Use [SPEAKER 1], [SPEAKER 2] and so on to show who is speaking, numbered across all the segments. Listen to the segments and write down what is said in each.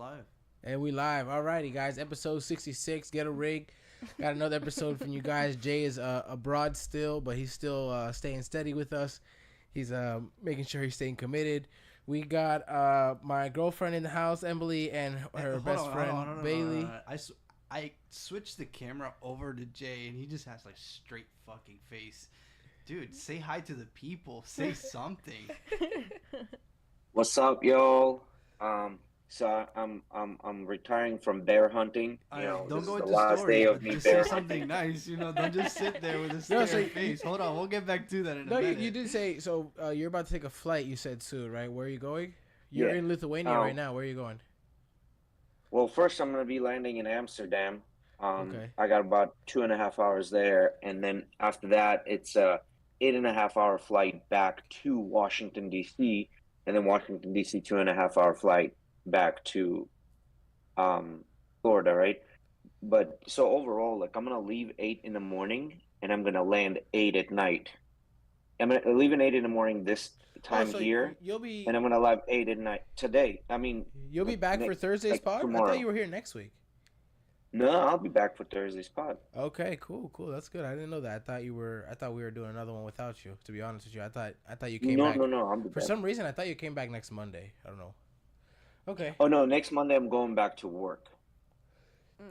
[SPEAKER 1] live.
[SPEAKER 2] And we live. Alrighty, guys. Episode 66, Ghetto Rig. Got another episode from you guys. Jay is abroad still, but he's still staying steady with us. He's making sure he's staying committed. We got my girlfriend in the house, Emily, and her best friend, Bailey.
[SPEAKER 1] I switched the camera over to Jay, and he just has like straight fucking face. Dude, say hi to the people. Say something.
[SPEAKER 3] What's up, y'all? So I'm retiring from bear hunting.
[SPEAKER 1] Don't
[SPEAKER 3] this
[SPEAKER 1] go
[SPEAKER 3] is the
[SPEAKER 1] into
[SPEAKER 3] last
[SPEAKER 1] story,
[SPEAKER 3] day
[SPEAKER 1] but
[SPEAKER 3] of me
[SPEAKER 1] just
[SPEAKER 3] bear
[SPEAKER 1] say something nice. Don't just sit there with a scary face. Hold on, we'll get back to that in a minute.
[SPEAKER 2] No, you did say so. You're about to take a flight. You said soon, right? Where are you going? You're
[SPEAKER 3] Yeah.
[SPEAKER 2] in Lithuania right now. Where are you going?
[SPEAKER 3] Well, first I'm gonna be landing in Amsterdam.
[SPEAKER 2] Okay.
[SPEAKER 3] I got about 2.5 hours there, and then after that, it's a 8.5 hour flight back to Washington D.C., and then Washington D.C. 2.5 hour flight back to Florida, right? But so overall, like I'm gonna leave 8 in the morning, and I'm gonna land 8 at night. I'm gonna leave at 8 in the morning this time
[SPEAKER 2] so
[SPEAKER 3] here,
[SPEAKER 2] you'll be
[SPEAKER 3] and I'm gonna leave 8 at night today. I mean,
[SPEAKER 2] you'll be back for Thursday's pod.
[SPEAKER 3] tomorrow.
[SPEAKER 2] I thought you were here next week.
[SPEAKER 3] No, I'll be back for Thursday's pod.
[SPEAKER 2] Okay, cool. That's good. I didn't know that. I thought we were doing another one without you. To be honest with you, I thought you came back.
[SPEAKER 3] No. I'll be
[SPEAKER 2] For
[SPEAKER 3] back.
[SPEAKER 2] some reason, I thought you came back next Monday. I don't know. Okay.
[SPEAKER 3] Oh no, next Monday I'm going back to work.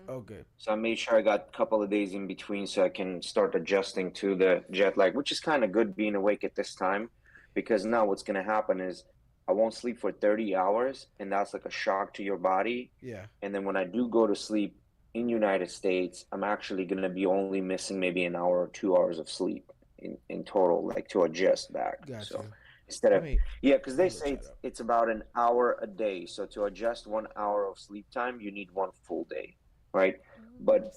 [SPEAKER 2] Oh, good.
[SPEAKER 3] So I made sure I got a couple of days in between so I can start adjusting to the jet lag, which is kind of good being awake at this time, because now what's going to happen is I won't sleep for 30 hours, and that's like a shock to your body.
[SPEAKER 2] Yeah.
[SPEAKER 3] And then when I do go to sleep in United States, I'm actually going to be only missing maybe an hour or 2 hours of sleep in total, like to adjust back.
[SPEAKER 2] Gotcha.
[SPEAKER 3] So instead of, because they say it's about an hour a day. So to adjust 1 hour of sleep time, you need one full day. Right, but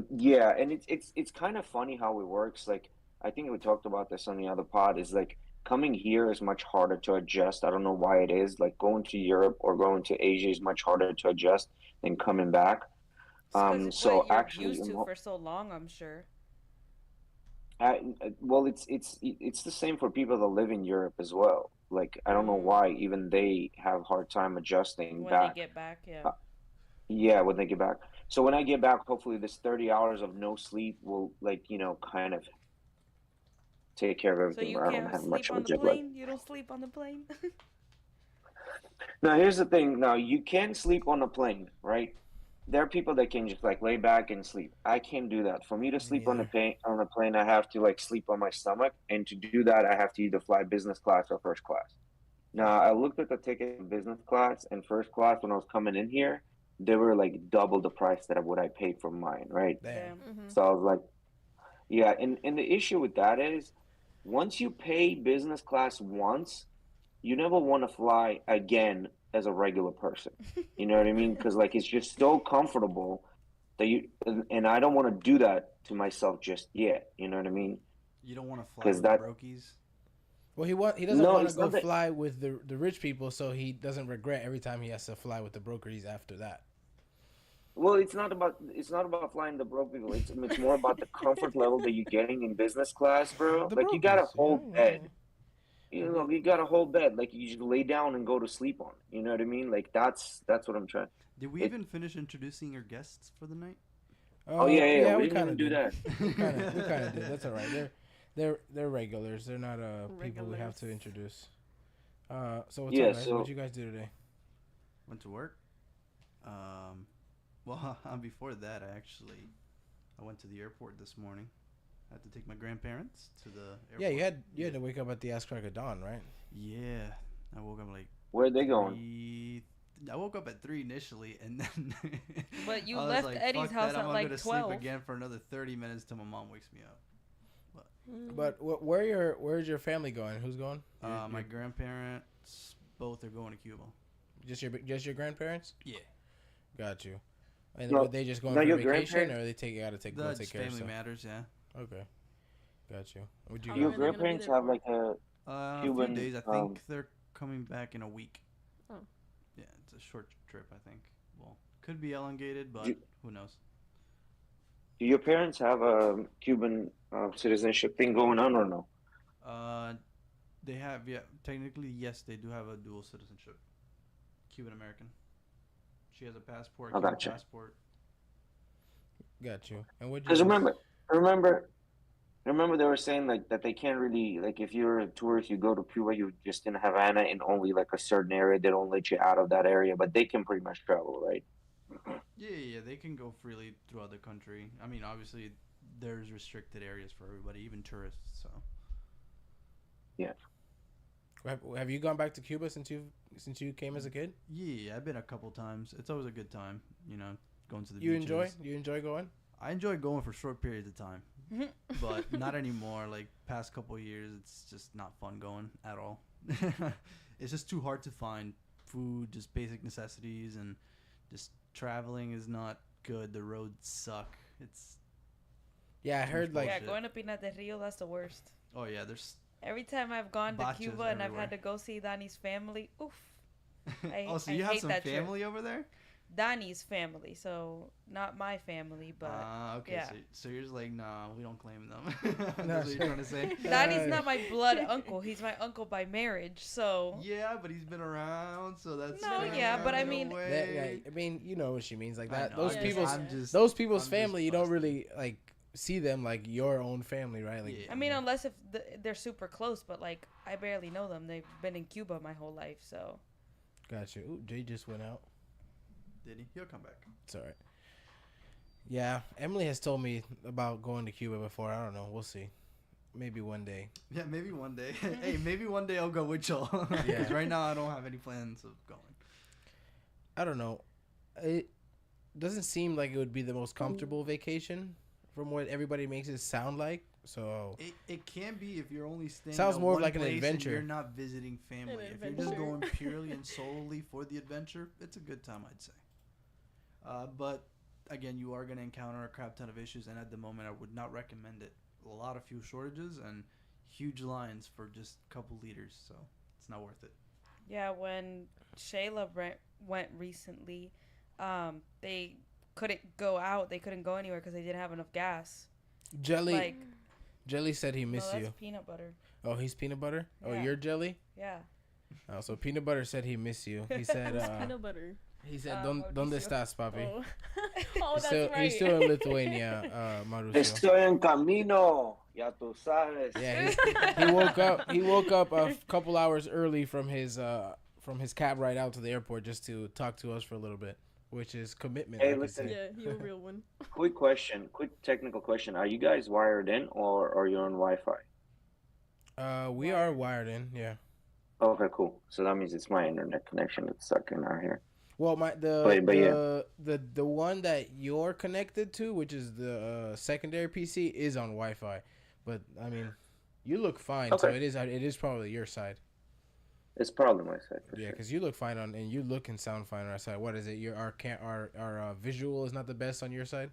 [SPEAKER 3] yeah, and it's kind of funny how it works. Like I think we talked about this on the other pod. Is like coming here is much harder to adjust. I don't know why it is. Like going to Europe or going to Asia is much harder to adjust than coming back.
[SPEAKER 4] So actually, used to for so long, I'm sure.
[SPEAKER 3] Well, it's the same for people that live in Europe as well. Like I don't know why even they have a hard time adjusting
[SPEAKER 4] when
[SPEAKER 3] back.
[SPEAKER 4] they get back. Yeah.
[SPEAKER 3] Yeah, when they get back. So when I get back, hopefully this 30 hours of no sleep will, like, kind of take care of everything.
[SPEAKER 4] So you
[SPEAKER 3] I don't
[SPEAKER 4] can't
[SPEAKER 3] have
[SPEAKER 4] sleep
[SPEAKER 3] much
[SPEAKER 4] on
[SPEAKER 3] of a
[SPEAKER 4] the
[SPEAKER 3] jet lag.
[SPEAKER 4] plane? You don't sleep on the plane?
[SPEAKER 3] Now, here's the thing. Now, you can sleep on a plane, right? There are people that can just, like, lay back and sleep. I can't do that. For me to sleep on the plane, I have to, like, sleep on my stomach. And to do that, I have to either fly business class or first class. Now, I looked at the ticket in business class and first class when I was coming in here. They were like double the price that what I paid for mine, right?
[SPEAKER 2] Damn.
[SPEAKER 4] Mm-hmm.
[SPEAKER 3] So I was like, yeah, and the issue with that is once you pay business class once, you never want to fly again as a regular person. You know what I mean? Because like it's just so comfortable that and I don't want to do that to myself just yet. You know what I mean?
[SPEAKER 1] You don't want to fly with the brokies?
[SPEAKER 2] Well, he doesn't want to go fly with the rich people, so he doesn't regret every time he has to fly with the brokers after that.
[SPEAKER 3] Well, it's not about flying the broke people. It's more about the comfort level that you're getting in business class, bro. Like you got a whole bed. You got a whole bed. Like you just lay down and go to sleep on it. You know what I mean? Like that's what I'm trying.
[SPEAKER 1] Did we even finish introducing your guests for the night?
[SPEAKER 3] Oh yeah.
[SPEAKER 2] We
[SPEAKER 3] didn't even do that.
[SPEAKER 2] We kind of did. That's all right. They're regulars. They're not people we have to introduce. So what's up, guys? What did you guys do today?
[SPEAKER 1] Went to work. Well, before that, I went to the airport this morning. I had to take my grandparents to the airport.
[SPEAKER 2] Yeah, you had to wake up at the ass crack of dawn, right?
[SPEAKER 1] Yeah, I woke up like.
[SPEAKER 3] Where are they going?
[SPEAKER 1] I woke up at 3 initially, and then.
[SPEAKER 4] But you left Eddie's house at like 12. I'm gonna
[SPEAKER 1] sleep again for another 30 minutes till my mom wakes me up.
[SPEAKER 2] But where's your family going? Who's going?
[SPEAKER 1] My grandparents both are going to Cuba.
[SPEAKER 2] Just your grandparents?
[SPEAKER 1] Yeah.
[SPEAKER 2] Got you. And were they just going for vacation, or they take care of
[SPEAKER 1] family matters? Yeah.
[SPEAKER 2] Okay. Got you. Would
[SPEAKER 3] you? Your grandparents have like a
[SPEAKER 1] Cuban, few days. I think they're coming back in a week.
[SPEAKER 4] Oh.
[SPEAKER 1] Yeah, it's a short trip. I think. Well, could be elongated, but who knows?
[SPEAKER 3] Do your parents have a Cuban citizenship thing going on or no?
[SPEAKER 1] They have. Yeah, technically, yes, they do have a dual citizenship, Cuban American. She has a passport.
[SPEAKER 3] I
[SPEAKER 1] Cuban
[SPEAKER 3] gotcha.
[SPEAKER 1] passport.
[SPEAKER 2] Got you. And what?
[SPEAKER 3] Because remember, they were saying like that they can't really like if you're a tourist, you go to Cuba, you just in Havana in only like a certain area. They don't let you out of that area, but they can pretty much travel, right?
[SPEAKER 1] Yeah, they can go freely throughout the country. I mean, obviously, there's restricted areas for everybody, even tourists. So.
[SPEAKER 3] Yeah.
[SPEAKER 2] Have you gone back to Cuba since you came as a kid?
[SPEAKER 1] Yeah, I've been a couple times. It's always a good time, going to the
[SPEAKER 2] You
[SPEAKER 1] beaches.
[SPEAKER 2] You enjoy going?
[SPEAKER 1] I enjoy going for short periods of time, but not anymore. Like past couple years, it's just not fun going at all. It's just too hard to find food, just basic necessities, and just traveling is not good. The roads suck. It's
[SPEAKER 2] I heard like
[SPEAKER 4] going to Pinar del Rio, that's the worst.
[SPEAKER 1] Oh yeah, there's
[SPEAKER 4] every time I've gone to Cuba and
[SPEAKER 1] everywhere.
[SPEAKER 4] I've had to go see Danny's family. Oof.
[SPEAKER 1] So you have some family over there?
[SPEAKER 4] Danny's family, so not my family, but
[SPEAKER 1] okay.
[SPEAKER 4] yeah.
[SPEAKER 1] So you're just like, nah, we don't claim them. That's what you're trying to say.
[SPEAKER 4] Danny's not my blood uncle. He's my uncle by marriage. So
[SPEAKER 1] yeah, but he's been around, so that's
[SPEAKER 4] but I mean,
[SPEAKER 2] you know what she means, like that.
[SPEAKER 1] Those
[SPEAKER 2] those people's family, you don't really like see them like your own family, right? Like,
[SPEAKER 4] I mean, unless if they're super close, but like I barely know them. They've been in Cuba my whole life, so.
[SPEAKER 2] Gotcha. Ooh, Jay just went out.
[SPEAKER 1] Did he? He'll come back.
[SPEAKER 2] It's all right. Yeah, Emily has told me about going to Cuba before. I don't know. We'll see. Maybe one day.
[SPEAKER 1] Yeah, maybe one day. Hey, maybe one day I'll go with y'all. Because right now I don't have any plans of going.
[SPEAKER 2] I don't know. It doesn't seem like it would be the most comfortable vacation from what everybody makes it sound like. So
[SPEAKER 1] it can be if you're only staying.
[SPEAKER 2] Sounds more
[SPEAKER 1] one
[SPEAKER 2] like an
[SPEAKER 1] place
[SPEAKER 2] adventure.
[SPEAKER 1] And you're not visiting family. If you're just going purely and solely for the adventure, it's a good time, I'd say. But again, you are going to encounter a crap ton of issues, and at the moment, I would not recommend it. A lot of fuel shortages and huge lines for just a couple liters, so it's not worth it.
[SPEAKER 4] Yeah, when Shayla went recently, they couldn't go out. They couldn't go anywhere because they didn't have enough gas.
[SPEAKER 2] Jelly said he missed you.
[SPEAKER 4] That's peanut butter.
[SPEAKER 2] Oh, he's peanut butter?
[SPEAKER 4] Yeah.
[SPEAKER 2] Oh, you're Jelly?
[SPEAKER 4] Yeah.
[SPEAKER 2] Oh, so peanut butter said he missed you. He said
[SPEAKER 5] peanut butter.
[SPEAKER 2] He said, ¿Dónde estás, papi?
[SPEAKER 5] Oh, that's
[SPEAKER 2] right. He's still in Lithuania, Mauricio.
[SPEAKER 3] Estoy en camino. Ya tú sabes.
[SPEAKER 2] Yeah, he woke up a couple hours early from his cab ride out to the airport just to talk to us for a little bit, which is commitment.
[SPEAKER 3] Hey, listen.
[SPEAKER 5] Yeah, you're a real one.
[SPEAKER 3] Quick technical question. Are you guys wired in or are you on Wi-Fi?
[SPEAKER 2] We are wired in, yeah.
[SPEAKER 3] Okay, cool. So that means it's my internet connection that's sucking out here.
[SPEAKER 2] Well, the one that you're connected to, which is the secondary PC, is on Wi-Fi. But I mean, you look fine, so it is probably your side.
[SPEAKER 3] It's probably my side.
[SPEAKER 2] Yeah, because you look fine and you look and sound fine on our side. What is it? Our visual is not the best on your side.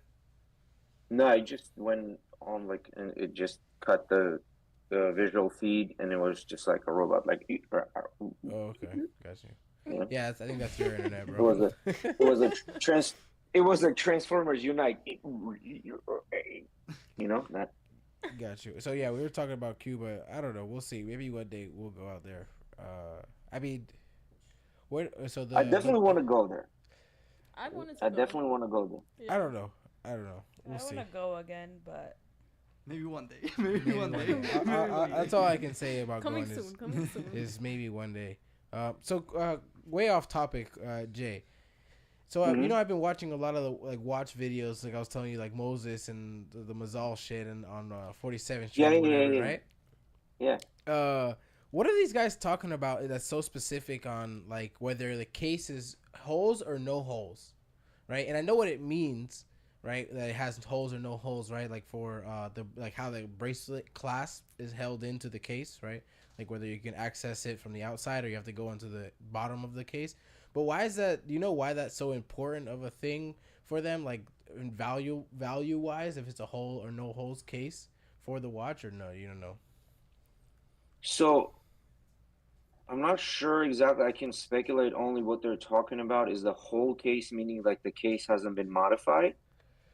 [SPEAKER 3] No, I just went on and it just cut the visual feed, and it was just like a robot, like.
[SPEAKER 2] Oh, okay, got you. Yeah, I think that's your internet,
[SPEAKER 3] bro. It was a Transformers Unite. You know that.
[SPEAKER 2] Got you. So yeah, we were talking about Cuba. I don't know. We'll see. Maybe one day we'll go out there. I mean, what? So
[SPEAKER 3] I definitely want to go there.
[SPEAKER 5] I
[SPEAKER 3] definitely want to go there.
[SPEAKER 2] Yeah. I don't know. We'll see.
[SPEAKER 4] I want to go again, but
[SPEAKER 1] maybe one day. Maybe one day.
[SPEAKER 2] That's all I can say about
[SPEAKER 5] coming
[SPEAKER 2] going.
[SPEAKER 5] Soon.
[SPEAKER 2] Is maybe one day. So way off topic, Jay. So I've been watching a lot of the watch videos, like I was telling you, like Moses and the Mazal shit, and on 47th Street, right?
[SPEAKER 3] Yeah.
[SPEAKER 2] What are these guys talking about that's so specific on like whether the case is holes or no holes, right? And I know what it means, right? That it has holes or no holes, right? Like for how the bracelet clasp is held into the case, right? Like whether you can access it from the outside or you have to go into the bottom of the case. But why is that? Do you know why that's so important of a thing for them? Like in value wise, if it's a hole or no holes case for the watch, or no, you don't know.
[SPEAKER 3] So I'm not sure exactly. I can speculate only what they're talking about is the whole case, meaning like the case hasn't been modified.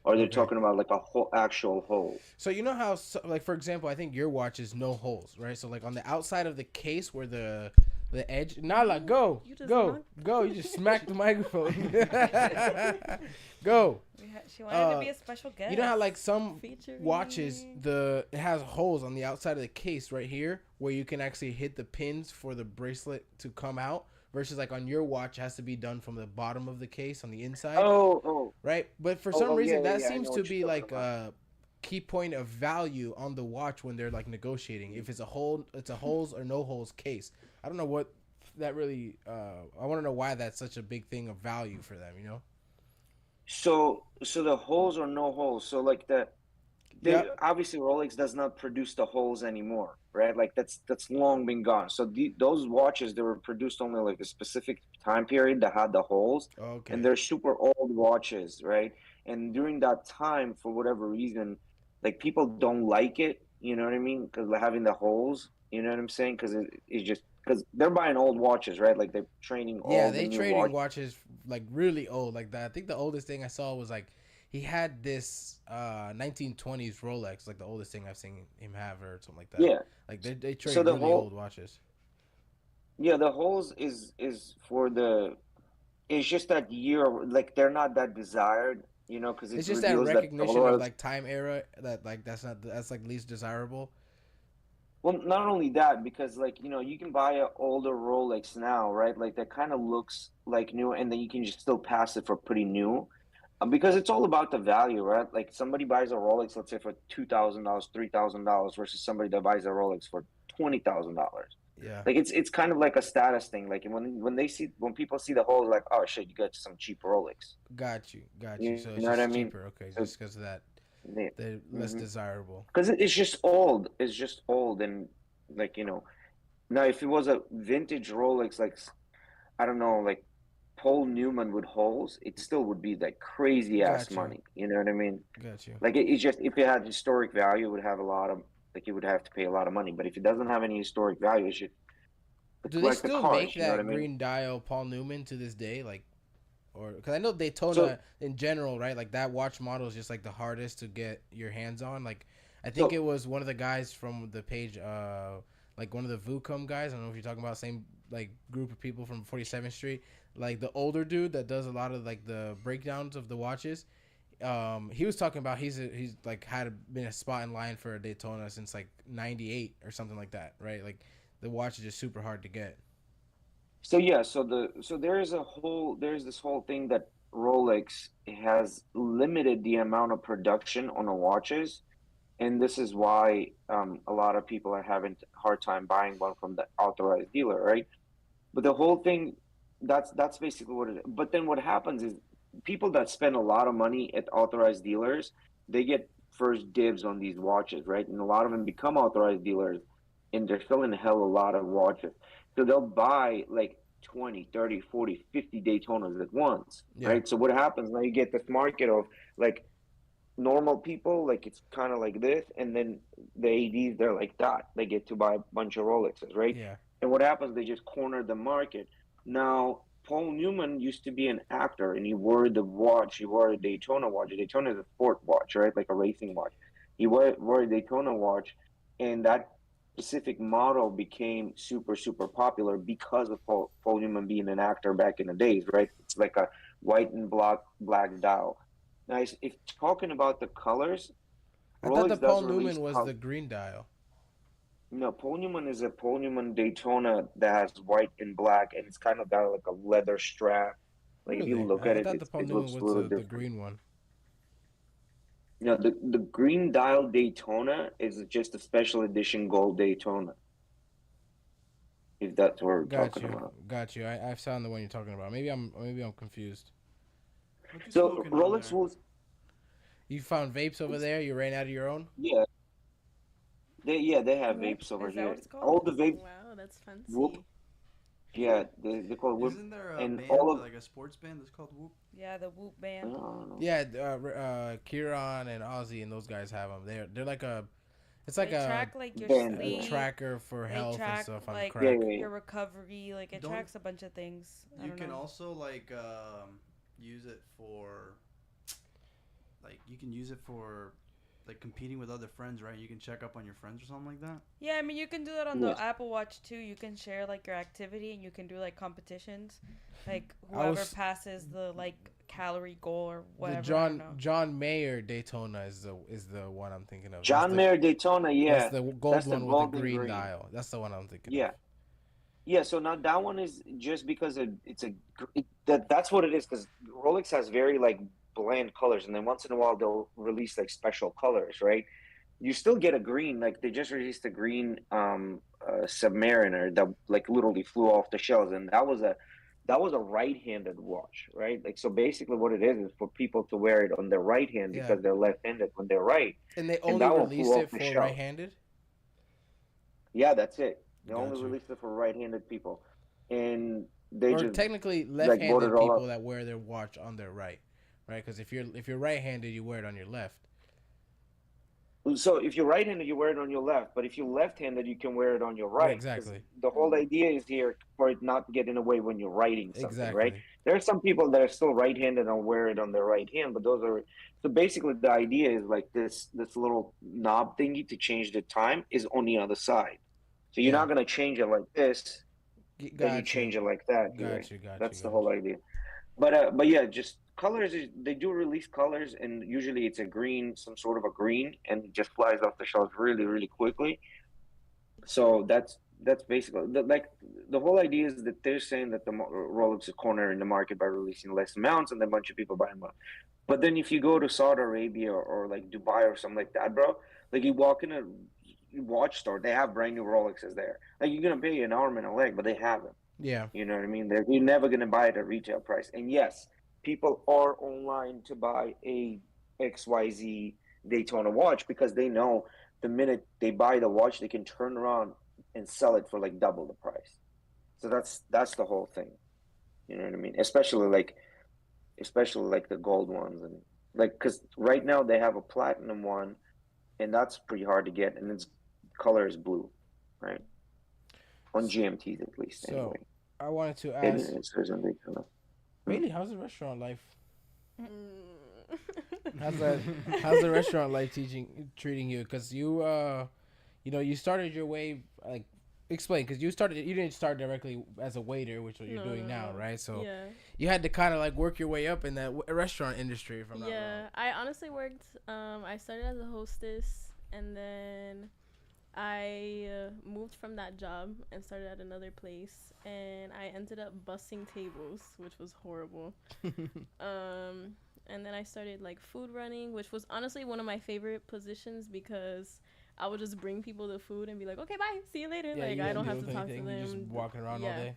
[SPEAKER 3] Or they're talking about like a whole actual hole.
[SPEAKER 2] So you know how, like for example, I think your watch is no holes, right? So like on the outside of the case where the the edge. Nala, go,
[SPEAKER 5] You just
[SPEAKER 2] go,
[SPEAKER 5] knocked-
[SPEAKER 2] go. You just smacked the microphone. Go.
[SPEAKER 4] She wanted to be a special guest.
[SPEAKER 2] You know how like some
[SPEAKER 5] Featuring-
[SPEAKER 2] watches, it has holes on the outside of the case right here where you can actually hit the pins for the bracelet to come out, versus like on your watch it has to be done from the bottom of the case on the inside. Right? But for some reason that seems to be like a key point of value on the watch when they're like negotiating. If it's a holes or no holes case. I don't know what that really I want to know why that's such a big thing of value for them, you know?
[SPEAKER 3] So the holes or no holes. So like obviously Rolex does not produce the holes anymore, right? Like that's long been gone. So those watches, they were produced only like a specific time period that had the holes, and they're super old watches, right? And during that time, for whatever reason, like people don't like it, you know what I mean? Because having the holes, you know what I'm saying? Because it's just because they're buying old watches, right? Like they're trading all the new
[SPEAKER 2] trading watches like really old like that. I think the oldest thing I saw was like he had this 1920s Rolex, like the oldest thing I've seen him have or something like that.
[SPEAKER 3] Yeah,
[SPEAKER 2] like they trade really old watches.
[SPEAKER 3] Yeah, the holes is for the. It's just that year, like they're not that desired, you know, because
[SPEAKER 2] it's just that recognition of like time era that like that's like least desirable.
[SPEAKER 3] Well, not only that, because like, you know, you can buy an older Rolex now, right? Like that kind of looks like new, and then you can just still pass it for pretty new, because it's all about the value, right? Like somebody buys a Rolex, let's say for $2,000, $3,000, versus somebody that buys a Rolex for $20,000.
[SPEAKER 2] Yeah,
[SPEAKER 3] like it's kind of like a status thing. Like when people see the whole, like, oh shit, you got some cheap Rolex.
[SPEAKER 2] Got you.
[SPEAKER 3] You
[SPEAKER 2] So
[SPEAKER 3] know
[SPEAKER 2] it's
[SPEAKER 3] what I
[SPEAKER 2] just
[SPEAKER 3] mean?
[SPEAKER 2] cheaper. Okay,
[SPEAKER 3] So,
[SPEAKER 2] just because of that, they're less desirable.
[SPEAKER 3] because it's just old. It's just old, and like, you know, now if it was a vintage Rolex, like I don't know, like Paul Newman with holes, it still would be like crazy ass money. You know what I mean?
[SPEAKER 2] Got you.
[SPEAKER 3] Like it's just, if it had historic value, it would have a lot of, like, you would have to pay a lot of money. But if it doesn't have any historic value, it should.
[SPEAKER 2] Do they still make that green dial Paul Newman to this day? Like, or because I know Daytona in general, right? Like that watch model is just like the hardest to get your hands on. Like, I think it was one of the guys from the page, like one of the Vucom guys. I don't know if you're talking about same like group of people from 47th Street. Like the older dude that does a lot of like the breakdowns of the watches. He was talking about he's like been a spot in line for a Daytona since like '98 or something like that, right? Like the watch is just super hard to get.
[SPEAKER 3] So yeah, so there's this whole thing that Rolex has limited the amount of production on the watches, and this is why a lot of people are having a hard time buying one from the authorized dealer, right? But the whole thing, that's basically what it is. But then what happens is people that spend a lot of money at authorized dealers, they get first dibs on these watches, right? And a lot of them become authorized dealers, and they're selling hell a lot of watches. So they'll buy like 20, 30, 40, 50 Daytonas at once, right? So what happens now, you get this market of like normal people, like it's kind of like this, and then the ADs, they're like that. They get to buy a bunch of Rolexes, right?
[SPEAKER 2] Yeah.
[SPEAKER 3] And what happens, they just corner the market. Now, Paul Newman used to be an actor, and he wore the watch. He wore a Daytona watch. A Daytona is a sport watch, right? Like a racing watch. He wore a Daytona watch, and that specific model became super, super popular because of Paul Newman being an actor back in the days, right? It's like a white and black dial. Now, if talking about the colors,
[SPEAKER 2] I thought the Paul Newman was the green dial.
[SPEAKER 3] No, Paul Newman is a Paul Newman Daytona that has white and black, and it's kind of got like a leather strap. Like if you look at it,
[SPEAKER 2] the Paul Newman was the green one.
[SPEAKER 3] You know, the green dial Daytona is just a special edition gold Daytona. If that's what we're talking about.
[SPEAKER 2] Got you. I've found the one you're talking about. Maybe I'm confused.
[SPEAKER 3] So Rolex was.
[SPEAKER 2] You found vapes over there? You ran out of your own?
[SPEAKER 3] Yeah. They have vapes over here. All the vapes.
[SPEAKER 5] Wow, that's fancy.
[SPEAKER 3] Whoop. Yeah, they call Whoop.
[SPEAKER 1] Isn't there a band, like a sports band that's called Whoop?
[SPEAKER 4] Yeah, the Whoop band.
[SPEAKER 2] Yeah, Kieran and Ozzy and those guys have them. They're like a, it's like
[SPEAKER 4] they track like your sleep,
[SPEAKER 2] tracker for health and stuff.
[SPEAKER 4] Like your recovery, like it tracks a bunch of things.
[SPEAKER 1] You can also like use it for, like you can use it for like competing with other friends, right? You can check up on your friends or something like that.
[SPEAKER 4] Yeah, I mean, you can do that on the Apple Watch too. You can share like your activity, and you can do like competitions, like whoever passes the like calorie goal or whatever.
[SPEAKER 2] The John Mayer Daytona is the one I'm thinking of.
[SPEAKER 3] John Mayer Daytona, yeah.
[SPEAKER 2] That's the gold one with the green dial. That's the one I'm thinking of.
[SPEAKER 3] Yeah, so now that one is just because that's what it is, because Rolex has very like bland colors, and then once in a while they'll release like special colors, right? You still get a green, like they just released a green Submariner that like literally flew off the shelves, and that was a right-handed watch, right? Like, so basically what it is for people to wear it on their right hand because they're left-handed when they're right.
[SPEAKER 2] And they only released it for right-handed?
[SPEAKER 3] Yeah, that's it. They only released it for right-handed people, and they just
[SPEAKER 2] technically left-handed people that wear their watch on their right, Because if you're right-handed, you wear it on your left.
[SPEAKER 3] So if you're right-handed, you wear it on your left, but if you're left-handed, you can wear it on your right.
[SPEAKER 2] Exactly.
[SPEAKER 3] The whole idea is here for it not to get in the way when you're writing something, right? There are some people that are still right-handed and wear it on their right hand, but so basically the idea is like this little knob thingy to change the time is on the other side. So you're not going to change it like this, then you change it like that. That's the whole idea. But yeah, just colors, they do release colors, and usually it's a green, some sort of a green, and it just flies off the shelves really, really quickly. So that's basically, the whole idea is that they're saying that the Rolex is cornering the market by releasing less amounts, and then a bunch of people buy them up. But then if you go to Saudi Arabia or like Dubai or something like that, bro, like you walk in a watch store, they have brand new Rolexes there. Like you're gonna pay an arm and a leg, but they have them.
[SPEAKER 2] Yeah,
[SPEAKER 3] you know what I mean. You're never gonna buy it at retail price. And yes, people are online to buy a XYZ Daytona watch because they know the minute they buy the watch, they can turn around and sell it for like double the price. So that's the whole thing. You know what I mean? Especially like the gold ones, and like because right now they have a platinum one, and that's pretty hard to get, and its color is blue, right? On GMTs at least.
[SPEAKER 2] So
[SPEAKER 3] anyway.
[SPEAKER 2] I wanted to ask, really, how's the restaurant life? How's the restaurant life treating you? Because you started your way, like, explain, because you didn't start directly as a waiter, which is what you're doing now, right? So you had to kind of like work your way up in that restaurant industry, if I'm not wrong.
[SPEAKER 5] I honestly worked, I started as a hostess, and then I moved from that job and started at another place, and I ended up bussing tables, which was horrible. And then I started like food running, which was honestly one of my favorite positions because I would just bring people the food and be like, okay, bye, see you later.
[SPEAKER 2] Yeah,
[SPEAKER 5] like I don't have to talk to them.
[SPEAKER 2] You're just walking around all day.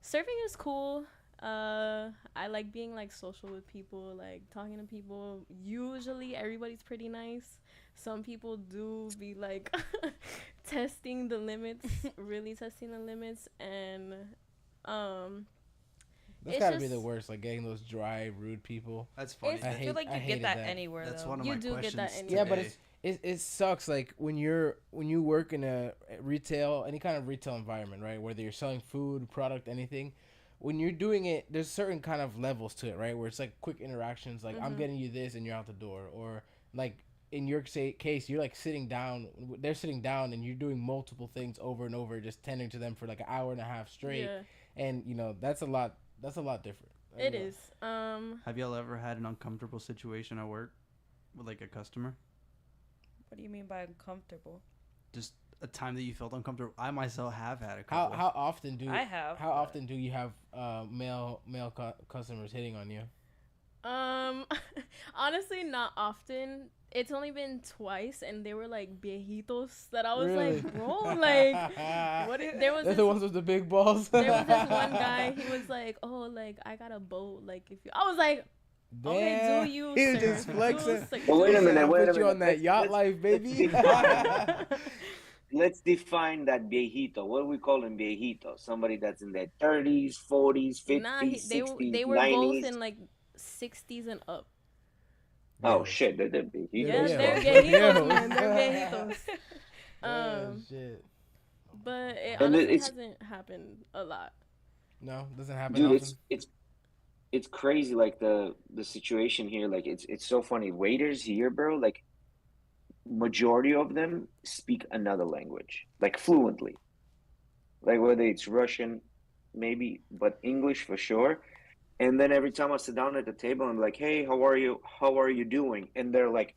[SPEAKER 5] Surfing is cool. I like being like social with people, like talking to people. Usually everybody's pretty nice. Some people do be like testing the limits, really testing the limits, and
[SPEAKER 2] that's gotta be the worst, like getting those dry, rude people.
[SPEAKER 1] That's funny.
[SPEAKER 4] I feel like you get that anywhere.
[SPEAKER 1] That's
[SPEAKER 4] though.
[SPEAKER 1] one of my questions.
[SPEAKER 5] Get that anywhere.
[SPEAKER 2] Yeah, but it sucks like when you work in a retail, any kind of retail environment, right? Whether you're selling food, product, anything. When you're doing it, there's certain kind of levels to it, right? Where it's like quick interactions, like I'm getting you this and you're out the door, or like in your case, you're like sitting down, they're sitting down, and you're doing multiple things over and over, just tending to them for like an hour and a half straight, and that's a lot different.
[SPEAKER 5] It is.
[SPEAKER 1] Have y'all ever had an uncomfortable situation at work with like a customer?
[SPEAKER 4] What do you mean by uncomfortable?
[SPEAKER 1] Just a time that you felt uncomfortable. I myself have had a couple.
[SPEAKER 2] How often do you have male customers hitting on you?
[SPEAKER 5] Honestly, not often. It's only been twice, and they were like viejitos that I was
[SPEAKER 2] really?
[SPEAKER 5] like, bro, like, what?
[SPEAKER 2] They're the ones with the big balls.
[SPEAKER 5] There was this one guy. He was like, oh, like I got a boat. Like if you, I was like, okay, do you?
[SPEAKER 2] He was just flexing.
[SPEAKER 3] Well, wait a minute.
[SPEAKER 2] Put you on that yacht life, baby.
[SPEAKER 3] Let's define that viejito. What do we call him viejito? Somebody that's in their 30s, 40s, 50s, 60s,
[SPEAKER 5] they were
[SPEAKER 3] 90s.
[SPEAKER 5] Both in like 60s and up.
[SPEAKER 3] Oh shit, they're viejitos.
[SPEAKER 5] Yeah, they're viejitos, man. They're viejitos.
[SPEAKER 2] Shit.
[SPEAKER 5] But it honestly hasn't happened a lot.
[SPEAKER 2] No, doesn't happen
[SPEAKER 3] dude,
[SPEAKER 2] often.
[SPEAKER 3] it's crazy, like the situation here. Like it's so funny. Waiters here, bro, like majority of them speak another language, like fluently. Like whether it's Russian, maybe, but English for sure. And then every time I sit down at the table, I'm like, "Hey, how are you? How are you doing?" And they're like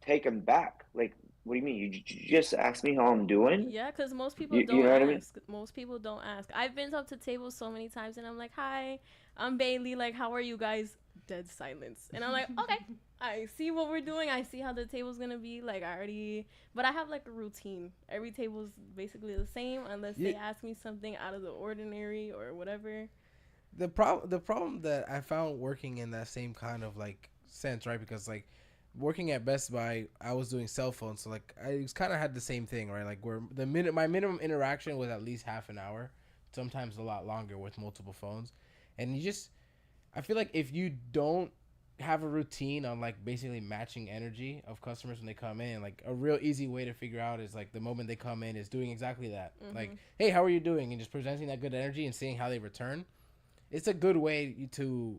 [SPEAKER 3] taken back. Like, what do you mean? You just asked me how I'm doing?
[SPEAKER 5] Yeah, because most people
[SPEAKER 3] You
[SPEAKER 5] don't
[SPEAKER 3] know what I mean?
[SPEAKER 5] ask. Most people don't ask. I've been up to tables so many times, and I'm like, "Hi, I'm Bailey. Like, how are you guys?" Dead silence, and I'm like, "Okay, I see what we're doing. I see how the table's gonna be. Like, I already." But I have like a routine. Every table's basically the same, unless they ask me something out of the ordinary or whatever.
[SPEAKER 2] The problem that I found working in that same kind of like sense, right? Because like working at Best Buy, I was doing cell phones, so like I kind of had the same thing, right? Like where my minimum interaction was at least half an hour, sometimes a lot longer with multiple phones, and you just I feel like if you don't have a routine on like basically matching energy of customers when they come in, like a real easy way to figure out is like the moment they come in is doing exactly that. Like, hey, how are you doing? And just presenting that good energy and seeing how they return. It's a good way to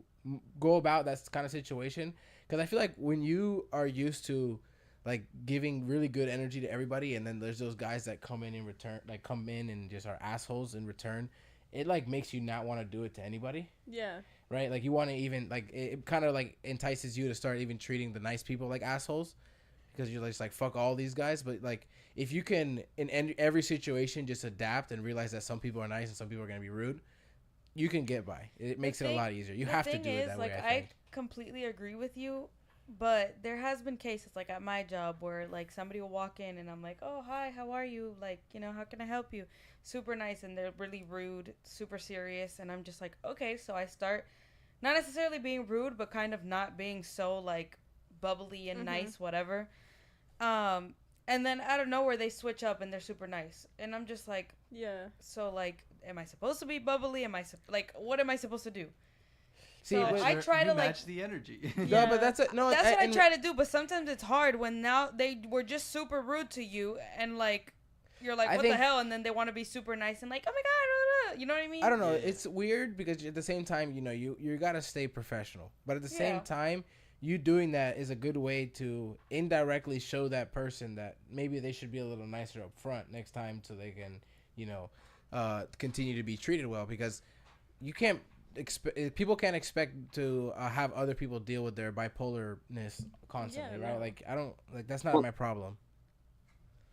[SPEAKER 2] go about that kind of situation, because I feel like when you are used to like giving really good energy to everybody, and then there's those guys that come in return, like come in and just are assholes in return, it like makes you not want to do it to anybody.
[SPEAKER 5] Yeah.
[SPEAKER 2] Right? Like you want to even like it kind of like entices you to start even treating the nice people like assholes, because you're just like fuck all these guys. But like if you can in every situation just adapt and realize that some people are nice and some people are gonna be rude, you can get by. It makes it a lot easier. You have to do it that way.
[SPEAKER 4] I completely agree with you, but there has been cases like at my job where like somebody will walk in and I'm like, "Oh, hi, how are you? Like, how can I help you?" Super nice, and they're really rude, super serious, and I'm just like, "Okay." So I start not necessarily being rude, but kind of not being so like bubbly and nice, whatever. And then out of nowhere they switch up and they're super nice, and I'm just like,
[SPEAKER 5] yeah.
[SPEAKER 4] So like, am I supposed to be bubbly? Like, what am I supposed to do?
[SPEAKER 1] See, so I try to match the energy.
[SPEAKER 2] Yeah. No, but that's
[SPEAKER 4] what I try to do. But sometimes it's hard when now they were just super rude to you, and like you're like, what the hell? And then they want to be super nice and like, oh my god, you know what I mean?
[SPEAKER 2] I don't know. It's weird because at the same time, you gotta stay professional, but at the same time, you doing that is a good way to indirectly show that person that maybe they should be a little nicer up front next time, so they can, continue to be treated well, because you can't people can't expect to have other people deal with their bipolarness constantly, right? Like I don't like that's not my problem.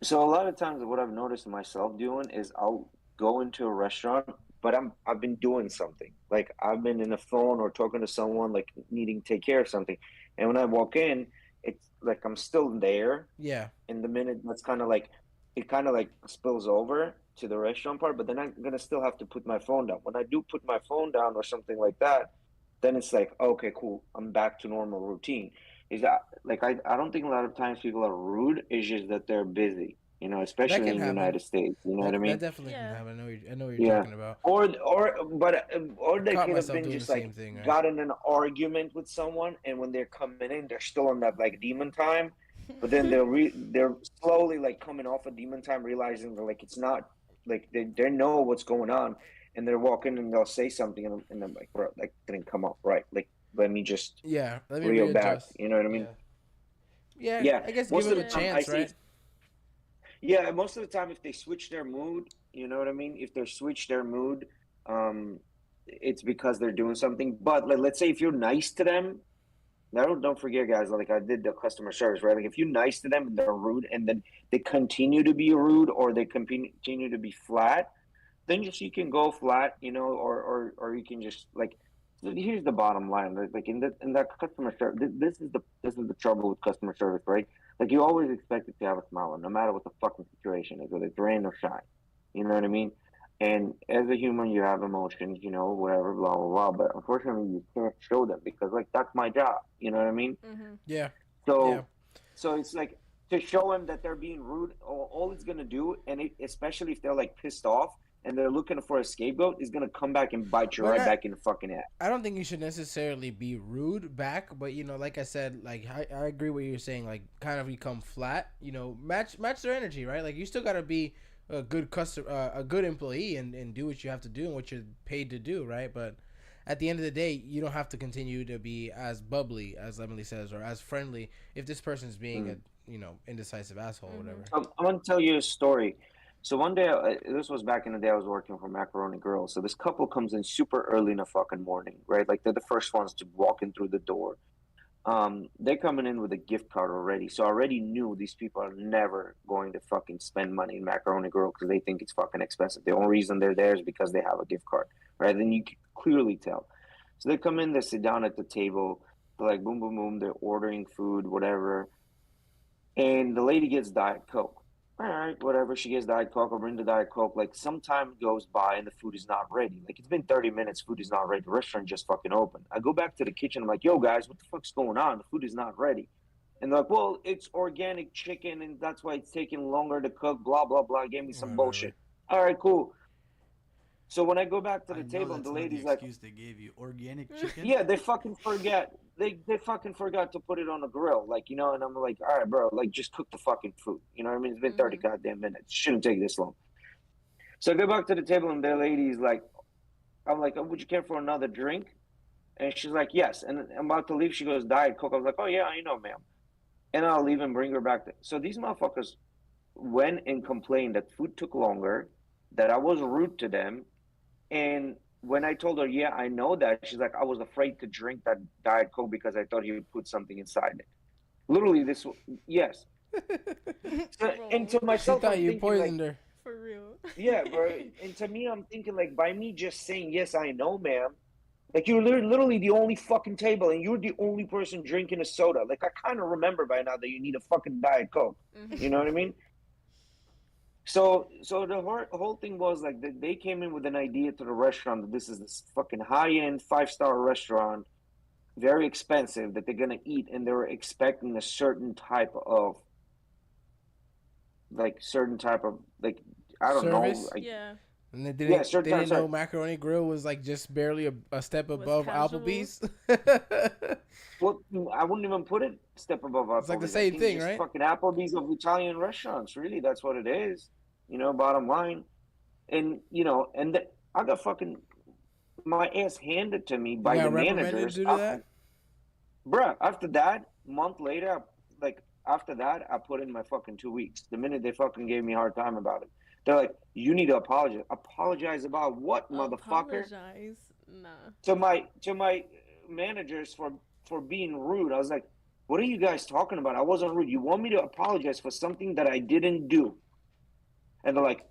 [SPEAKER 3] So a lot of times, what I've noticed myself doing is I'll go into a restaurant, but I've been doing something. Like I've been in a phone or talking to someone, like needing to take care of something, and when I walk in, it's like I'm still there.
[SPEAKER 2] Yeah.
[SPEAKER 3] In the minute, that's kind of like it kind of like spills over to the restaurant part, but then I'm gonna still have to put my phone down. When I do put my phone down or something like that, then it's like, okay, cool, I'm back to normal routine. Is that like I don't think a lot of times people are rude. It's just that they're busy, especially in the United States. You know what I mean?
[SPEAKER 2] That definitely can happen. I know what you're talking about.
[SPEAKER 3] Or they could have been just like got in an argument with someone, and when they're coming in, they're still on that like demon time. But then they're slowly like coming off of demon time, realizing that like it's not like they know what's going on, and they're walking and they'll say something, and I'm like, bro, like didn't come up right. Like let me just
[SPEAKER 2] let me
[SPEAKER 3] reel back. You know what I mean?
[SPEAKER 2] Yeah. I guess give them a chance, right?
[SPEAKER 3] Yeah, most of the time, if they switch their mood, you know what I mean? If they switch their mood, it's because they're doing something. But let's say if you're nice to them, now don't forget, guys, like I did the customer service, right? Like if you're nice to them and they're rude, and then they continue to be rude or they continue to be flat, then just you can go flat, or you can just like. Here's the bottom line, like in that customer service, this is the trouble with customer service, right? Like you always expect it to have a smile, no matter what the fucking situation is, whether it's rain or shine. You know what I mean? And as a human, you have emotions, whatever, blah blah blah. But unfortunately, you can't show them because, like, that's my job. You know what I mean?
[SPEAKER 5] Mm-hmm.
[SPEAKER 2] Yeah.
[SPEAKER 3] So it's like to show them that they're being rude. All it's gonna do, and especially if they're like pissed off and they're looking for a scapegoat, is gonna come back and bite you back in the fucking ass.
[SPEAKER 2] I don't think you should necessarily be rude back, but like I said, like I agree with what you're saying. Like, kind of become flat. Match their energy, right? Like you still gotta be a good customer, a good employee, and do what you have to do and what you're paid to do, right? But at the end of the day, you don't have to continue to be as bubbly as Emily says or as friendly if this person's being a indecisive asshole or whatever.
[SPEAKER 3] I'm gonna tell you a story. So one day, this was back in the day, I was working for Macaroni Grill. So this couple comes in super early in the fucking morning, right? Like they're the first ones to walk in through the door. They're coming in with a gift card already. So I already knew these people are never going to fucking spend money in Macaroni Grill because they think it's fucking expensive. The only reason they're there is because they have a gift card, right? Then you can clearly tell. So they come in, they sit down at the table, they're like boom, boom, boom, they're ordering food, whatever. And the lady gets Diet Coke. All right, whatever. She gets Diet Coke. I'll bring the Diet Coke. Like, some time goes by and the food is not ready. Like, it's been 30 minutes. Food is not ready. The restaurant just fucking opened. I go back to the kitchen. I'm like, yo, guys, what the fuck's going on? The food is not ready. And they're like, well, it's organic chicken and that's why it's taking longer to cook. Blah, blah, blah. Gave me some bullshit. Right. All right, cool. So when I go back to the table, and the lady's like,
[SPEAKER 1] excuse they gave you organic chicken.
[SPEAKER 3] Yeah, they fucking forget. They fucking forgot to put it on the grill, like, and I'm like, all right, bro, like, just cook the fucking food. You know what I mean? It's been 30 goddamn minutes. Shouldn't take this long. So I go back to the table, and the lady's like, I'm like, oh, would you care for another drink? And she's like, yes. And I'm about to leave. She goes, Diet Coke. I was like, oh yeah, I know, ma'am. And I'll leave and bring her back. So these motherfuckers went and complained that food took longer, that I was rude to them, and when I told her, yeah, I know that, she's like, I was afraid to drink that Diet Coke because I thought he would put something inside it. Literally, yes. So, and to myself,
[SPEAKER 2] she thought you poisoned her.
[SPEAKER 5] For real.
[SPEAKER 3] Yeah, bro. And to me, I'm thinking, like, by me just saying, yes, I know, ma'am, like, you're literally the only fucking table and you're the only person drinking a soda. Like, I kind of remember by now that you need a fucking Diet Coke. You know what I mean? So the whole thing was like they came in with an idea to the restaurant that this is this fucking high-end 5-star restaurant, very expensive, that they're gonna eat, and they were expecting a certain type of I don't
[SPEAKER 2] Service?
[SPEAKER 3] know, like,
[SPEAKER 5] Yeah.
[SPEAKER 2] And they didn't know Macaroni Grill was like just barely a step above Applebee's.
[SPEAKER 3] Well, I wouldn't even put it step above Applebee's.
[SPEAKER 2] It's like the same thing,
[SPEAKER 3] just
[SPEAKER 2] right?
[SPEAKER 3] Fucking Applebee's of Italian restaurants. Really, that's what it is. Bottom line. And I got fucking my ass handed to me by the managers. Bruh, after that, month later, after that, I put in my fucking 2 weeks. The minute they fucking gave me a hard time about it. They're like, you need to apologize. Apologize about what, motherfucker?
[SPEAKER 5] Apologize? Nah.
[SPEAKER 3] To my managers for being rude. I was like, what are you guys talking about? I wasn't rude. You want me to apologize for something that I didn't do? And they're like,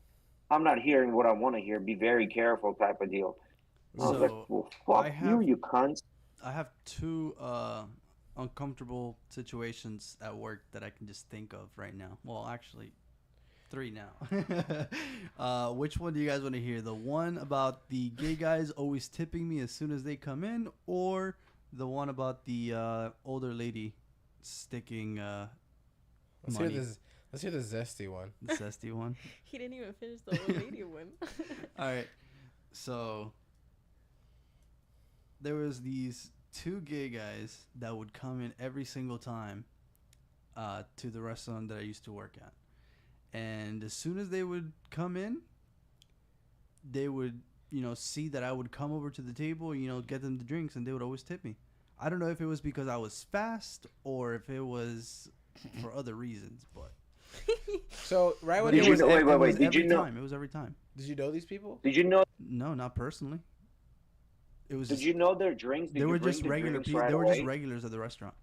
[SPEAKER 3] I'm not hearing what I want to hear. Be very careful, type of deal. I was like, well, fuck you cunts.
[SPEAKER 1] I have two uncomfortable situations at work that I can just think of right now. Well, actually, 3 now. Which one do you guys want to hear? The one about the gay guys always tipping me as soon as they come in, or the one about the older lady sticking money?
[SPEAKER 2] Let's hear the zesty one.
[SPEAKER 1] The zesty one?
[SPEAKER 5] He didn't even finish the old lady one.
[SPEAKER 1] All right. So there was these 2 gay guys that would come in every single time to the restaurant that I used to work at. And as soon as they would come in, they would, see that I would come over to the table, get them the drinks, and they would always tip me. I don't know if it was because I was fast or if it was for other reasons, but.
[SPEAKER 2] So right when
[SPEAKER 3] Did you know? Wait. Did you know?
[SPEAKER 1] It was every time.
[SPEAKER 2] Did you know these people?
[SPEAKER 3] Did you know?
[SPEAKER 1] No, not personally. It was.
[SPEAKER 3] Did you know their drinks?
[SPEAKER 1] They were just regular people. They were just regulars at the restaurant.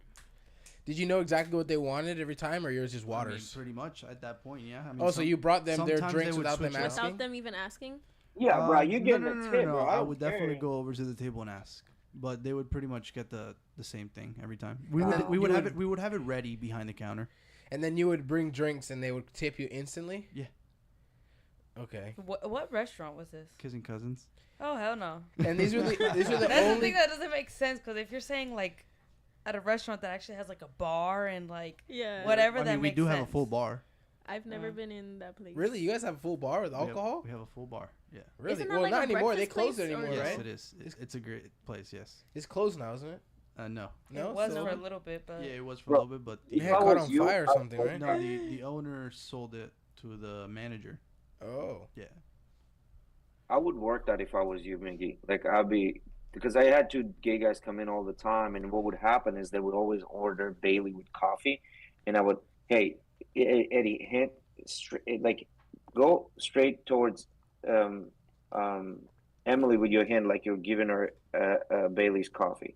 [SPEAKER 2] Did you know exactly what they wanted every time, or yours just waters?
[SPEAKER 1] I mean, pretty much at that point, yeah. I mean,
[SPEAKER 2] so you brought them their drinks without them asking?
[SPEAKER 5] Without them even asking?
[SPEAKER 3] Yeah, bro, you get a tip,
[SPEAKER 1] no.
[SPEAKER 3] bro.
[SPEAKER 1] I would definitely go over to the table and ask, but they would pretty much get the same thing every time. We would have it ready behind the counter.
[SPEAKER 2] And then you would bring drinks, and they would tip you instantly?
[SPEAKER 1] Yeah.
[SPEAKER 2] Okay.
[SPEAKER 4] What restaurant was this?
[SPEAKER 1] Kissing Cousins.
[SPEAKER 4] Oh, hell no.
[SPEAKER 2] And these were the
[SPEAKER 4] That's the thing that doesn't make sense, because if you're saying, like, at a restaurant that actually has, like, a bar and, like, whatever, that makes sense.
[SPEAKER 1] We do have a full bar.
[SPEAKER 5] I've never been in that place.
[SPEAKER 2] Really? You guys have a full bar with alcohol?
[SPEAKER 1] We have a full bar, yeah.
[SPEAKER 2] Really?
[SPEAKER 5] Isn't that
[SPEAKER 2] well,
[SPEAKER 5] like
[SPEAKER 2] not
[SPEAKER 5] a
[SPEAKER 2] anymore. They
[SPEAKER 5] breakfast
[SPEAKER 2] closed it
[SPEAKER 5] place,
[SPEAKER 2] anymore, right?
[SPEAKER 1] Yes, it is. It's a great place, yes.
[SPEAKER 2] It's closed now, isn't it?
[SPEAKER 1] No.
[SPEAKER 2] No?
[SPEAKER 4] It was for a little bit, but...
[SPEAKER 1] Yeah, it was for a little bit, but...
[SPEAKER 2] It had caught on fire or something, right?
[SPEAKER 1] No, the owner sold it to the manager.
[SPEAKER 2] Oh.
[SPEAKER 1] Yeah.
[SPEAKER 3] I would work that if I was you, Mickey. Like, I'd be because I had two gay guys come in all the time, and what would happen is they would always order Bailey with coffee, and I would, hey, Eddie, hand straight, like go straight towards um, um, Emily with your hand, like you're giving her Bailey's coffee.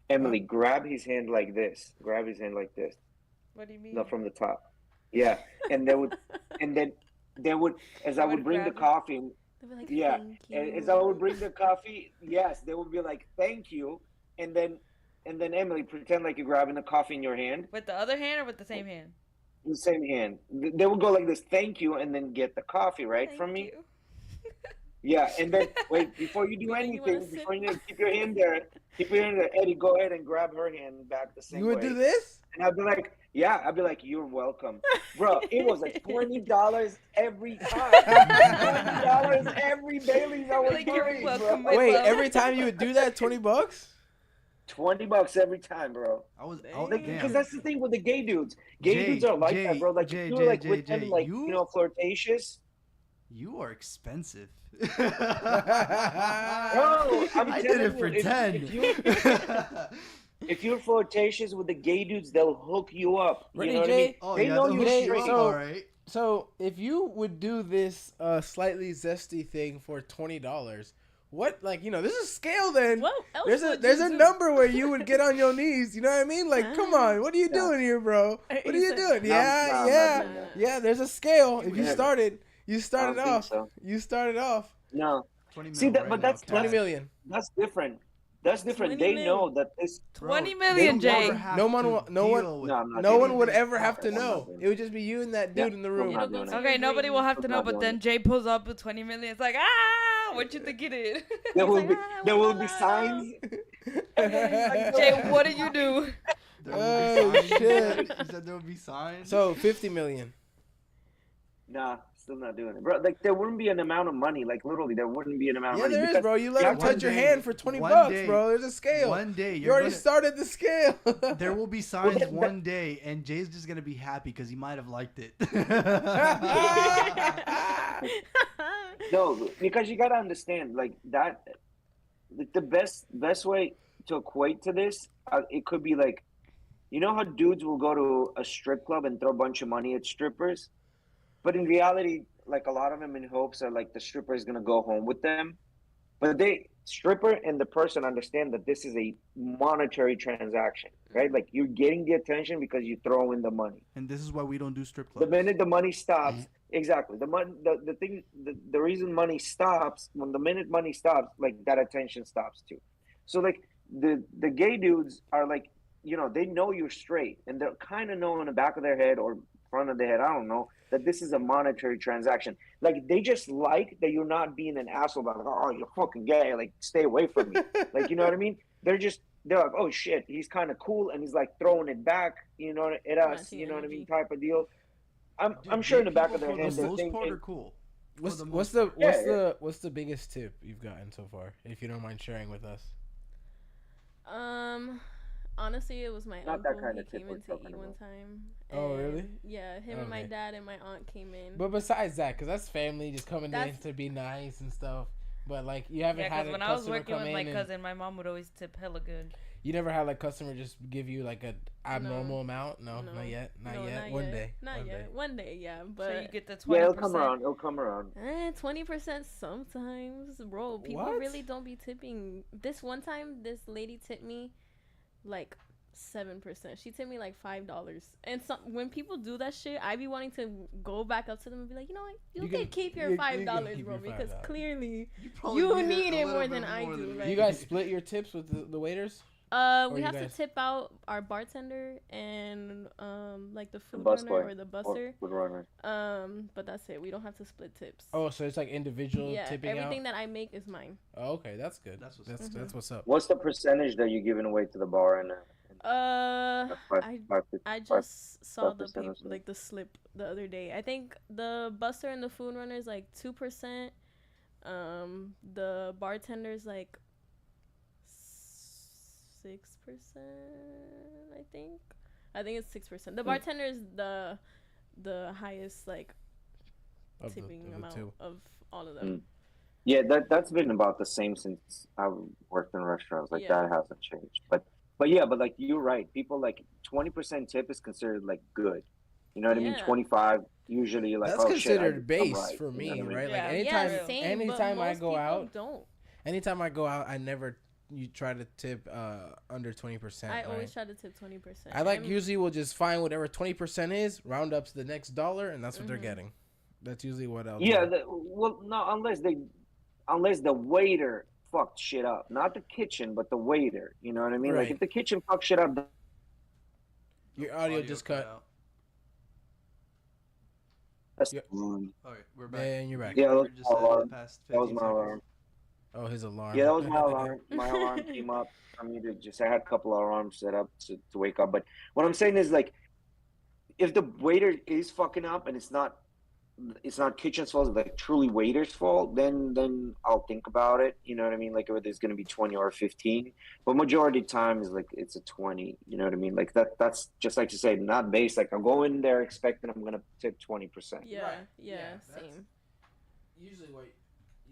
[SPEAKER 3] Emily, grab his hand like this. Grab his hand like this.
[SPEAKER 4] What do you mean?
[SPEAKER 3] Not from the top. Yeah, and they would, and then they would, as I would bring the coffee.
[SPEAKER 5] Like,
[SPEAKER 3] yeah, as I would bring the coffee, yes, they would be like, "Thank you," and then Emily, pretend like you're grabbing the coffee in your hand.
[SPEAKER 4] With the other hand or with the same hand?
[SPEAKER 3] The same hand. They would go like this, "Thank you," and then get the coffee from me. Yeah, and then wait, before you do anything, before you keep your hand there, Eddie, go ahead and grab her hand back the same way.
[SPEAKER 2] You would do this?
[SPEAKER 3] And I'd be like, yeah, I'd be like, you're welcome. Bro, it was like $20 every time. $20 every Bailey's I was like, doing, bro.
[SPEAKER 2] Wait, every time you would do that, $20?
[SPEAKER 3] $20 every time, bro.
[SPEAKER 1] I was
[SPEAKER 3] because that's the thing with the gay dudes. Gay dudes are like that, bro. Like if you're like with them, like you know, flirtatious.
[SPEAKER 1] You are expensive.
[SPEAKER 3] Bro, I
[SPEAKER 1] did it for 10.
[SPEAKER 3] If you're flirtatious with the gay dudes, they'll hook you up. You know what I mean?
[SPEAKER 1] Oh,
[SPEAKER 3] they know you're straight.
[SPEAKER 2] All right. So if you would do this slightly zesty thing for $20, what, like, you know, there's a scale then.
[SPEAKER 5] What else
[SPEAKER 2] there's a number where you would get on your knees. You know what I mean? Like, come on, what are you doing here, bro? What are you doing? Yeah. There's a scale. If you started off.
[SPEAKER 3] So.
[SPEAKER 2] You started off.
[SPEAKER 3] No.
[SPEAKER 1] 20
[SPEAKER 3] See that,
[SPEAKER 1] right
[SPEAKER 3] but that's
[SPEAKER 2] 20 million.
[SPEAKER 3] That's different. That's different. They know that this
[SPEAKER 4] 20 million, Jay.
[SPEAKER 2] No one would ever have to know. It would just be you and that dude in the room.
[SPEAKER 4] Okay, nobody will have to know, but then Jay pulls up with 20 million. It's like, what you think it is?
[SPEAKER 3] There will be signs.
[SPEAKER 4] Jay, what did you do?
[SPEAKER 2] Oh shit!
[SPEAKER 1] You said there would be signs.
[SPEAKER 2] So 50 million.
[SPEAKER 3] Nah. Still not doing it, bro. Like there wouldn't be an amount of money. Like literally, there wouldn't be an amount of money.
[SPEAKER 2] Yeah, there is, bro. You let him touch your hand for $20, bro. There's a scale.
[SPEAKER 1] One day,
[SPEAKER 2] you already started the scale.
[SPEAKER 1] There will be signs one day, and Jay's just gonna be happy because he might have liked it.
[SPEAKER 3] No, because you gotta understand, like that. The best way to equate to this, it could be like, you know how dudes will go to a strip club and throw a bunch of money at strippers. But in reality, like a lot of them in hopes are like the stripper is going to go home with them. But stripper and the person understand that this is a monetary transaction, right? Like you're getting the attention because you throw in the money.
[SPEAKER 1] And this is why we don't do strip clubs.
[SPEAKER 3] The minute the money stops, exactly. The reason money stops, when the minute money stops, like that attention stops too. So like the gay dudes are like, you know, they know you're straight and they're kind of know in the back of their head or front of their head, I don't know, that this is a monetary transaction. Like they just like that you're not being an asshole about like, oh, you're fucking gay, like stay away from me. Like, you know what I mean? They're like, oh shit, he's kind of cool and he's like throwing it back, you know, at us, you know what I mean, type of deal. I'm sure in the back of their head they're thinking,
[SPEAKER 1] cool.
[SPEAKER 2] What's the biggest tip you've gotten so far, if you don't mind sharing with us?
[SPEAKER 5] Honestly, it was my
[SPEAKER 3] Not
[SPEAKER 5] uncle.
[SPEAKER 3] That kind of
[SPEAKER 5] he came in to eat one time.
[SPEAKER 2] Oh, really?
[SPEAKER 5] Yeah, him and my dad and my aunt came in.
[SPEAKER 2] But besides that, because that's family just coming in to be nice and stuff. But like, you haven't had a customer come in. Yeah, because when I was working with
[SPEAKER 4] my cousin, my mom would always tip hella good.
[SPEAKER 2] You never had like customer just give you like a abnormal amount? No, not yet. Not yet. One day.
[SPEAKER 5] One day, yeah. But
[SPEAKER 4] so you get the 20%.
[SPEAKER 3] Yeah, it'll come around.
[SPEAKER 5] 20% sometimes, bro. People really don't be tipping. This one time, this lady tipped me like 7%. She tipped me like $5. And when people do that shit, I be wanting to go back up to them and be like, you know what, you can keep your $5, bro, because clearly you need it more than I do. Right?
[SPEAKER 2] You guys split your tips with the waiters?
[SPEAKER 5] We have to tip out our bartender and like the food runner or the busser.
[SPEAKER 3] Food runner.
[SPEAKER 5] But that's it. We don't have to split tips.
[SPEAKER 2] Oh, so it's like individual tipping out?
[SPEAKER 5] Everything that I make is mine.
[SPEAKER 2] Oh, okay, that's good. That's what's up.
[SPEAKER 3] What's the percentage that you're giving away to the bar and
[SPEAKER 5] I just saw the paper, like the slip the other day. I think the busser and the food runner is like 2%. The bartender's like 6%. I think it's 6%. The bartender is the highest like tipping amount of all of them.
[SPEAKER 3] Yeah, that's been about the same since I worked in restaurants. Like
[SPEAKER 5] Yeah.
[SPEAKER 3] that hasn't changed. But yeah, but like you're right. People like 20% tip is considered like good. You know what I mean?
[SPEAKER 5] Yeah.
[SPEAKER 3] 25 usually like,
[SPEAKER 2] That's
[SPEAKER 3] oh shit, I did
[SPEAKER 2] considered
[SPEAKER 3] something
[SPEAKER 2] base
[SPEAKER 3] right.
[SPEAKER 2] for
[SPEAKER 3] You know
[SPEAKER 2] me,
[SPEAKER 3] what I mean?
[SPEAKER 2] right? Like
[SPEAKER 4] Yeah.
[SPEAKER 5] Yeah,
[SPEAKER 4] True.
[SPEAKER 5] same. But
[SPEAKER 2] anytime I
[SPEAKER 5] most
[SPEAKER 2] go
[SPEAKER 5] people
[SPEAKER 2] out,
[SPEAKER 5] don't.
[SPEAKER 2] anytime I go out, I never you try to tip under 20%.
[SPEAKER 5] I
[SPEAKER 2] right?
[SPEAKER 5] always try to tip 20%.
[SPEAKER 2] I like usually will just find whatever 20% is, round up to the next dollar, and that's what they're getting. That's usually what I'll
[SPEAKER 3] Yeah,
[SPEAKER 2] do.
[SPEAKER 3] well, no, unless the waiter fucked shit up, not the kitchen, but the waiter. You know what I mean? Like
[SPEAKER 2] Right.
[SPEAKER 3] if the kitchen fucked shit up,
[SPEAKER 2] Your audio just cut.
[SPEAKER 1] out.
[SPEAKER 3] that's
[SPEAKER 2] Yeah.
[SPEAKER 1] Okay, we're back.
[SPEAKER 2] And you're back.
[SPEAKER 3] Yeah, that
[SPEAKER 1] We
[SPEAKER 3] was
[SPEAKER 1] just
[SPEAKER 3] my
[SPEAKER 1] said in the
[SPEAKER 3] alarm.
[SPEAKER 1] past
[SPEAKER 3] That was
[SPEAKER 1] 15
[SPEAKER 3] my
[SPEAKER 1] seconds.
[SPEAKER 3] alarm.
[SPEAKER 2] Oh, his alarm.
[SPEAKER 3] Yeah, that was my alarm. My alarm came up. I mean, I had a couple of alarms set up to wake up. But what I'm saying is like, if the waiter is fucking up and it's not kitchen's fault, it's like truly waiter's fault, then I'll think about it. You know what I mean? Like whether it's gonna be 20 or 15. But majority of the time is like it's a 20. You know what I mean? Like that's just like you say, not based. Like I'll go in there expecting I'm gonna tip 20%.
[SPEAKER 5] Yeah,
[SPEAKER 2] Right.
[SPEAKER 5] yeah,
[SPEAKER 2] Yeah,
[SPEAKER 5] same.
[SPEAKER 2] Usually what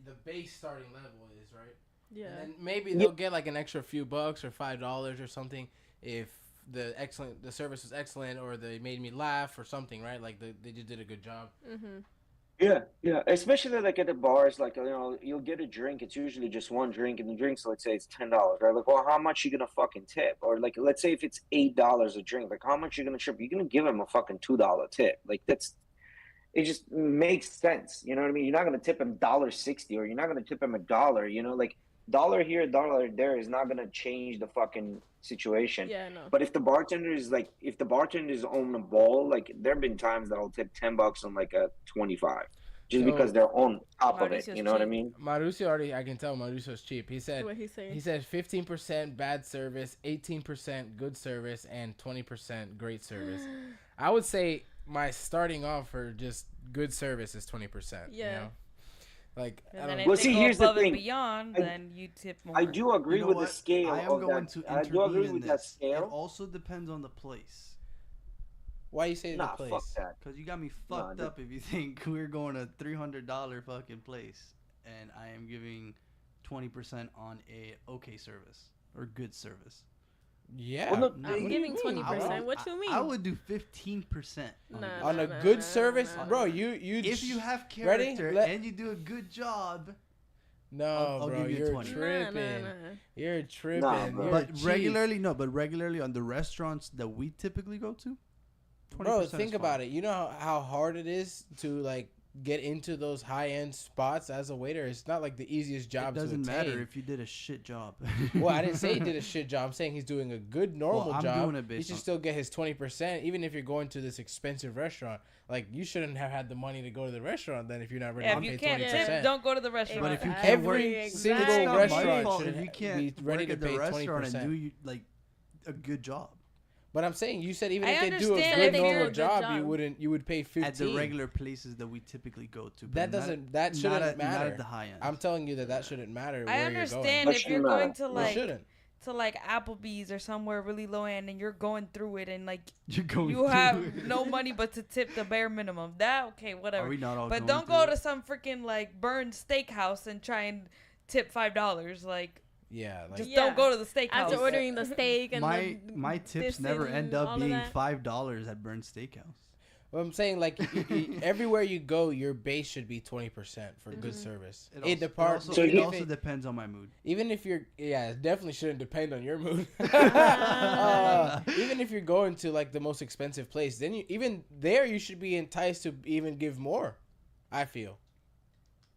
[SPEAKER 2] the base starting level is, right?
[SPEAKER 5] Yeah.
[SPEAKER 2] And then maybe they'll get like an extra few bucks or $5 or something if the service was excellent or they made me laugh or something, right? Like they just did a good job.
[SPEAKER 3] Yeah. Especially like at the bars, like you'll get a drink. It's usually just one drink, and the drinks, let's say it's $10, right? Like, well, how much you gonna fucking tip? Or like, let's say if it's $8 a drink, like how much you gonna trip? You're gonna give him a fucking $2 tip. Like it just makes sense. You know what I mean? You're not gonna tip him $1.60, or you're not gonna tip him $1. You know, like dollar here, dollar there is not gonna change the fucking situation.
[SPEAKER 5] Yeah, no.
[SPEAKER 3] But if the bartender is on the ball, like there have been times that I'll tip $10 on like a 25, just because they're on top of it.
[SPEAKER 4] Mauricio's
[SPEAKER 3] You know what I
[SPEAKER 4] cheap.
[SPEAKER 3] mean?
[SPEAKER 2] Mauricio already, I can tell Mauricio's cheap. He said
[SPEAKER 5] What he saying?
[SPEAKER 2] 15% bad service, 18% good service, and 20% great service. I would say my starting off for just good service is 20%.
[SPEAKER 5] Yeah.
[SPEAKER 2] You know? Like,
[SPEAKER 4] And
[SPEAKER 2] I
[SPEAKER 4] then
[SPEAKER 2] don't
[SPEAKER 4] if
[SPEAKER 2] know.
[SPEAKER 3] Well,
[SPEAKER 4] they
[SPEAKER 3] see,
[SPEAKER 4] go
[SPEAKER 3] here's the
[SPEAKER 4] above and
[SPEAKER 3] thing.
[SPEAKER 4] beyond, then you tip more.
[SPEAKER 3] I do agree
[SPEAKER 1] You know
[SPEAKER 3] with
[SPEAKER 1] what?
[SPEAKER 3] the scale
[SPEAKER 1] I am
[SPEAKER 3] of
[SPEAKER 1] going
[SPEAKER 3] that.
[SPEAKER 1] to
[SPEAKER 3] I do agree
[SPEAKER 1] intervene in
[SPEAKER 3] with that
[SPEAKER 1] this. It
[SPEAKER 3] scale.
[SPEAKER 1] also depends on the place.
[SPEAKER 2] Why you say
[SPEAKER 3] Nah,
[SPEAKER 2] the place?
[SPEAKER 3] fuck that.
[SPEAKER 1] Cause you got me fucked up if you think we're going to $300 fucking place, and I am giving 20% on a okay service or good service.
[SPEAKER 2] Yeah.
[SPEAKER 3] Well, no,
[SPEAKER 5] I'm giving 20%. What you mean?
[SPEAKER 1] I would do 15%
[SPEAKER 2] On a
[SPEAKER 5] Nah,
[SPEAKER 2] good
[SPEAKER 5] nah,
[SPEAKER 2] service,
[SPEAKER 5] nah,
[SPEAKER 2] bro.
[SPEAKER 5] nah.
[SPEAKER 2] You
[SPEAKER 1] if you have
[SPEAKER 2] ready?
[SPEAKER 1] character and you do a good job.
[SPEAKER 2] No,
[SPEAKER 1] I'll
[SPEAKER 2] bro,
[SPEAKER 1] give you
[SPEAKER 2] you're
[SPEAKER 1] 20.
[SPEAKER 2] tripping.
[SPEAKER 5] Nah.
[SPEAKER 2] You're tripping.
[SPEAKER 3] Nah, bro.
[SPEAKER 2] You're
[SPEAKER 1] But
[SPEAKER 2] cheap.
[SPEAKER 1] regularly on the restaurants that we typically go to, 20%
[SPEAKER 2] Bro,
[SPEAKER 1] is
[SPEAKER 2] think
[SPEAKER 1] fine.
[SPEAKER 2] about it. You know how hard it is to like get into those high end spots as a waiter. It's not like the easiest job
[SPEAKER 1] It doesn't
[SPEAKER 2] to
[SPEAKER 1] matter
[SPEAKER 2] attain.
[SPEAKER 1] if you did a shit job.
[SPEAKER 2] Well, I didn't say he did a shit job. I'm saying he's doing a good normal
[SPEAKER 1] Well, I'm
[SPEAKER 2] job.
[SPEAKER 1] doing it
[SPEAKER 2] He
[SPEAKER 1] based
[SPEAKER 2] should
[SPEAKER 1] on-
[SPEAKER 2] still get his 20%, even if you're going to this expensive restaurant. Like you shouldn't have had the money to go to the restaurant then if you're not ready
[SPEAKER 4] Yeah,
[SPEAKER 2] to
[SPEAKER 4] if you
[SPEAKER 2] pay
[SPEAKER 4] can't
[SPEAKER 2] 20%.
[SPEAKER 4] tip, don't go to the restaurant.
[SPEAKER 1] But if you can't
[SPEAKER 2] Every
[SPEAKER 1] work,
[SPEAKER 2] single
[SPEAKER 1] it's not my
[SPEAKER 2] restaurant
[SPEAKER 1] fault
[SPEAKER 2] should
[SPEAKER 1] if you
[SPEAKER 2] be
[SPEAKER 1] can't
[SPEAKER 2] ready
[SPEAKER 1] work
[SPEAKER 2] to
[SPEAKER 1] at the
[SPEAKER 2] pay
[SPEAKER 1] restaurant
[SPEAKER 2] 20%.
[SPEAKER 1] and do like a good job
[SPEAKER 2] But I'm saying you said even
[SPEAKER 4] I
[SPEAKER 2] if they do a
[SPEAKER 4] understand
[SPEAKER 2] good
[SPEAKER 4] if they do a
[SPEAKER 2] normal
[SPEAKER 4] good
[SPEAKER 2] job,
[SPEAKER 5] job.
[SPEAKER 2] you would pay 15.
[SPEAKER 1] at the regular places that we typically go to. but
[SPEAKER 2] That
[SPEAKER 1] not
[SPEAKER 2] doesn't
[SPEAKER 1] at-
[SPEAKER 2] that shouldn't
[SPEAKER 1] not at,
[SPEAKER 2] matter.
[SPEAKER 1] Not at the high end.
[SPEAKER 2] I'm telling you that shouldn't matter.
[SPEAKER 4] I
[SPEAKER 2] where
[SPEAKER 4] understand
[SPEAKER 3] That
[SPEAKER 4] if you're
[SPEAKER 3] shouldn't
[SPEAKER 4] going
[SPEAKER 3] matter.
[SPEAKER 4] to
[SPEAKER 2] You're going.
[SPEAKER 4] like
[SPEAKER 2] It shouldn't.
[SPEAKER 4] Applebee's or somewhere really low end and you're going through it and like
[SPEAKER 1] You're going
[SPEAKER 4] you
[SPEAKER 1] through
[SPEAKER 4] have
[SPEAKER 1] it.
[SPEAKER 4] no money but to tip the bare minimum. That okay,
[SPEAKER 1] Are
[SPEAKER 4] whatever.
[SPEAKER 1] we not all
[SPEAKER 4] But
[SPEAKER 1] going
[SPEAKER 4] don't
[SPEAKER 1] through
[SPEAKER 4] go
[SPEAKER 1] it?
[SPEAKER 4] to some freaking like burned steakhouse and try and tip $5. Like
[SPEAKER 2] Yeah, like
[SPEAKER 4] just
[SPEAKER 5] Yeah.
[SPEAKER 4] don't go to the steakhouse.
[SPEAKER 5] After ordering the steak and
[SPEAKER 1] my tips never
[SPEAKER 5] dissing
[SPEAKER 1] end
[SPEAKER 5] all
[SPEAKER 1] up
[SPEAKER 5] of
[SPEAKER 1] being
[SPEAKER 5] that.
[SPEAKER 1] $5 at Burn Steakhouse.
[SPEAKER 2] what I'm saying, like everywhere you go, your base should be 20% for good service. It departs.
[SPEAKER 3] So
[SPEAKER 1] It
[SPEAKER 3] you-
[SPEAKER 1] also depends on my mood.
[SPEAKER 2] Even if you're, yeah, it definitely shouldn't depend on your mood. Even if you're going to like the most expensive place, then even there you should be enticed to even give more. I feel.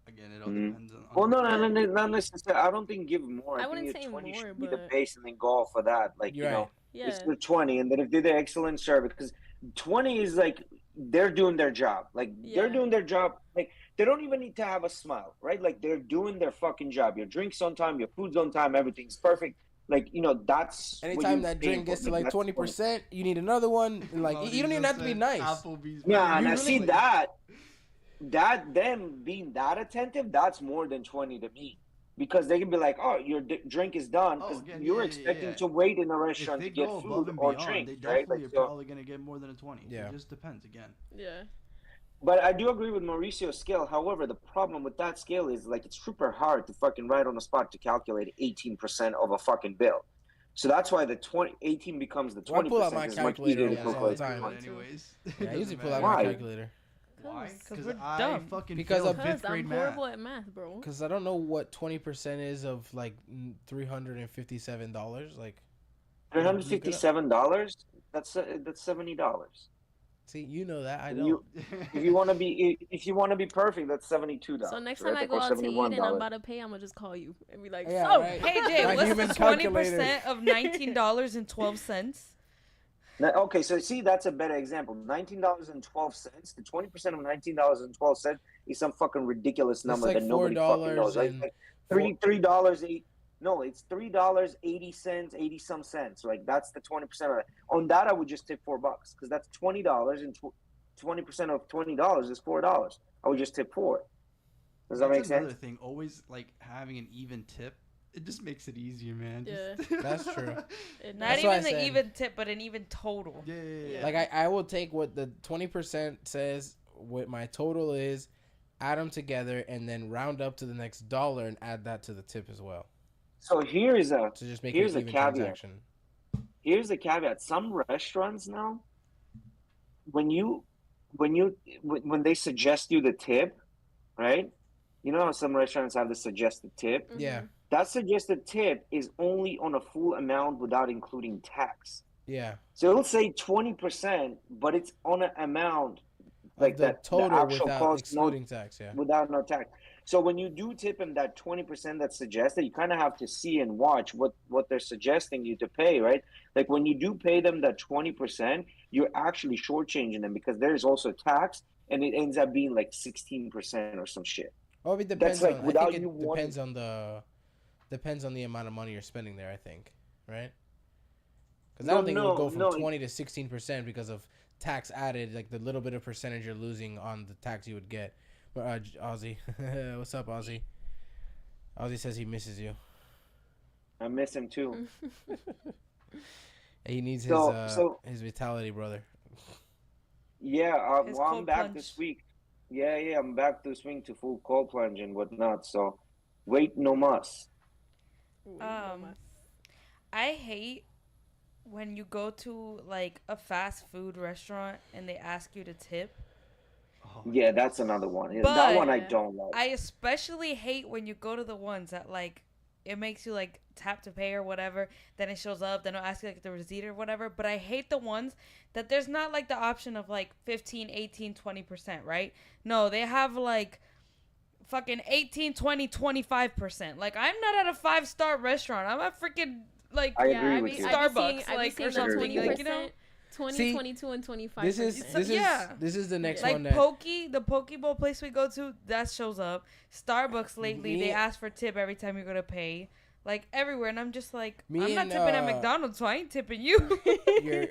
[SPEAKER 1] Again, it all
[SPEAKER 3] Mhm.
[SPEAKER 1] depends on.
[SPEAKER 3] Well, no, not necessarily. I don't think give more.
[SPEAKER 5] I
[SPEAKER 3] think
[SPEAKER 5] wouldn't
[SPEAKER 3] your
[SPEAKER 5] say
[SPEAKER 3] 20
[SPEAKER 5] more,
[SPEAKER 3] should be the
[SPEAKER 5] but-
[SPEAKER 3] base, and then go off of that. Like
[SPEAKER 2] You're
[SPEAKER 3] you know,
[SPEAKER 2] right.
[SPEAKER 5] Yeah.
[SPEAKER 3] it's the 20, and then if they did excellent service, because 20 is like they're doing their job. Like they're
[SPEAKER 5] Yeah.
[SPEAKER 3] doing their job. Like they don't even need to have a smile, right? Like they're doing their fucking job. Your drink's on time, your food's on time, everything's perfect. Like you know, that's what
[SPEAKER 2] Anytime
[SPEAKER 3] you
[SPEAKER 2] that
[SPEAKER 3] pay
[SPEAKER 2] drink
[SPEAKER 3] for.
[SPEAKER 2] gets to like
[SPEAKER 3] that's
[SPEAKER 2] 20%, you need another one. And like you don't even have to be nice.
[SPEAKER 1] Applebee's.
[SPEAKER 3] Yeah,
[SPEAKER 1] You
[SPEAKER 3] and I
[SPEAKER 1] really-
[SPEAKER 3] see that them being that attentive, that's more than 20 to me. Because they can be like, oh, your drink is done.
[SPEAKER 1] Oh,
[SPEAKER 3] Because
[SPEAKER 1] again,
[SPEAKER 3] you're
[SPEAKER 1] yeah,
[SPEAKER 3] expecting
[SPEAKER 1] yeah.
[SPEAKER 3] to wait in a
[SPEAKER 1] If
[SPEAKER 3] restaurant
[SPEAKER 1] they
[SPEAKER 3] to get
[SPEAKER 1] go above
[SPEAKER 3] food
[SPEAKER 1] and
[SPEAKER 3] or
[SPEAKER 1] beyond,
[SPEAKER 3] drink,
[SPEAKER 1] they
[SPEAKER 3] right?
[SPEAKER 1] definitely
[SPEAKER 3] Like,
[SPEAKER 1] are
[SPEAKER 3] so,
[SPEAKER 1] probably gonna get more than a 20.
[SPEAKER 2] Yeah.
[SPEAKER 1] It just depends again.
[SPEAKER 5] Yeah.
[SPEAKER 3] But I do agree with Mauricio's scale. However, the problem with that scale is like it's super hard to fucking right on the spot to calculate 18% of a fucking bill. So that's why the 18 becomes the 20%.
[SPEAKER 2] Well, I pull out my
[SPEAKER 3] is much
[SPEAKER 2] calculator
[SPEAKER 3] easier to
[SPEAKER 2] all the
[SPEAKER 3] calculate.
[SPEAKER 2] time.
[SPEAKER 1] Anyways.
[SPEAKER 2] Yeah, I usually pull out
[SPEAKER 3] Why?
[SPEAKER 2] my calculator.
[SPEAKER 1] Why?
[SPEAKER 4] Because we're
[SPEAKER 1] I
[SPEAKER 4] dumb.
[SPEAKER 1] fucking
[SPEAKER 2] Because
[SPEAKER 1] failed
[SPEAKER 2] of-
[SPEAKER 1] fifth
[SPEAKER 5] I'm
[SPEAKER 1] grade
[SPEAKER 5] horrible
[SPEAKER 1] math.
[SPEAKER 5] at math, bro.
[SPEAKER 2] Because I don't know what 20% is of like $357. Like,
[SPEAKER 3] $357. That's $70.
[SPEAKER 2] see, you know that I
[SPEAKER 3] If
[SPEAKER 2] don't.
[SPEAKER 3] you if you want to be perfect, that's $72.
[SPEAKER 5] So next time
[SPEAKER 3] right?
[SPEAKER 5] I go
[SPEAKER 3] Or
[SPEAKER 5] out to eat and I'm
[SPEAKER 3] $71.
[SPEAKER 5] about to pay, I'm gonna just call you and be like,
[SPEAKER 2] Yeah,
[SPEAKER 5] so
[SPEAKER 2] right.
[SPEAKER 4] Hey Jay,
[SPEAKER 2] My
[SPEAKER 4] what's
[SPEAKER 2] human
[SPEAKER 4] the
[SPEAKER 2] calculator.
[SPEAKER 4] 20% of $19.12?
[SPEAKER 3] Now, okay, so see, that's a better example. $19.12. The 20% of $19.12 is some fucking ridiculous number
[SPEAKER 2] like
[SPEAKER 3] that nobody fucking knows. Right?
[SPEAKER 2] and
[SPEAKER 3] Like $3 eight. No, it's $3.80, 80 some cents. Like that's the 20% of it. On that, I would just tip $4 because that's $20 and 20% of $20 is $4. I would just tip $4. Does that make
[SPEAKER 1] That's another
[SPEAKER 3] sense?
[SPEAKER 1] thing. Always like having an even tip. It just makes it easier, man.
[SPEAKER 5] Yeah.
[SPEAKER 2] That's true.
[SPEAKER 5] It
[SPEAKER 4] Not
[SPEAKER 2] That's
[SPEAKER 5] does.
[SPEAKER 2] why I
[SPEAKER 4] even the
[SPEAKER 2] said-
[SPEAKER 4] even tip, but an even total.
[SPEAKER 1] Yeah.
[SPEAKER 2] Like I will take what the 20% says, what my total is, add them together, and then round up to the next dollar and add that to the tip as well.
[SPEAKER 3] So here's
[SPEAKER 2] To just make
[SPEAKER 3] Here's
[SPEAKER 2] it
[SPEAKER 3] a
[SPEAKER 2] an even
[SPEAKER 3] caveat.
[SPEAKER 2] transaction.
[SPEAKER 3] here's the caveat. Some restaurants now, when they suggest you the tip, right? You know how some restaurants have the suggested tip?
[SPEAKER 2] Yeah.
[SPEAKER 3] That suggested tip is only on a full amount without including tax.
[SPEAKER 2] Yeah.
[SPEAKER 3] So it'll say 20%, but it's on an amount like
[SPEAKER 2] Of the
[SPEAKER 3] that
[SPEAKER 2] total
[SPEAKER 3] the actual
[SPEAKER 2] without
[SPEAKER 3] cost
[SPEAKER 2] excluding tax, yeah.
[SPEAKER 3] without no tax. So when you do tip them that 20% that's suggested, you kind of have to see and watch what they're suggesting you to pay, right? Like when you do pay them that 20%, you're actually shortchanging them because there's also tax, and it ends up being like 16% or some shit.
[SPEAKER 2] Oh, it depends
[SPEAKER 3] like
[SPEAKER 2] on. I
[SPEAKER 3] without
[SPEAKER 2] think
[SPEAKER 3] you
[SPEAKER 2] it depends on the amount of money you're spending there. I think, right? Because I don't think it would go from 20 to 16% because of tax added, like the little bit of percentage you're losing on the tax you would get. But Ozzy, what's up, Ozzy? Ozzy says he misses you.
[SPEAKER 3] I miss him too.
[SPEAKER 2] He needs his vitality, brother.
[SPEAKER 3] Yeah,
[SPEAKER 4] His
[SPEAKER 3] well, I'm
[SPEAKER 4] cold
[SPEAKER 3] back
[SPEAKER 4] plunge.
[SPEAKER 3] this week. Yeah, I'm back to swing to full cold plunge and whatnot. So, wait, no mas.
[SPEAKER 4] I hate when you go to like a fast food restaurant and they ask you to tip.
[SPEAKER 3] Yeah, that's another one.
[SPEAKER 4] But
[SPEAKER 3] That one I don't like.
[SPEAKER 4] I especially hate when you go to the ones that like it makes you like tap to pay or whatever, then it shows up, then it'll ask you like the receipt or whatever. But I hate the ones that there's not like the option of like 15, 18, 20%, right? No, they have like fucking 18, 20, 25%. Like I'm not at a 5-star restaurant. I'm at freaking like
[SPEAKER 3] I agree with you.
[SPEAKER 4] Starbucks,
[SPEAKER 5] I've
[SPEAKER 4] like
[SPEAKER 5] seen
[SPEAKER 4] or something,
[SPEAKER 5] the 20%,
[SPEAKER 4] like, you know.
[SPEAKER 5] 20,
[SPEAKER 2] See,
[SPEAKER 5] 22, and 25%.
[SPEAKER 2] This is the next
[SPEAKER 4] like
[SPEAKER 2] one that
[SPEAKER 4] the poke bowl place we go to, that shows up. Starbucks lately, they ask for tip every time you're gonna pay. Like everywhere, and I'm just like, I'm not tipping at McDonald's, so I ain't tipping you.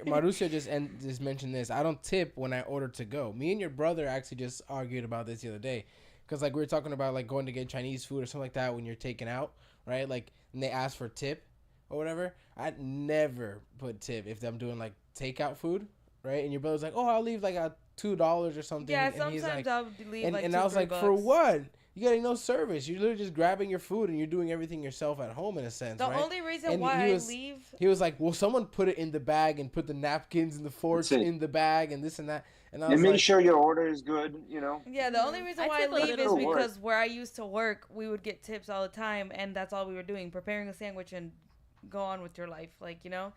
[SPEAKER 2] Marussia just mentioned this. I don't tip when I order to go. Me and your brother actually just argued about this the other day, because like we were talking about like going to get Chinese food or something like that when you're taking out, right? Like and they ask for tip or whatever. I'd never put tip if I'm doing like takeout food, right? And your brother's like, oh, I'll leave like a $2 or something.
[SPEAKER 4] Yeah,
[SPEAKER 2] and he's
[SPEAKER 4] sometimes
[SPEAKER 2] like,
[SPEAKER 4] I'll leave like
[SPEAKER 2] and
[SPEAKER 4] $2,
[SPEAKER 2] I was like,
[SPEAKER 4] $3.
[SPEAKER 2] for what? You getting no service. You're literally just grabbing your food and you're doing everything yourself at home in a sense,
[SPEAKER 4] The
[SPEAKER 2] right?
[SPEAKER 4] only reason
[SPEAKER 2] And
[SPEAKER 4] why
[SPEAKER 2] he
[SPEAKER 4] I
[SPEAKER 2] was-
[SPEAKER 4] leave.
[SPEAKER 2] He was like, well, someone put it in the bag and put the napkins and the forks
[SPEAKER 3] That's it.
[SPEAKER 2] in the bag and this and that. And I
[SPEAKER 3] And
[SPEAKER 2] was
[SPEAKER 3] make
[SPEAKER 2] like,
[SPEAKER 3] sure your order is good, you know?
[SPEAKER 4] Yeah, the only reason
[SPEAKER 5] I
[SPEAKER 4] why I
[SPEAKER 5] tip a
[SPEAKER 4] leave is
[SPEAKER 5] little.
[SPEAKER 4] because where I used to work, we would get tips all the time, and that's all we were doing, preparing a sandwich and go on with your life, like, you know?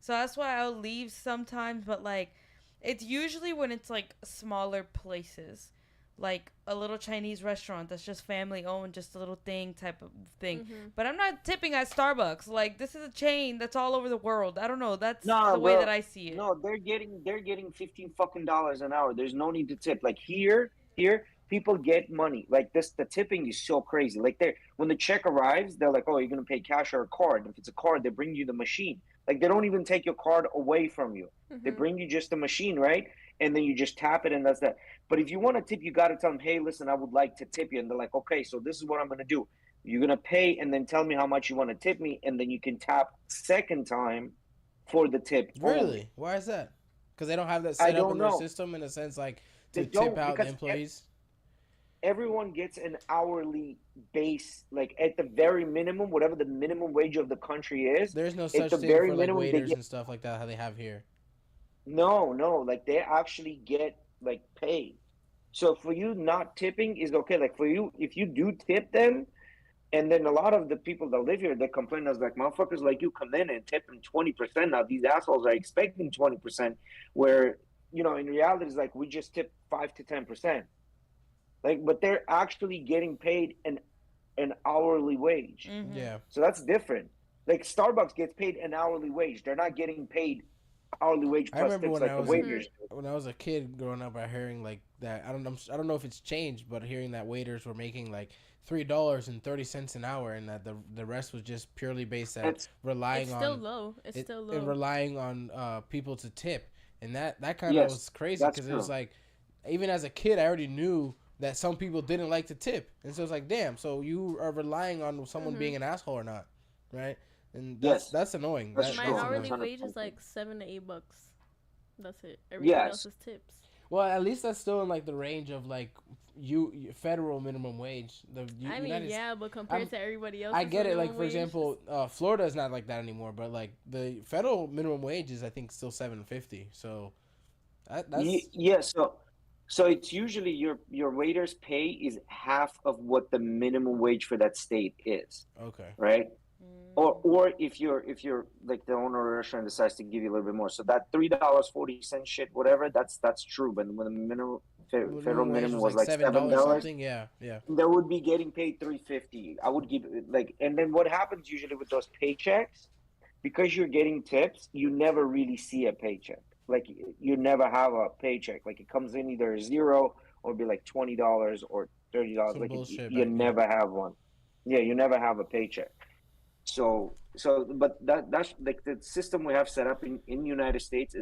[SPEAKER 4] So that's why I'll leave sometimes, but, like, it's usually when it's, like, smaller places, like a little Chinese restaurant that's just family-owned, just a little thing type of thing. But I'm not tipping at Starbucks. Like, this is a chain that's all over the world. I don't know. That's the way that I see it.
[SPEAKER 3] No, they're getting $15 fucking dollars an hour. There's no need to tip. Like here, people get money. Like this, the tipping is so crazy. Like when the check arrives, they're like, oh, you're gonna pay cash or a card. If it's a card, they bring you the machine. Like they don't even take your card away from you. They bring you just the machine, right? And then you just tap it and that's that. But if you want to tip, you got to tell them, hey, listen, I would like to tip you. And they're like, okay, so this is what I'm going to do. You're going to pay and then tell me how much you want to tip me. And then you can tap second time for the tip.
[SPEAKER 2] really?
[SPEAKER 3] Only.
[SPEAKER 2] Why is that? Because they don't have that set up in their
[SPEAKER 3] know.
[SPEAKER 2] system in a sense like
[SPEAKER 3] They
[SPEAKER 2] tip
[SPEAKER 3] don't,
[SPEAKER 2] out the
[SPEAKER 3] because
[SPEAKER 2] employees?
[SPEAKER 3] everyone gets an hourly base, like at the very minimum, whatever the minimum wage of the country is.
[SPEAKER 2] There's no
[SPEAKER 3] At
[SPEAKER 2] such
[SPEAKER 3] the
[SPEAKER 2] thing
[SPEAKER 3] very
[SPEAKER 2] for like
[SPEAKER 3] minimum, they
[SPEAKER 2] waiters
[SPEAKER 3] get
[SPEAKER 2] and stuff like that. How they have here.
[SPEAKER 3] no, like they actually get like paid. So for you, not tipping is okay. Like for you, if you do tip them, and then a lot of the people that live here, they complain as like motherfuckers like you come in and tip them 20%. Now these assholes are expecting 20%, where in reality it's like we just tip 5 to 10%. Like, but they're actually getting paid an hourly wage.
[SPEAKER 4] Mm-hmm.
[SPEAKER 2] Yeah.
[SPEAKER 3] So that's different. Like Starbucks gets paid an hourly wage. They're not getting paid hourly wage
[SPEAKER 2] I
[SPEAKER 3] plus
[SPEAKER 2] remember
[SPEAKER 3] tips
[SPEAKER 2] when
[SPEAKER 3] like
[SPEAKER 2] I
[SPEAKER 3] the
[SPEAKER 2] was
[SPEAKER 3] waiters do.
[SPEAKER 2] when I was a kid growing up, I hearing like that. I don't know if it's changed, but hearing that waiters were making like $3.30 an hour, and that the rest was just purely based at
[SPEAKER 3] It's
[SPEAKER 2] relying
[SPEAKER 5] It's
[SPEAKER 2] on
[SPEAKER 5] still low. It's still low.
[SPEAKER 2] and relying on people to tip, and that kind of
[SPEAKER 3] yes,
[SPEAKER 2] was crazy
[SPEAKER 3] that's
[SPEAKER 2] because it was
[SPEAKER 3] true.
[SPEAKER 2] like, even as a kid, I already knew that some people didn't like to tip, and so it's like, damn, so you are relying on someone being an asshole or not, right? And
[SPEAKER 3] Yes,
[SPEAKER 2] that's annoying.
[SPEAKER 3] that's
[SPEAKER 5] My
[SPEAKER 3] true.
[SPEAKER 5] hourly
[SPEAKER 3] That's
[SPEAKER 5] wage is
[SPEAKER 3] 100%.
[SPEAKER 5] like $7 to $8. That's it. Everything else
[SPEAKER 3] Yes,
[SPEAKER 5] is tips.
[SPEAKER 2] Well, at least that's still in like the range of like federal minimum wage.
[SPEAKER 5] I mean,
[SPEAKER 2] United.
[SPEAKER 5] yeah, but compared to everybody else,
[SPEAKER 2] I get it. Like for example, Florida is not like that anymore, but like the federal minimum wage is I think still $7.50. So that's
[SPEAKER 3] yeah. So it's usually your waiter's pay is half of what the minimum wage for that state is,
[SPEAKER 2] okay.
[SPEAKER 3] right? Or if you're like the owner of a restaurant decides to give you a little bit more, so that $3.40 shit, whatever, that's true. But when the federal
[SPEAKER 2] Minimum wage
[SPEAKER 3] minimum
[SPEAKER 2] was
[SPEAKER 3] was
[SPEAKER 2] like
[SPEAKER 3] like
[SPEAKER 2] $7
[SPEAKER 3] $7,
[SPEAKER 2] something. Yeah, yeah.
[SPEAKER 3] they would be getting paid $3.50. I would give like, and then what happens usually with those paychecks, because you're getting tips, you never really see a paycheck. Like you never have a paycheck. Like it comes in either zero or be like $20 or $30.
[SPEAKER 2] Some
[SPEAKER 3] Like
[SPEAKER 2] bullshit
[SPEAKER 3] you
[SPEAKER 2] back. Yeah.
[SPEAKER 3] never have one. Yeah, you never have a paycheck. But that's like the system we have set up in United States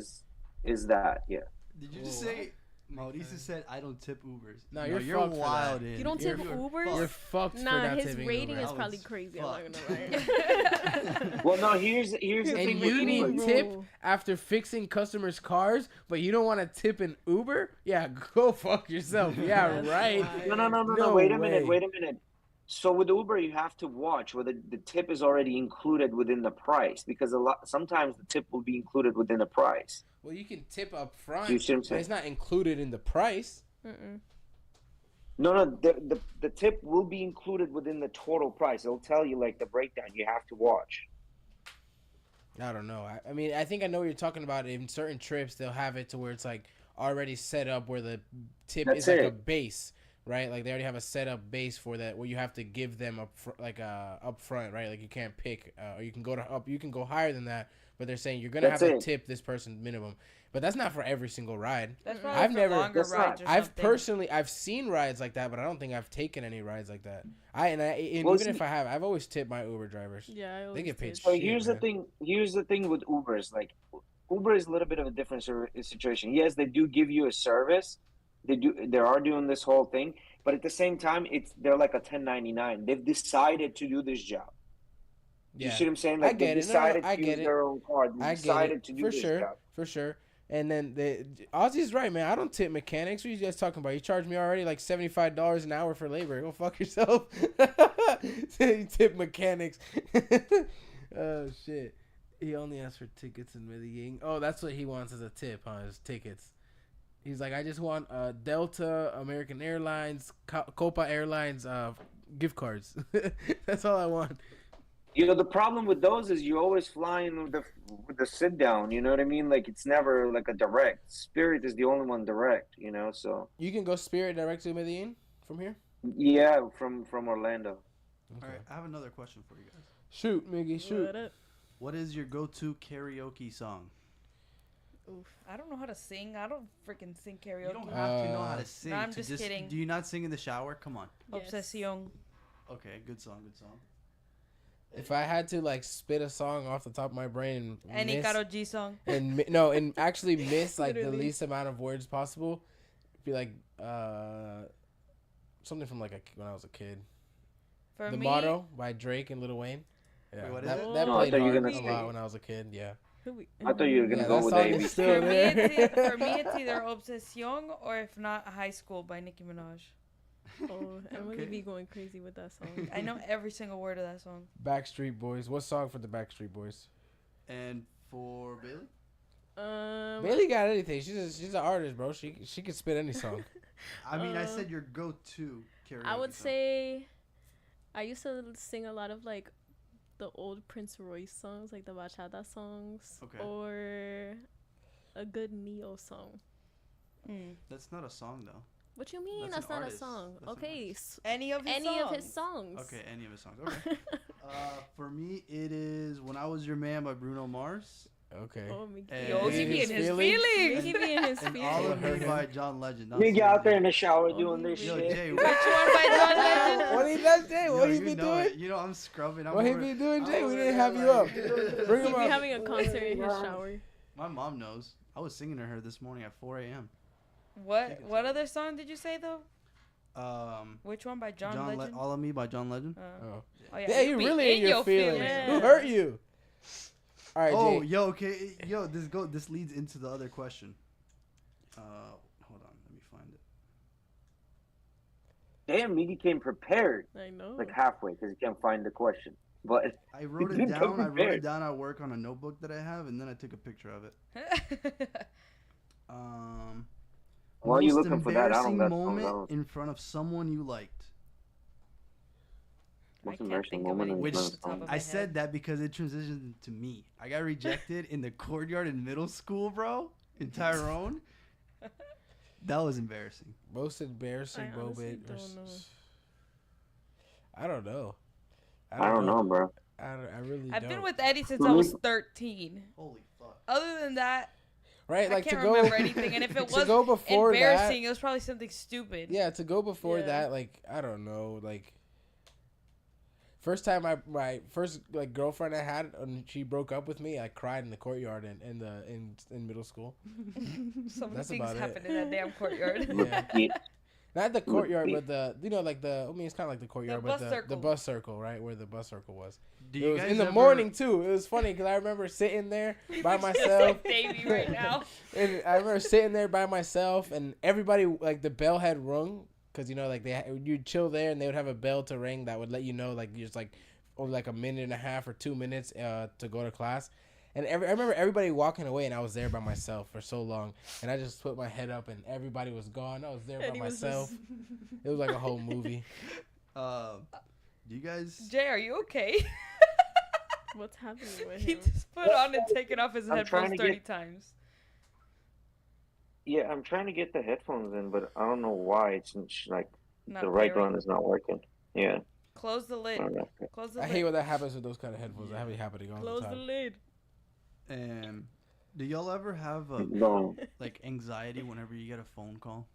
[SPEAKER 3] is that, yeah.
[SPEAKER 1] Did you just say Mauricio said I don't tip Ubers?
[SPEAKER 2] No, you're
[SPEAKER 1] you're
[SPEAKER 2] fucked for
[SPEAKER 1] wild.
[SPEAKER 2] that.
[SPEAKER 5] You don't tip Ubers?
[SPEAKER 2] You're fucked for
[SPEAKER 5] Nah,
[SPEAKER 2] not
[SPEAKER 5] his
[SPEAKER 2] tipping
[SPEAKER 5] rating
[SPEAKER 2] Uber.
[SPEAKER 5] is probably
[SPEAKER 1] was
[SPEAKER 5] crazy.
[SPEAKER 1] fucked.
[SPEAKER 5] I'm not gonna lie.
[SPEAKER 3] Well, no, here's the
[SPEAKER 2] And
[SPEAKER 3] thing
[SPEAKER 2] you
[SPEAKER 3] with
[SPEAKER 2] need
[SPEAKER 3] Uber.
[SPEAKER 2] tip after fixing customers' cars, but you don't want to tip an Uber? Yeah, go fuck yourself. Yeah, right.
[SPEAKER 3] No. Wait a minute. So with Uber, you have to watch whether the tip is already included within the price, because sometimes the tip will be included within the price.
[SPEAKER 2] Well, you can tip up front,
[SPEAKER 3] Do you see what I'm
[SPEAKER 2] but
[SPEAKER 3] saying?
[SPEAKER 2] it's not included in the price.
[SPEAKER 3] No, the tip will be included within the total price. It'll tell you like the breakdown. You have to watch.
[SPEAKER 2] I don't know. I mean, I think I know what you're talking about. In certain trips, they'll have it to where it's like already set up where the tip is like a base, right? Like they already have a set up base for that where you have to give them up front, right? Like you can't pick, or you can go higher than that. But they're saying you're gonna have to tip this person minimum. But that's not for every single ride.
[SPEAKER 4] That's probably for longer rides or something.
[SPEAKER 2] I've seen rides like that, but I don't think I've taken any rides like that. If I have, I've always tipped my Uber drivers.
[SPEAKER 5] Yeah,
[SPEAKER 2] they get paid.
[SPEAKER 3] So here's the thing with Ubers. Like Uber is a little bit of a different situation. Yes, they do give you a service. They are doing this whole thing, but at the same time, they're like a 1099. They've decided to do this job. You see what I'm saying? Like they decided to use their own car. They decided to do this job.
[SPEAKER 2] For sure. And then Ozzy's right, man. I don't tip mechanics. What are you guys talking about? You charge me already like $75 an hour for labor. Go fuck yourself. You tip mechanics. Oh shit. He only asks for tickets in Medellin. Oh, that's what he wants as a tip, huh? His tickets. He's like, I just want Delta, American Airlines, Copa Airlines gift cards. That's all I want.
[SPEAKER 3] The problem with those is you always flying with the sit down. You know what I mean? Like it's never like a direct. Spirit is the only one direct. So
[SPEAKER 2] you can go Spirit direct to Medellin from here.
[SPEAKER 3] Yeah, from Orlando.
[SPEAKER 1] Okay. All right, I have another question for you guys.
[SPEAKER 2] Shoot, Miggy, shoot.
[SPEAKER 1] What is your go-to karaoke song?
[SPEAKER 4] Oof, I don't know how to sing. I don't freaking sing karaoke.
[SPEAKER 1] You don't have to know how to sing.
[SPEAKER 4] No, I'm just kidding.
[SPEAKER 1] Do you not sing in the shower? Come on.
[SPEAKER 5] Yes.
[SPEAKER 4] Obsession.
[SPEAKER 1] Okay, good song.
[SPEAKER 2] If I had to like spit a song off the top of my brain,
[SPEAKER 4] any Karol G song,
[SPEAKER 2] and actually miss like the least amount of words possible, it'd be like something from like when I was a kid.
[SPEAKER 4] For
[SPEAKER 2] the
[SPEAKER 4] me,
[SPEAKER 2] Motto by Drake and Lil Wayne. Yeah,
[SPEAKER 1] Wait, what
[SPEAKER 2] that
[SPEAKER 1] is it?
[SPEAKER 2] that played
[SPEAKER 3] I thought you were
[SPEAKER 2] hard
[SPEAKER 3] gonna
[SPEAKER 2] a lot when I was a kid. Yeah.
[SPEAKER 3] I thought you were gonna
[SPEAKER 2] Yeah,
[SPEAKER 3] go
[SPEAKER 2] that
[SPEAKER 3] with
[SPEAKER 2] song is
[SPEAKER 3] ABC.
[SPEAKER 2] still there.
[SPEAKER 4] For me, it's either Obsession or if not, High School by Nicki Minaj.
[SPEAKER 5] Oh, Emily
[SPEAKER 1] Okay.
[SPEAKER 5] be going crazy with that song.
[SPEAKER 4] I know every single word of that song.
[SPEAKER 2] Backstreet Boys. What song for the Backstreet Boys?
[SPEAKER 1] And for Bailey?
[SPEAKER 2] Bailey got anything. She's an artist, bro. She can spit any song.
[SPEAKER 1] I mean, I
[SPEAKER 5] Uh,
[SPEAKER 1] said your go-to karaoke
[SPEAKER 5] I would
[SPEAKER 1] song.
[SPEAKER 5] say I used to sing a lot of like the old Prince Royce songs, like the bachata songs,
[SPEAKER 1] Okay.
[SPEAKER 5] or a good Neo song.
[SPEAKER 1] That's not a song, though.
[SPEAKER 5] What you mean?
[SPEAKER 1] That's
[SPEAKER 5] That's
[SPEAKER 1] an
[SPEAKER 5] not
[SPEAKER 1] artist.
[SPEAKER 5] a song.
[SPEAKER 1] That's an
[SPEAKER 5] Okay,
[SPEAKER 4] Any of his
[SPEAKER 5] any
[SPEAKER 4] songs.
[SPEAKER 5] of his songs.
[SPEAKER 1] Okay, any of his songs. Okay. For me, it is "When I Was Your Man" by Bruno Mars.
[SPEAKER 2] Okay.
[SPEAKER 5] Oh, Mickey.
[SPEAKER 1] And-
[SPEAKER 4] Yo, he be in his
[SPEAKER 2] Feelings?
[SPEAKER 4] feelings.
[SPEAKER 5] Mickey be in his
[SPEAKER 1] And
[SPEAKER 5] feelings.
[SPEAKER 1] "All of Me"
[SPEAKER 2] Feelings.
[SPEAKER 1] by John Legend. Not
[SPEAKER 3] Nigga out there in
[SPEAKER 1] Celine
[SPEAKER 3] the shower
[SPEAKER 5] Oh,
[SPEAKER 3] doing
[SPEAKER 5] he
[SPEAKER 3] this
[SPEAKER 1] Dion.
[SPEAKER 3] shit.
[SPEAKER 1] Yo, Jay,
[SPEAKER 4] Which one by John Legend?
[SPEAKER 2] What he does, Jay?
[SPEAKER 1] Yo,
[SPEAKER 2] What he
[SPEAKER 1] you
[SPEAKER 2] be
[SPEAKER 1] know
[SPEAKER 2] doing?
[SPEAKER 1] it. You know, I'm scrubbing.
[SPEAKER 2] What he be doing, Jay? We didn't have you up. Bring
[SPEAKER 5] He
[SPEAKER 2] him
[SPEAKER 5] be
[SPEAKER 2] up.
[SPEAKER 5] having a concert in his shower.
[SPEAKER 1] My mom knows. I was singing to her this morning at 4 a.m.
[SPEAKER 4] What other song did you say though? Which one by John Legend?
[SPEAKER 1] All of Me by John Legend.
[SPEAKER 2] Oh.
[SPEAKER 4] Oh
[SPEAKER 2] Yeah, you
[SPEAKER 4] be
[SPEAKER 2] really in your feelings. Who hurt you? All right,
[SPEAKER 1] Oh,
[SPEAKER 2] Jay.
[SPEAKER 1] yo, okay, yo, this leads into the other question. Hold on, let me find it.
[SPEAKER 3] Damn, Miggy came prepared
[SPEAKER 5] I know.
[SPEAKER 3] like halfway because he can't find the question. But
[SPEAKER 1] I wrote
[SPEAKER 3] You
[SPEAKER 1] it
[SPEAKER 3] come
[SPEAKER 1] down. I wrote
[SPEAKER 3] prepared.
[SPEAKER 1] it down at work on a notebook that I have, and then I took a picture of it.
[SPEAKER 3] while you
[SPEAKER 1] Most
[SPEAKER 3] looking for that, I don't
[SPEAKER 1] embarrassing
[SPEAKER 3] got
[SPEAKER 1] moment in front of someone you liked.
[SPEAKER 4] I
[SPEAKER 3] Most
[SPEAKER 4] can't
[SPEAKER 3] embarrassing
[SPEAKER 4] think of
[SPEAKER 3] moment
[SPEAKER 4] any
[SPEAKER 3] in
[SPEAKER 1] Which
[SPEAKER 3] front
[SPEAKER 4] off the top
[SPEAKER 3] of
[SPEAKER 4] of
[SPEAKER 1] I
[SPEAKER 4] my
[SPEAKER 1] said
[SPEAKER 4] head.
[SPEAKER 1] that because it transitioned to me. I got rejected in the courtyard in middle school, bro, in Tyrone. That was embarrassing.
[SPEAKER 2] Most embarrassing
[SPEAKER 5] I honestly
[SPEAKER 2] moment.
[SPEAKER 5] don't know.
[SPEAKER 2] I don't know.
[SPEAKER 3] I don't know, bro.
[SPEAKER 2] I really
[SPEAKER 4] I've
[SPEAKER 2] don't.
[SPEAKER 4] been with Eddie since
[SPEAKER 3] For
[SPEAKER 4] I
[SPEAKER 3] me-
[SPEAKER 4] was 13.
[SPEAKER 1] Holy fuck.
[SPEAKER 4] Other than that,
[SPEAKER 2] Right, like
[SPEAKER 4] I can't
[SPEAKER 2] to go
[SPEAKER 4] remember anything. And if it
[SPEAKER 2] to
[SPEAKER 4] was
[SPEAKER 2] go before
[SPEAKER 4] embarrassing, it was probably something stupid.
[SPEAKER 2] that. Yeah, to go before
[SPEAKER 5] Yeah.
[SPEAKER 2] that, like I don't know, like first time my first like girlfriend I had, and she broke up with me. I cried in the courtyard in middle school.
[SPEAKER 4] So many
[SPEAKER 2] That's
[SPEAKER 4] things
[SPEAKER 2] about it.
[SPEAKER 4] happened in that damn courtyard.
[SPEAKER 2] Yeah.
[SPEAKER 3] Yeah.
[SPEAKER 2] Not the courtyard, but like I mean, it's kind of like the courtyard,
[SPEAKER 4] The
[SPEAKER 2] but
[SPEAKER 4] bus
[SPEAKER 2] the
[SPEAKER 4] circle.
[SPEAKER 2] bus circle, right, where the bus circle was.
[SPEAKER 1] Do
[SPEAKER 2] It
[SPEAKER 1] you
[SPEAKER 2] was
[SPEAKER 1] guys
[SPEAKER 2] in the
[SPEAKER 1] ever-
[SPEAKER 2] morning too. It was funny because I remember sitting there by myself.
[SPEAKER 4] Davey right now.
[SPEAKER 2] And I remember sitting there by myself, and everybody like the bell had rung because like you'd chill there, and they would have a bell to ring that would let you know like you're just like only like a minute and a half or 2 minutes to go to class. And I remember everybody walking away, and I was there by myself for so long, and I just put my head up, and everybody was gone. I was there by
[SPEAKER 5] Eddie was
[SPEAKER 2] myself. It was like a whole movie.
[SPEAKER 1] Do you guys?
[SPEAKER 4] Jay, are you okay?
[SPEAKER 5] What's happening with
[SPEAKER 4] He
[SPEAKER 5] him?
[SPEAKER 4] just put on and taken off his
[SPEAKER 3] I'm trying
[SPEAKER 4] headphones
[SPEAKER 3] to
[SPEAKER 4] 30 times.
[SPEAKER 3] Yeah, I'm trying to get the headphones in, but I don't know why it's like
[SPEAKER 4] Not
[SPEAKER 3] the right
[SPEAKER 4] pairing.
[SPEAKER 3] one is not working. Yeah,
[SPEAKER 4] Close the lid.
[SPEAKER 3] I don't know.
[SPEAKER 4] Close the
[SPEAKER 2] I
[SPEAKER 4] lid.
[SPEAKER 2] hate when that happens with those kind of headphones. I have it happening all
[SPEAKER 5] Close
[SPEAKER 2] the
[SPEAKER 5] the
[SPEAKER 2] time.
[SPEAKER 5] lid.
[SPEAKER 1] And do y'all ever have
[SPEAKER 3] No.
[SPEAKER 1] like anxiety whenever you get a phone call?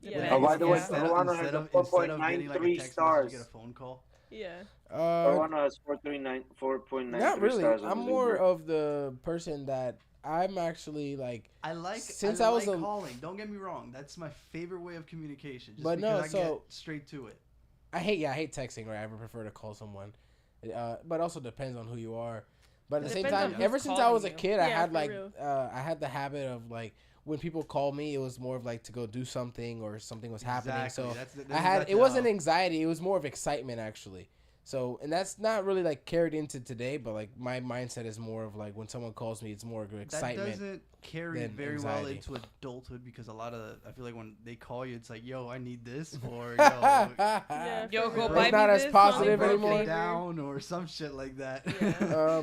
[SPEAKER 5] Yeah.
[SPEAKER 3] Oh, by the way,
[SPEAKER 1] Instead
[SPEAKER 3] Verona has
[SPEAKER 1] instead
[SPEAKER 3] a
[SPEAKER 1] of getting like a
[SPEAKER 3] 4.93
[SPEAKER 1] text
[SPEAKER 3] stars.
[SPEAKER 1] message, you get a phone call.
[SPEAKER 5] Yeah.
[SPEAKER 3] Verona has 4.93
[SPEAKER 2] Not really.
[SPEAKER 3] stars. on
[SPEAKER 2] I'm
[SPEAKER 3] the
[SPEAKER 2] more
[SPEAKER 3] Uber.
[SPEAKER 2] of the person that I'm actually like. Since
[SPEAKER 1] I
[SPEAKER 2] I was
[SPEAKER 1] like
[SPEAKER 2] a-
[SPEAKER 1] calling. Don't get me wrong. That's my favorite way of communication. Just
[SPEAKER 2] But no,
[SPEAKER 1] because I get
[SPEAKER 2] so-
[SPEAKER 1] straight to it.
[SPEAKER 2] I hate texting. Right, I prefer to call someone. But also depends on who you are. But at the
[SPEAKER 4] It
[SPEAKER 2] same
[SPEAKER 4] depends on
[SPEAKER 2] time,
[SPEAKER 4] who's
[SPEAKER 2] ever since I
[SPEAKER 4] calling
[SPEAKER 2] was a
[SPEAKER 4] you.
[SPEAKER 2] kid, I
[SPEAKER 5] Yeah,
[SPEAKER 2] had
[SPEAKER 5] for
[SPEAKER 2] like
[SPEAKER 5] real.
[SPEAKER 2] I had the habit of like when people call me, it was more of like to go do something or something was happening.
[SPEAKER 1] Exactly.
[SPEAKER 2] So
[SPEAKER 1] That's
[SPEAKER 2] I had
[SPEAKER 1] that's
[SPEAKER 2] it wasn't
[SPEAKER 1] how-
[SPEAKER 2] anxiety, it was more of excitement actually. So and that's not really like carried into today, but like my mindset is more of like when someone calls me, it's more of
[SPEAKER 1] That
[SPEAKER 2] excitement.
[SPEAKER 1] doesn't carry
[SPEAKER 2] than
[SPEAKER 1] very well
[SPEAKER 2] anxiety.
[SPEAKER 1] into adulthood because a lot of I feel like when they call you, it's like, yo, I need this, or yo,
[SPEAKER 5] Yeah,
[SPEAKER 4] Yo,
[SPEAKER 5] for
[SPEAKER 4] go
[SPEAKER 5] real.
[SPEAKER 4] buy
[SPEAKER 2] It's not
[SPEAKER 4] me
[SPEAKER 2] as
[SPEAKER 4] this,
[SPEAKER 2] positive
[SPEAKER 4] Molly
[SPEAKER 1] broke
[SPEAKER 2] anymore.
[SPEAKER 1] it down, or some shit like that.
[SPEAKER 5] Yeah.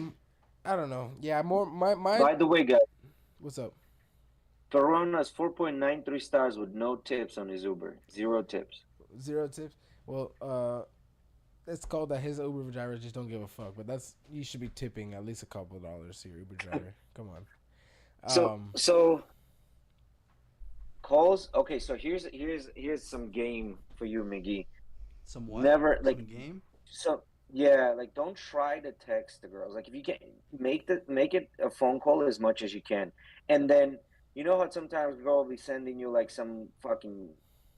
[SPEAKER 2] I don't know. Yeah, more my
[SPEAKER 3] By the way, guys,
[SPEAKER 2] what's up?
[SPEAKER 3] Verona has 4.93 stars with no tips on his Uber. 0 tips.
[SPEAKER 2] 0 tips. Well, it's called that his Uber drivers just don't give a fuck. But that's you should be tipping at least a couple of dollars to your Uber driver. Come on.
[SPEAKER 3] So calls. Okay, so here's some game for you, Miggy.
[SPEAKER 1] Somewhat.
[SPEAKER 3] Never
[SPEAKER 1] Some
[SPEAKER 3] like
[SPEAKER 1] game.
[SPEAKER 3] so. Yeah, like don't try to text the girls. Like if you can make it a phone call as much as you can, and then you know how sometimes girl will be sending you like some fucking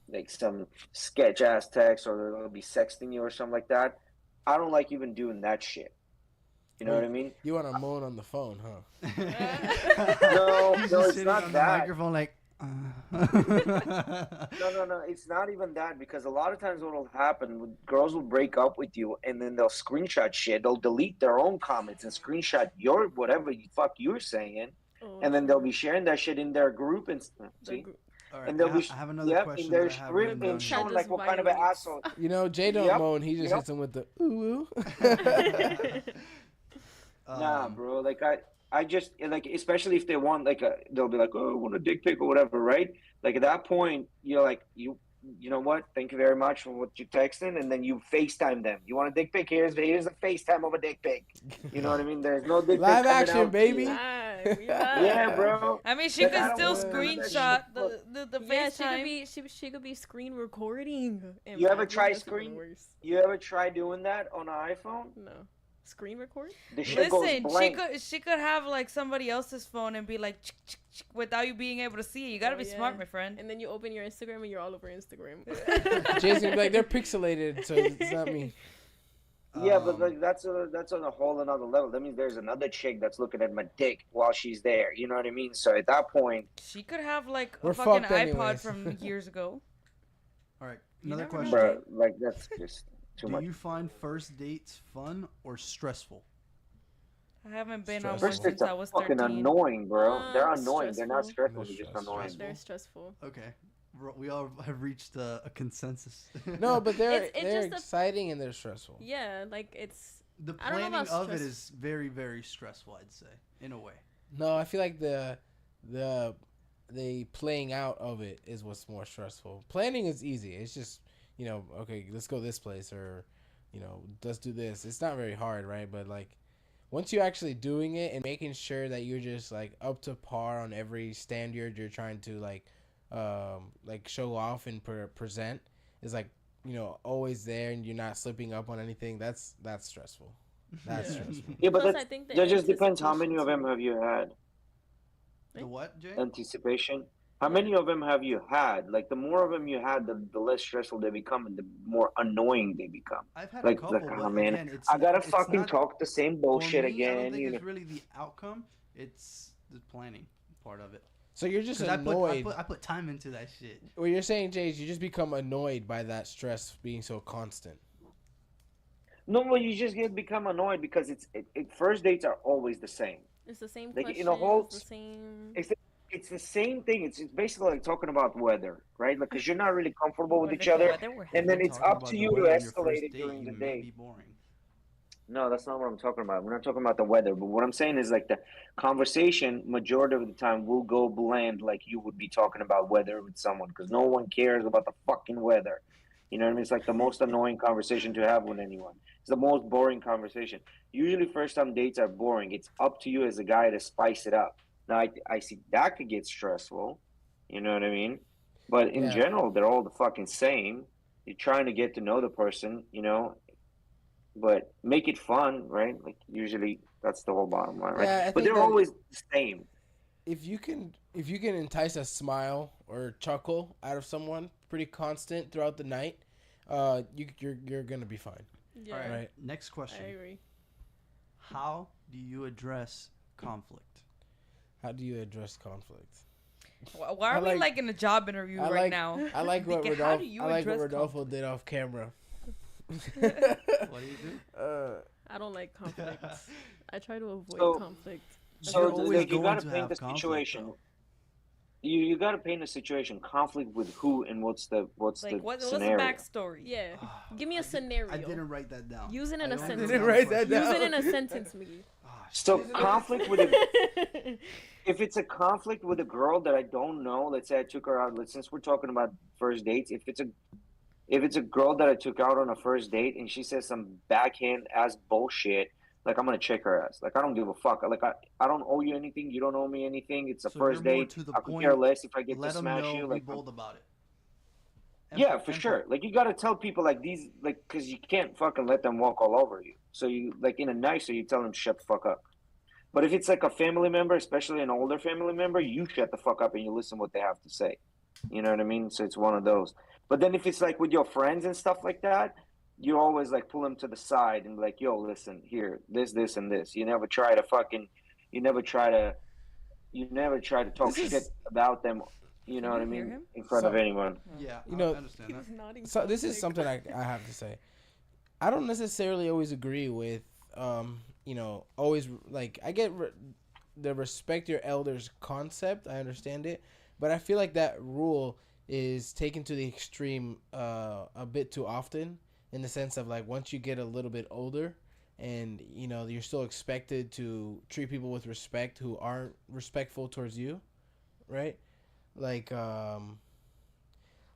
[SPEAKER 3] like some sketch ass text, or they'll be sexting you or something like that. I don't like even doing that shit. You know what I mean?
[SPEAKER 2] You want to moan on the phone, huh?
[SPEAKER 3] No,
[SPEAKER 1] He's
[SPEAKER 3] no,
[SPEAKER 1] just
[SPEAKER 3] it's
[SPEAKER 1] sitting
[SPEAKER 3] not
[SPEAKER 1] on
[SPEAKER 3] that.
[SPEAKER 1] the microphone like.
[SPEAKER 3] No. It's not even that, because a lot of times what will happen, girls will break up with you and then they'll screenshot shit. They'll delete their own comments and screenshot your whatever you fuck you're saying, and then they'll be sharing that shit in their group and see.
[SPEAKER 1] All right,
[SPEAKER 3] And they'll be
[SPEAKER 1] I have another
[SPEAKER 3] in
[SPEAKER 1] question
[SPEAKER 3] their
[SPEAKER 1] that I have written
[SPEAKER 3] script
[SPEAKER 1] down
[SPEAKER 3] and
[SPEAKER 1] here.
[SPEAKER 3] showing like what kind of an asshole.
[SPEAKER 2] You know, Jay don't moan. He just hits him with the ooh.
[SPEAKER 3] Nah, bro. Like I just like, especially if they want like they'll be like, oh, I want a dick pic or whatever, right? Like at that point, you're like, you know what? Thank you very much for what you're texting, and then you FaceTime them. You want a dick pic? Here's a FaceTime of a dick pic. You know what I mean? There's no dick pic
[SPEAKER 2] Live
[SPEAKER 3] coming
[SPEAKER 2] action,
[SPEAKER 3] out
[SPEAKER 2] baby.
[SPEAKER 3] Yeah, bro.
[SPEAKER 4] I mean, she
[SPEAKER 3] Like,
[SPEAKER 4] could
[SPEAKER 3] I
[SPEAKER 4] still
[SPEAKER 3] don't want
[SPEAKER 4] screenshot
[SPEAKER 3] that
[SPEAKER 4] the
[SPEAKER 5] Yeah,
[SPEAKER 4] FaceTime.
[SPEAKER 5] she could be screen recording.
[SPEAKER 3] You ever try
[SPEAKER 5] That's even worse.
[SPEAKER 3] You ever try doing that on an iPhone?
[SPEAKER 5] No. Screen record?
[SPEAKER 3] The shit goes
[SPEAKER 4] Listen,
[SPEAKER 3] blank.
[SPEAKER 4] she could have like somebody else's phone and be like without you being able to see it. You gotta be smart, my friend.
[SPEAKER 5] And then you open your Instagram and you're all over Instagram.
[SPEAKER 2] Jay's gonna be like, they're pixelated, so it's not me.
[SPEAKER 3] Yeah, but like that's on a whole another level. That means there's another chick that's looking at my dick while she's there. You know what I mean? So at that point,
[SPEAKER 4] she could have like
[SPEAKER 2] We're
[SPEAKER 4] a fucking
[SPEAKER 2] fucked
[SPEAKER 4] iPod
[SPEAKER 2] anyways.
[SPEAKER 4] from years ago.
[SPEAKER 1] All right, another
[SPEAKER 4] never
[SPEAKER 1] question.
[SPEAKER 3] bro, like that's just too
[SPEAKER 1] Do
[SPEAKER 3] much.
[SPEAKER 1] you find first dates fun or stressful?
[SPEAKER 4] I haven't been on one
[SPEAKER 3] First
[SPEAKER 4] since
[SPEAKER 3] dates
[SPEAKER 4] I
[SPEAKER 3] are
[SPEAKER 4] was
[SPEAKER 3] fucking
[SPEAKER 4] 13.
[SPEAKER 3] annoying, bro. They're annoying. They're not
[SPEAKER 5] stressful.
[SPEAKER 3] stressful. They're just
[SPEAKER 2] They're
[SPEAKER 3] annoying.
[SPEAKER 5] They're stressful.
[SPEAKER 1] Okay, we all have reached a consensus.
[SPEAKER 2] No, but they're
[SPEAKER 5] It's
[SPEAKER 2] they're
[SPEAKER 5] just a-
[SPEAKER 2] exciting and they're stressful.
[SPEAKER 5] Yeah, like it's
[SPEAKER 1] The
[SPEAKER 5] I don't know
[SPEAKER 1] planning
[SPEAKER 5] about
[SPEAKER 1] of it
[SPEAKER 5] stress.
[SPEAKER 1] is very, very stressful, I'd say, in a way.
[SPEAKER 2] No, I feel like the playing out of it is what's more stressful. Planning is easy. It's just, you know, okay, let's go this place, or, you know, let's do this. It's not very hard, right? But like once you're actually doing it and making sure that you're just like up to par on every standard you're trying to like show off and present is like, you know, always there and you're not slipping up on anything. That's stressful. That's stressful.
[SPEAKER 3] Yeah, but
[SPEAKER 5] Plus,
[SPEAKER 3] that's,
[SPEAKER 5] I think the
[SPEAKER 3] that just depends how many of them
[SPEAKER 5] anticipation
[SPEAKER 3] have you had.
[SPEAKER 1] The what, Jay?
[SPEAKER 3] Anticipation. How many of them have you had? Like the more of them you had, the less stressful they become and the more annoying they become.
[SPEAKER 1] I've had
[SPEAKER 3] Like,
[SPEAKER 1] a couple,
[SPEAKER 3] like,
[SPEAKER 1] but
[SPEAKER 3] oh, man,
[SPEAKER 1] again,
[SPEAKER 3] I gotta
[SPEAKER 1] it's
[SPEAKER 3] fucking
[SPEAKER 1] not,
[SPEAKER 3] talk the same
[SPEAKER 1] for
[SPEAKER 3] bullshit
[SPEAKER 1] me, I
[SPEAKER 3] again.
[SPEAKER 1] don't think
[SPEAKER 3] You know?
[SPEAKER 1] it's really the outcome. It's the planning part of it.
[SPEAKER 2] So you're just
[SPEAKER 1] 'Cause
[SPEAKER 2] annoyed.
[SPEAKER 1] I put time into that shit.
[SPEAKER 2] What you're saying, Jay, is you just become annoyed by that stress being so constant.
[SPEAKER 3] No, well, you just become annoyed because first dates are always the same.
[SPEAKER 5] It's the same
[SPEAKER 3] Like,
[SPEAKER 5] question.
[SPEAKER 3] in a whole-
[SPEAKER 5] The same.
[SPEAKER 3] It's the same thing. It's basically like talking about weather, right? Like, because you're not really comfortable with
[SPEAKER 4] What
[SPEAKER 3] each
[SPEAKER 4] if the
[SPEAKER 3] other,
[SPEAKER 4] weather were
[SPEAKER 3] and then
[SPEAKER 1] Even
[SPEAKER 3] it's
[SPEAKER 1] talking
[SPEAKER 3] up
[SPEAKER 1] about
[SPEAKER 3] to
[SPEAKER 1] the
[SPEAKER 3] you to
[SPEAKER 1] weather on your
[SPEAKER 3] escalate
[SPEAKER 1] first
[SPEAKER 3] it
[SPEAKER 1] date,
[SPEAKER 3] during
[SPEAKER 1] you
[SPEAKER 3] the
[SPEAKER 1] may
[SPEAKER 3] day.
[SPEAKER 1] be boring.
[SPEAKER 3] No, that's not what I'm talking about. We're not talking about the weather, but what I'm saying is like the conversation majority of the time will go bland, like you would be talking about weather with someone, because no one cares about the fucking weather. You know what I mean? It's like the most annoying conversation to have with anyone. It's the most boring conversation. Usually, first time dates are boring. It's up to you as a guy to spice it up. Now, I see that could get stressful. You know what I mean? But in general, they're all the fucking same. You're trying to get to know the person, you know, but make it fun, right? Like usually that's the whole bottom line, right?
[SPEAKER 2] Yeah,
[SPEAKER 3] But they're always the same.
[SPEAKER 2] If you can entice a smile or chuckle out of someone pretty constant throughout the night, you're gonna be fine.
[SPEAKER 5] Yeah.
[SPEAKER 1] All right.
[SPEAKER 2] Right.
[SPEAKER 1] Next question.
[SPEAKER 5] I agree.
[SPEAKER 1] How do you address conflict?
[SPEAKER 2] How do you address conflict?
[SPEAKER 4] Why are we like in a job interview right now?
[SPEAKER 2] I like what
[SPEAKER 4] Thinking, how do you address
[SPEAKER 2] Rodolfo did off camera.
[SPEAKER 1] What do you do?
[SPEAKER 5] I don't like conflict. I try to avoid
[SPEAKER 3] So-
[SPEAKER 5] conflict.
[SPEAKER 3] So
[SPEAKER 1] You're always
[SPEAKER 3] you
[SPEAKER 1] going
[SPEAKER 3] gotta
[SPEAKER 1] to
[SPEAKER 3] paint
[SPEAKER 1] have
[SPEAKER 3] the
[SPEAKER 1] conflict,
[SPEAKER 3] situation.
[SPEAKER 1] though.
[SPEAKER 3] You gotta paint a situation. Conflict with who and what's the
[SPEAKER 4] What's the
[SPEAKER 3] scenario?
[SPEAKER 4] backstory?
[SPEAKER 5] Yeah. Give me a scenario.
[SPEAKER 1] I didn't write that down.
[SPEAKER 5] Use it in
[SPEAKER 1] I
[SPEAKER 5] a
[SPEAKER 1] don't
[SPEAKER 5] sentence.
[SPEAKER 1] know
[SPEAKER 2] Didn't write that
[SPEAKER 1] question.
[SPEAKER 2] down.
[SPEAKER 5] Use it in a sentence, Miggy.
[SPEAKER 1] Ah,
[SPEAKER 3] So
[SPEAKER 1] shit.
[SPEAKER 3] conflict with if it's a conflict with a girl that I don't know, let's say I took her out. Since we're talking about first dates, if it's a girl that I took out on a first date and she says some backhand ass bullshit, like I'm gonna check her ass. Like I don't give a fuck. Like I don't owe you anything. You don't owe me anything. It's a
[SPEAKER 1] So
[SPEAKER 3] first
[SPEAKER 1] you're more
[SPEAKER 3] date.
[SPEAKER 1] to the
[SPEAKER 3] I could
[SPEAKER 1] point,
[SPEAKER 3] care less if I get to
[SPEAKER 1] Let them
[SPEAKER 3] smash
[SPEAKER 1] know.
[SPEAKER 3] you.
[SPEAKER 1] Be
[SPEAKER 3] Like
[SPEAKER 1] bold about it.
[SPEAKER 3] yeah, for sure. Like you gotta tell people like these, like because you can't fucking let them walk all over you. So you like in a nice way, you tell them shut the fuck up. But if it's like a family member, especially an older family member, you shut the fuck up and you listen what they have to say. You know what I mean? So it's one of those. But then if it's like with your friends and stuff like that, you always like pull them to the side and be like, yo, listen, here, this, and this. You never try to fucking, you never try to, you never try to talk
[SPEAKER 2] This
[SPEAKER 3] shit
[SPEAKER 2] is
[SPEAKER 3] about them. You know
[SPEAKER 4] Can
[SPEAKER 3] what
[SPEAKER 4] you
[SPEAKER 3] I
[SPEAKER 4] hear
[SPEAKER 3] mean?
[SPEAKER 4] him?
[SPEAKER 3] In front of
[SPEAKER 2] So-
[SPEAKER 3] anyone.
[SPEAKER 1] Yeah,
[SPEAKER 2] You know,
[SPEAKER 1] I understand
[SPEAKER 5] He
[SPEAKER 1] that.
[SPEAKER 5] was nodding.
[SPEAKER 2] So this is
[SPEAKER 5] like-
[SPEAKER 2] something I have to say. I don't necessarily always agree with, always like I get the respect your elders concept. I understand it, but I feel like that rule is taken to the extreme a bit too often, in the sense of like once you get a little bit older, and you're still expected to treat people with respect who aren't respectful towards you, right? Like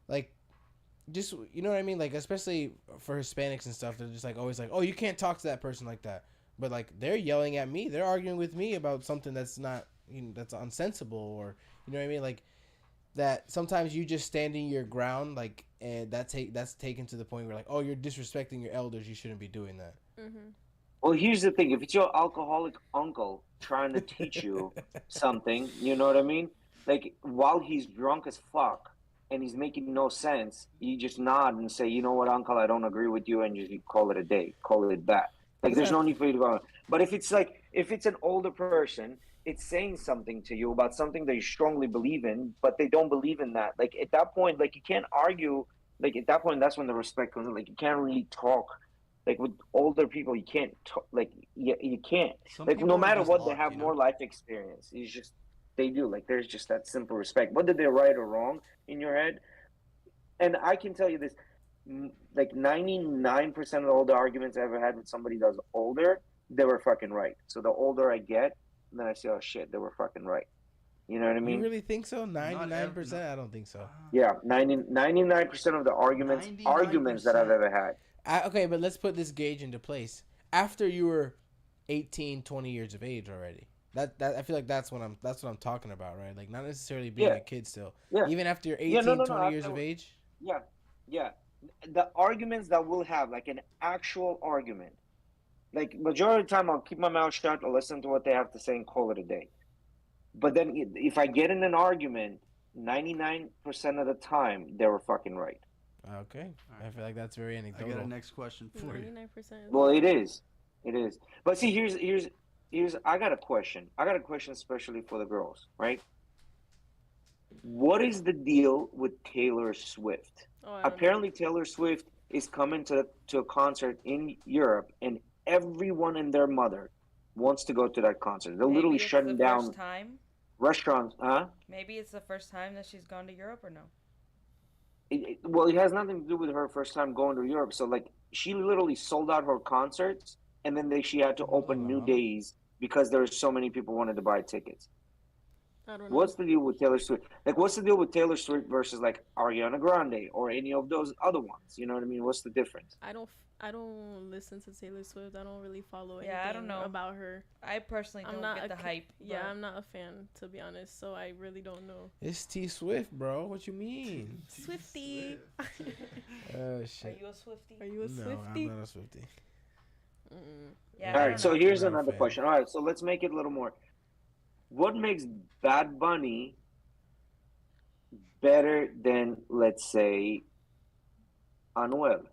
[SPEAKER 2] like just you know what I mean, like especially for Hispanics and stuff, they're just like always like, oh, you can't talk to that person like that, but like they're yelling at me, they're arguing with me about something that's not, that's unsensible, or you know what I mean, like that sometimes you just standing your ground, like, and that's taken to the point where like, oh, you're disrespecting your elders, you shouldn't be doing that.
[SPEAKER 5] Mhm.
[SPEAKER 3] Well, here's the thing: if it's your alcoholic uncle trying to teach you something, you know what I mean? Like while he's drunk as fuck and he's making no sense, you just nod and say, "You know what, uncle? I don't agree with you," and just you call it a day, call it that. Like there's no need for you to go on. But if it's an older person, it's saying something to you about something that you strongly believe in, but they don't believe in that. Like at that point, like you can't argue. Like at that point, that's when the respect comes in. Like you can't really talk like with older people, you can't like you can't
[SPEAKER 1] Some
[SPEAKER 3] like
[SPEAKER 1] people
[SPEAKER 3] no
[SPEAKER 1] are
[SPEAKER 3] matter
[SPEAKER 1] just
[SPEAKER 3] what they
[SPEAKER 1] locked,
[SPEAKER 3] have more life experience. It's just they do like there's just that simple respect, whether they're right or wrong in your head. And I can tell you this, like 99% of all the arguments I ever had with somebody that was older, they were fucking right. So the older I get, then I say, oh shit, they were fucking right. You know what I mean?
[SPEAKER 2] You really think so? 99%? I don't think so.
[SPEAKER 3] Yeah, 99% of the arguments that I've ever had.
[SPEAKER 2] Okay, but let's put this gauge into place. After you were 18, 20 years of age already. That I feel like that's what I'm talking about, right? Like not necessarily being a kid still.
[SPEAKER 3] Yeah.
[SPEAKER 2] Even after you're 18, 20 years of age?
[SPEAKER 3] Yeah. Yeah. The arguments that we'll have, like an actual argument. Like majority of the time I'll keep my mouth shut, I'll listen to what they have to say and call it a day. But then if I get in an argument, 99% of the time they were fucking right.
[SPEAKER 2] Okay. Right. I feel like that's very anecdotal.
[SPEAKER 1] I got a next question for 99%.
[SPEAKER 5] You.
[SPEAKER 3] Well, it is. But see, here's I got a question. I got a question especially for the girls, right? What is the deal with Taylor Swift? Apparently Taylor Swift is coming to a concert in Europe, and everyone and their mother wants to go to that concert. They're literally shutting down restaurants, huh?
[SPEAKER 4] Maybe it's the first time that she's gone to Europe, or no?
[SPEAKER 3] Well, it has nothing to do with her first time going to Europe. So, like, she literally sold out her concerts, and then she had to open new days because there were so many people wanted to buy tickets.
[SPEAKER 5] I don't know.
[SPEAKER 3] What's the deal with Taylor Swift? Like, what's the deal with Taylor Swift versus like Ariana Grande or any of those other ones? You know what I mean? What's the difference?
[SPEAKER 5] I don't listen to Taylor Swift. I don't really follow anything
[SPEAKER 4] I don't know
[SPEAKER 5] about her.
[SPEAKER 4] I personally don't get the hype.
[SPEAKER 5] Yeah, I'm not a fan, to be honest, so I really don't know.
[SPEAKER 2] It's T Swift, bro. What you mean?
[SPEAKER 5] Swiftie.
[SPEAKER 2] Oh, shit.
[SPEAKER 4] Are you a Swiftie?
[SPEAKER 5] Are you a Swiftie?
[SPEAKER 2] No, I'm not a Swiftie.
[SPEAKER 4] Yeah,
[SPEAKER 3] all right, so here's another question. All right, so let's make it a little more. What makes Bad Bunny better than, let's say, Anuel?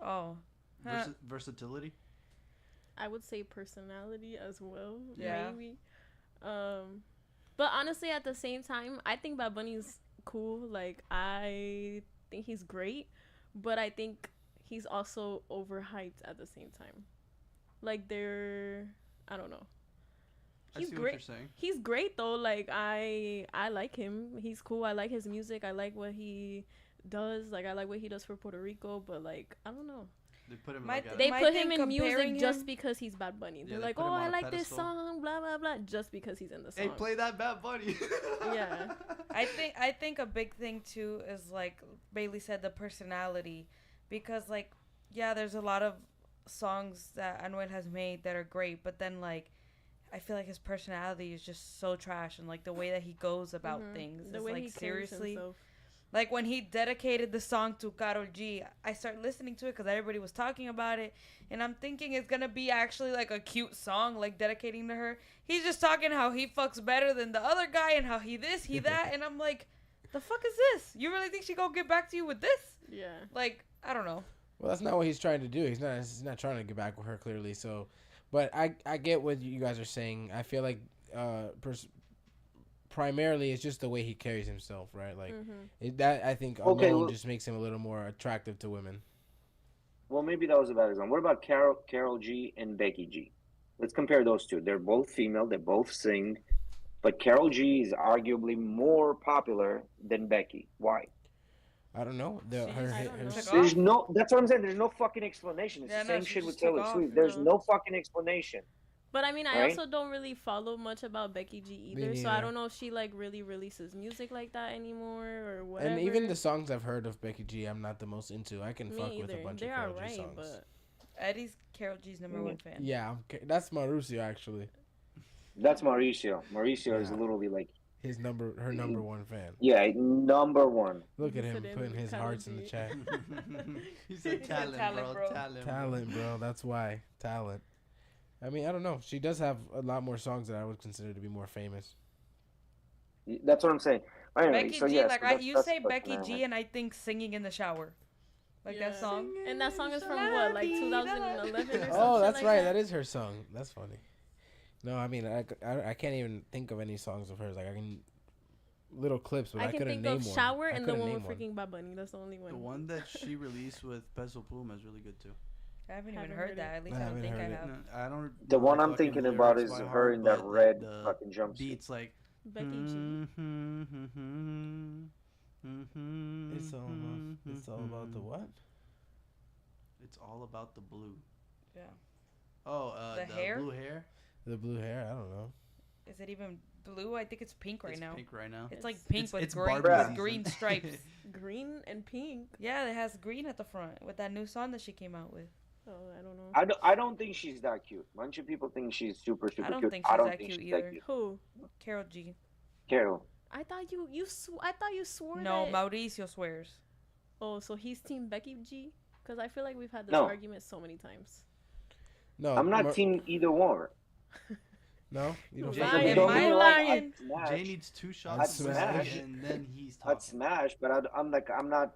[SPEAKER 4] Oh.
[SPEAKER 1] Versatility?
[SPEAKER 5] I would say personality as well,
[SPEAKER 4] yeah.
[SPEAKER 5] maybe. But honestly, at the same time, I think Bad Bunny's cool. Like, I think he's great, but I think he's also overhyped at the same time. Like, I don't know. He's great. What you're saying. He's great though. Like I like him. He's cool. I like his music. I like what he does. Like I like what he does for Puerto Rico. But like I don't know.
[SPEAKER 1] They put
[SPEAKER 5] him in music just because he's Bad Bunny. They're like, oh, I like this song, blah blah blah, just because he's in the song.
[SPEAKER 1] Hey, play that Bad Bunny.
[SPEAKER 5] Yeah.
[SPEAKER 4] I think a big thing too is like Bailey said, the personality, because like there's a lot of songs that Anuel has made that are great, but then like I feel like his personality is just so trash, and like the way that he goes about things is like seriously. Like when he dedicated the song to Karol G, I started listening to it because everybody was talking about it, and I'm thinking it's gonna be actually like a cute song, like dedicating to her. He's just talking how he fucks better than the other guy and how he this, he that, and I'm like, the fuck is this? You really think she gonna get back to you with this?
[SPEAKER 5] Yeah.
[SPEAKER 4] Like I don't know.
[SPEAKER 2] Well, that's not what he's trying to do. He's not trying to get back with her clearly. So, but I get what you guys are saying. I feel like primarily it's just the way he carries himself, right? Like that I think alone just makes him a little more attractive to women.
[SPEAKER 3] Well, maybe that was a bad example. What about Carol G and Becky G? Let's compare those two. They're both female. They both sing, but Carol G is arguably more popular than Becky. Why?
[SPEAKER 2] I don't know.
[SPEAKER 3] There's no. That's what I'm saying. There's no fucking explanation. It's the same shit with Taylor Swift. There's no fucking explanation.
[SPEAKER 5] But I mean, I also don't really follow much about Becky G either, so I don't know if she like really releases music like that anymore or whatever.
[SPEAKER 2] And even the songs I've heard of Becky G, I'm not the most into. I can fuck with a bunch of Carol G songs.
[SPEAKER 5] But
[SPEAKER 4] Eddie's Carol G's #1 fan.
[SPEAKER 2] Yeah, that's Mauricio actually.
[SPEAKER 3] That's Mauricio. Mauricio is literally like
[SPEAKER 2] her number one fan.
[SPEAKER 3] Yeah, number one.
[SPEAKER 2] Look at him putting his hearts in the chat.
[SPEAKER 1] He said talent, bro.
[SPEAKER 2] Talent, bro. That's why. Talent. I mean, I don't know. She does have a lot more songs that I would consider to be more famous.
[SPEAKER 3] That's what I'm saying. Anyway,
[SPEAKER 4] Becky G, like you say Becky G, and I think singing in the shower, like that song.
[SPEAKER 5] And that song is from what, like 2011 or something.
[SPEAKER 2] Oh, that's right. That is her song. That's funny. No, I mean, I can't even think of any songs of hers. Like I can little clips, but I couldn't name one.
[SPEAKER 5] I can think of Shower and the one with freaking Bad Bunny. That's the only one.
[SPEAKER 1] The one that she released with Peso Pluma is really good too.
[SPEAKER 4] I haven't even heard that. At least I don't think I have.
[SPEAKER 1] No, I don't.
[SPEAKER 3] The one I'm thinking about is her in that red fucking jumpsuit.
[SPEAKER 1] Beats like
[SPEAKER 5] Becky G.
[SPEAKER 2] It's all about the what?
[SPEAKER 1] It's all about the blue.
[SPEAKER 4] Yeah.
[SPEAKER 1] Oh, the hair? Blue hair?
[SPEAKER 2] The blue hair, I don't know.
[SPEAKER 4] Is it even blue? I think it's pink right now.
[SPEAKER 1] It's pink right now.
[SPEAKER 4] It's like pink with green stripes.
[SPEAKER 5] Green and pink?
[SPEAKER 4] Yeah, it has green at the front with that new song that she came out with.
[SPEAKER 5] Oh, I don't know.
[SPEAKER 3] I don't think she's that cute. A bunch of people think she's super cute.
[SPEAKER 4] I don't think she's that cute either.
[SPEAKER 5] Who?
[SPEAKER 4] Carol G.
[SPEAKER 3] Carol.
[SPEAKER 5] I thought you swore.
[SPEAKER 4] No, Mauricio swears.
[SPEAKER 5] Oh, so he's team Becky G? Because I feel like we've had this argument so many times.
[SPEAKER 2] No,
[SPEAKER 3] I'm not team either one.
[SPEAKER 2] No, you don't.
[SPEAKER 4] Am I lying?
[SPEAKER 1] Jay needs 2 shots
[SPEAKER 3] of Smash,
[SPEAKER 1] and then he's talking.
[SPEAKER 3] I'd Smash, but I'm not.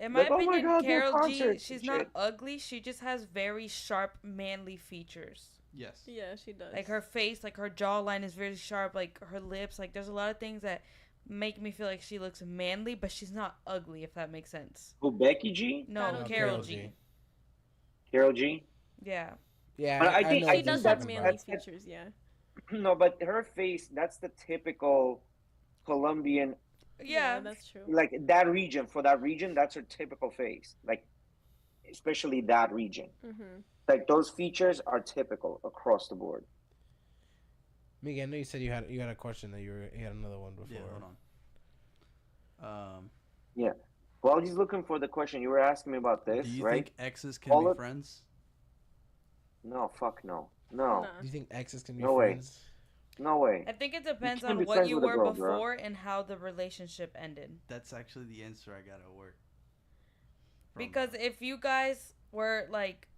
[SPEAKER 4] In my opinion, Carol G, she's not ugly. She just has very sharp, manly features.
[SPEAKER 1] Yes.
[SPEAKER 5] Yeah, she does.
[SPEAKER 4] Like her face, like her jawline is very sharp. Like her lips, like there's a lot of things that make me feel like she looks manly, but she's not ugly. If that makes sense.
[SPEAKER 3] Who, Becky G?
[SPEAKER 4] No, Carol G.
[SPEAKER 3] Carol G.
[SPEAKER 4] Yeah.
[SPEAKER 2] Yeah,
[SPEAKER 3] but I think
[SPEAKER 5] she does have manly features. Yeah.
[SPEAKER 3] No, but her face—that's the typical Colombian.
[SPEAKER 5] Yeah, that's true.
[SPEAKER 3] Like that region, for that region, that's her typical face. Like, especially that region.
[SPEAKER 5] Mm-hmm.
[SPEAKER 3] Like those features are typical across the board.
[SPEAKER 2] Miguel, I know you said you had a question that you had another one before.
[SPEAKER 1] Yeah, hold on.
[SPEAKER 3] Yeah. While he's looking for the question, you were asking me about this,
[SPEAKER 1] Do you
[SPEAKER 3] right?
[SPEAKER 1] think exes can be friends?
[SPEAKER 3] No, fuck no. No.
[SPEAKER 2] Do you think exes can be
[SPEAKER 3] Way.
[SPEAKER 2] friends?
[SPEAKER 3] No way.
[SPEAKER 4] I think it depends on what you were before and how the relationship ended.
[SPEAKER 1] That's actually the answer I got at work.
[SPEAKER 4] Because if you guys were like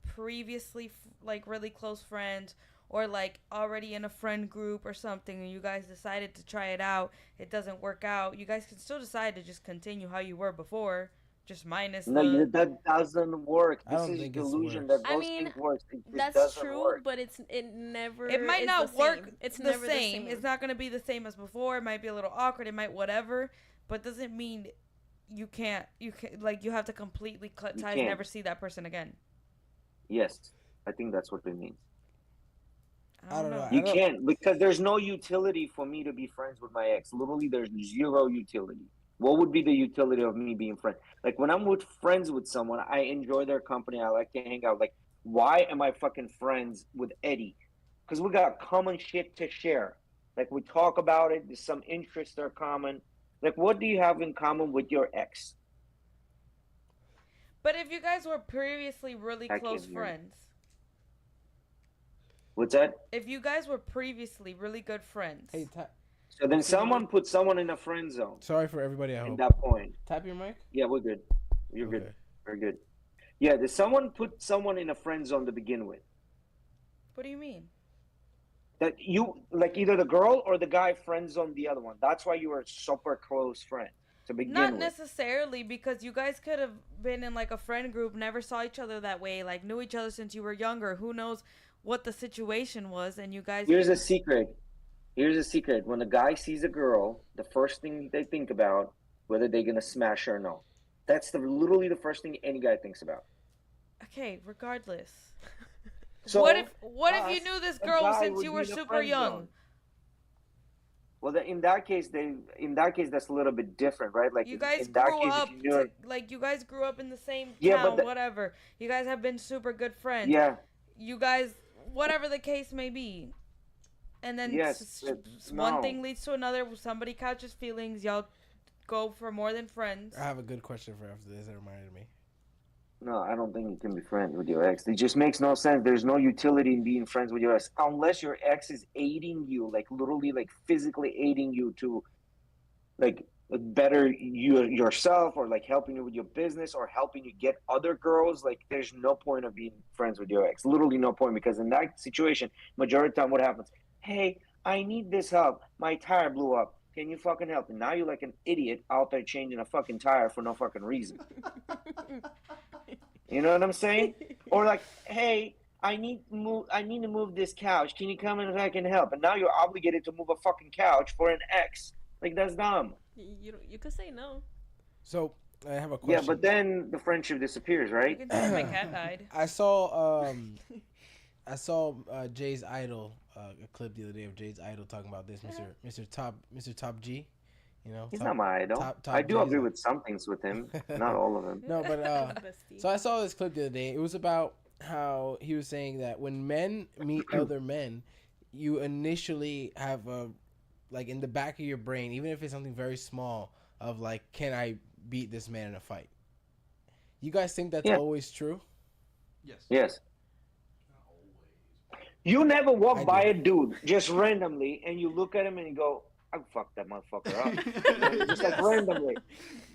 [SPEAKER 4] previously like really close friends or like already in a friend group or something and you guys decided to try it out, it doesn't work out, you guys can still decide to just continue how you were before. Just minus
[SPEAKER 3] that doesn't work. This is delusion that those things work.
[SPEAKER 5] That's true, but it
[SPEAKER 4] might not work. It's the same. It's not gonna be the same as before. It might be a little awkward. It might whatever, but doesn't mean you can't. You can like you have to completely cut ties and never see that person again.
[SPEAKER 3] Yes, I think that's what it means.
[SPEAKER 4] I don't know.
[SPEAKER 3] You can't because there's no utility for me to be friends with my ex. Literally, there's zero utility. What would be the utility of me being friends? Like when I'm friends with someone, I enjoy their company. I like to hang out. Like, why am I fucking friends with Eddie? Because we got common shit to share. Like we talk about it. There's some interests that are common. Like, what do you have in common with your ex?
[SPEAKER 4] But if you guys were previously really close friends.
[SPEAKER 3] What's that?
[SPEAKER 4] If you guys were previously really good friends.
[SPEAKER 2] Hey,
[SPEAKER 3] so then someone put someone in a friend zone.
[SPEAKER 2] Sorry for everybody at home.
[SPEAKER 3] At that point.
[SPEAKER 2] Tap your mic?
[SPEAKER 3] Yeah, we're good. You're good. We're good. Yeah, did someone put someone in a friend zone to begin with?
[SPEAKER 4] What do you mean?
[SPEAKER 3] That you, like either the girl or the guy friend zoned the other one. That's why you were a super close friend. to begin
[SPEAKER 4] Not
[SPEAKER 3] with.
[SPEAKER 4] necessarily, because you guys could have been in like a friend group, never saw each other that way, like knew each other since you were younger. Who knows what the situation was, and you guys.
[SPEAKER 3] Here's a secret. Here's a secret. When a guy sees a girl, the first thing they think about whether they're gonna smash her or no. That's literally the first thing any guy thinks about.
[SPEAKER 4] Okay, regardless.
[SPEAKER 3] So
[SPEAKER 4] what if you knew this
[SPEAKER 3] a
[SPEAKER 4] girl
[SPEAKER 3] guy
[SPEAKER 4] since
[SPEAKER 3] would
[SPEAKER 4] you
[SPEAKER 3] be
[SPEAKER 4] were
[SPEAKER 3] in a
[SPEAKER 4] super
[SPEAKER 3] friend
[SPEAKER 4] young?
[SPEAKER 3] zone. Well, in that case, that's a little bit different, right? Like
[SPEAKER 4] You guys
[SPEAKER 3] in that
[SPEAKER 4] grew
[SPEAKER 3] case,
[SPEAKER 4] up
[SPEAKER 3] if you knew it,
[SPEAKER 4] like you guys grew up in the same
[SPEAKER 3] Yeah,
[SPEAKER 4] town,
[SPEAKER 3] but
[SPEAKER 4] whatever. You guys have been super good friends.
[SPEAKER 3] yeah,
[SPEAKER 4] You guys, whatever the case may be, and then
[SPEAKER 3] yes,
[SPEAKER 4] one
[SPEAKER 3] no.
[SPEAKER 4] thing leads to another. Somebody catches feelings. Y'all go for more than friends.
[SPEAKER 2] I have a good question for after this. That reminded me.
[SPEAKER 3] No, I don't think you can be friends with your ex. It just makes no sense. There's no utility in being friends with your ex unless your ex is aiding you, like literally, like physically aiding you to, like, better yourself, or like helping you with your business, or helping you get other girls. Like, there's no point of being friends with your ex. Literally no point, because in that situation, majority of the time, what happens? Hey, I need this help. My tire blew up. Can you fucking help? And now you're like an idiot out there changing a fucking tire for no fucking reason. You know what I'm saying? Or like, hey, I need to move this couch. Can you come in and I can help? And now you're obligated to move a fucking couch for an ex. Like, that's dumb.
[SPEAKER 5] You could say no.
[SPEAKER 2] So I have a question.
[SPEAKER 3] Yeah, but then the friendship disappears,
[SPEAKER 4] You
[SPEAKER 3] right?
[SPEAKER 4] can say my cat died.
[SPEAKER 2] I saw Jay's Idol, a clip the other day of Jay's Idol talking about this, Mr. Top G. You know,
[SPEAKER 3] He's not my idol.
[SPEAKER 2] top
[SPEAKER 3] I do
[SPEAKER 2] G's
[SPEAKER 3] agree
[SPEAKER 2] like-
[SPEAKER 3] with some things with him, not all of them.
[SPEAKER 2] No, but
[SPEAKER 5] Bestie.
[SPEAKER 2] so I saw this clip the other day. It was about how he was saying that when men meet other men, you initially have a, like, in the back of your brain, even if it's something very small, of like, can I beat this man in a fight? You guys think that's
[SPEAKER 3] Yeah.
[SPEAKER 2] always true?
[SPEAKER 1] Yes.
[SPEAKER 3] Yes. You never walk
[SPEAKER 2] I
[SPEAKER 3] by
[SPEAKER 2] do.
[SPEAKER 3] a dude just randomly and you look at him and you go, I'll fuck that motherfucker up. Just like randomly.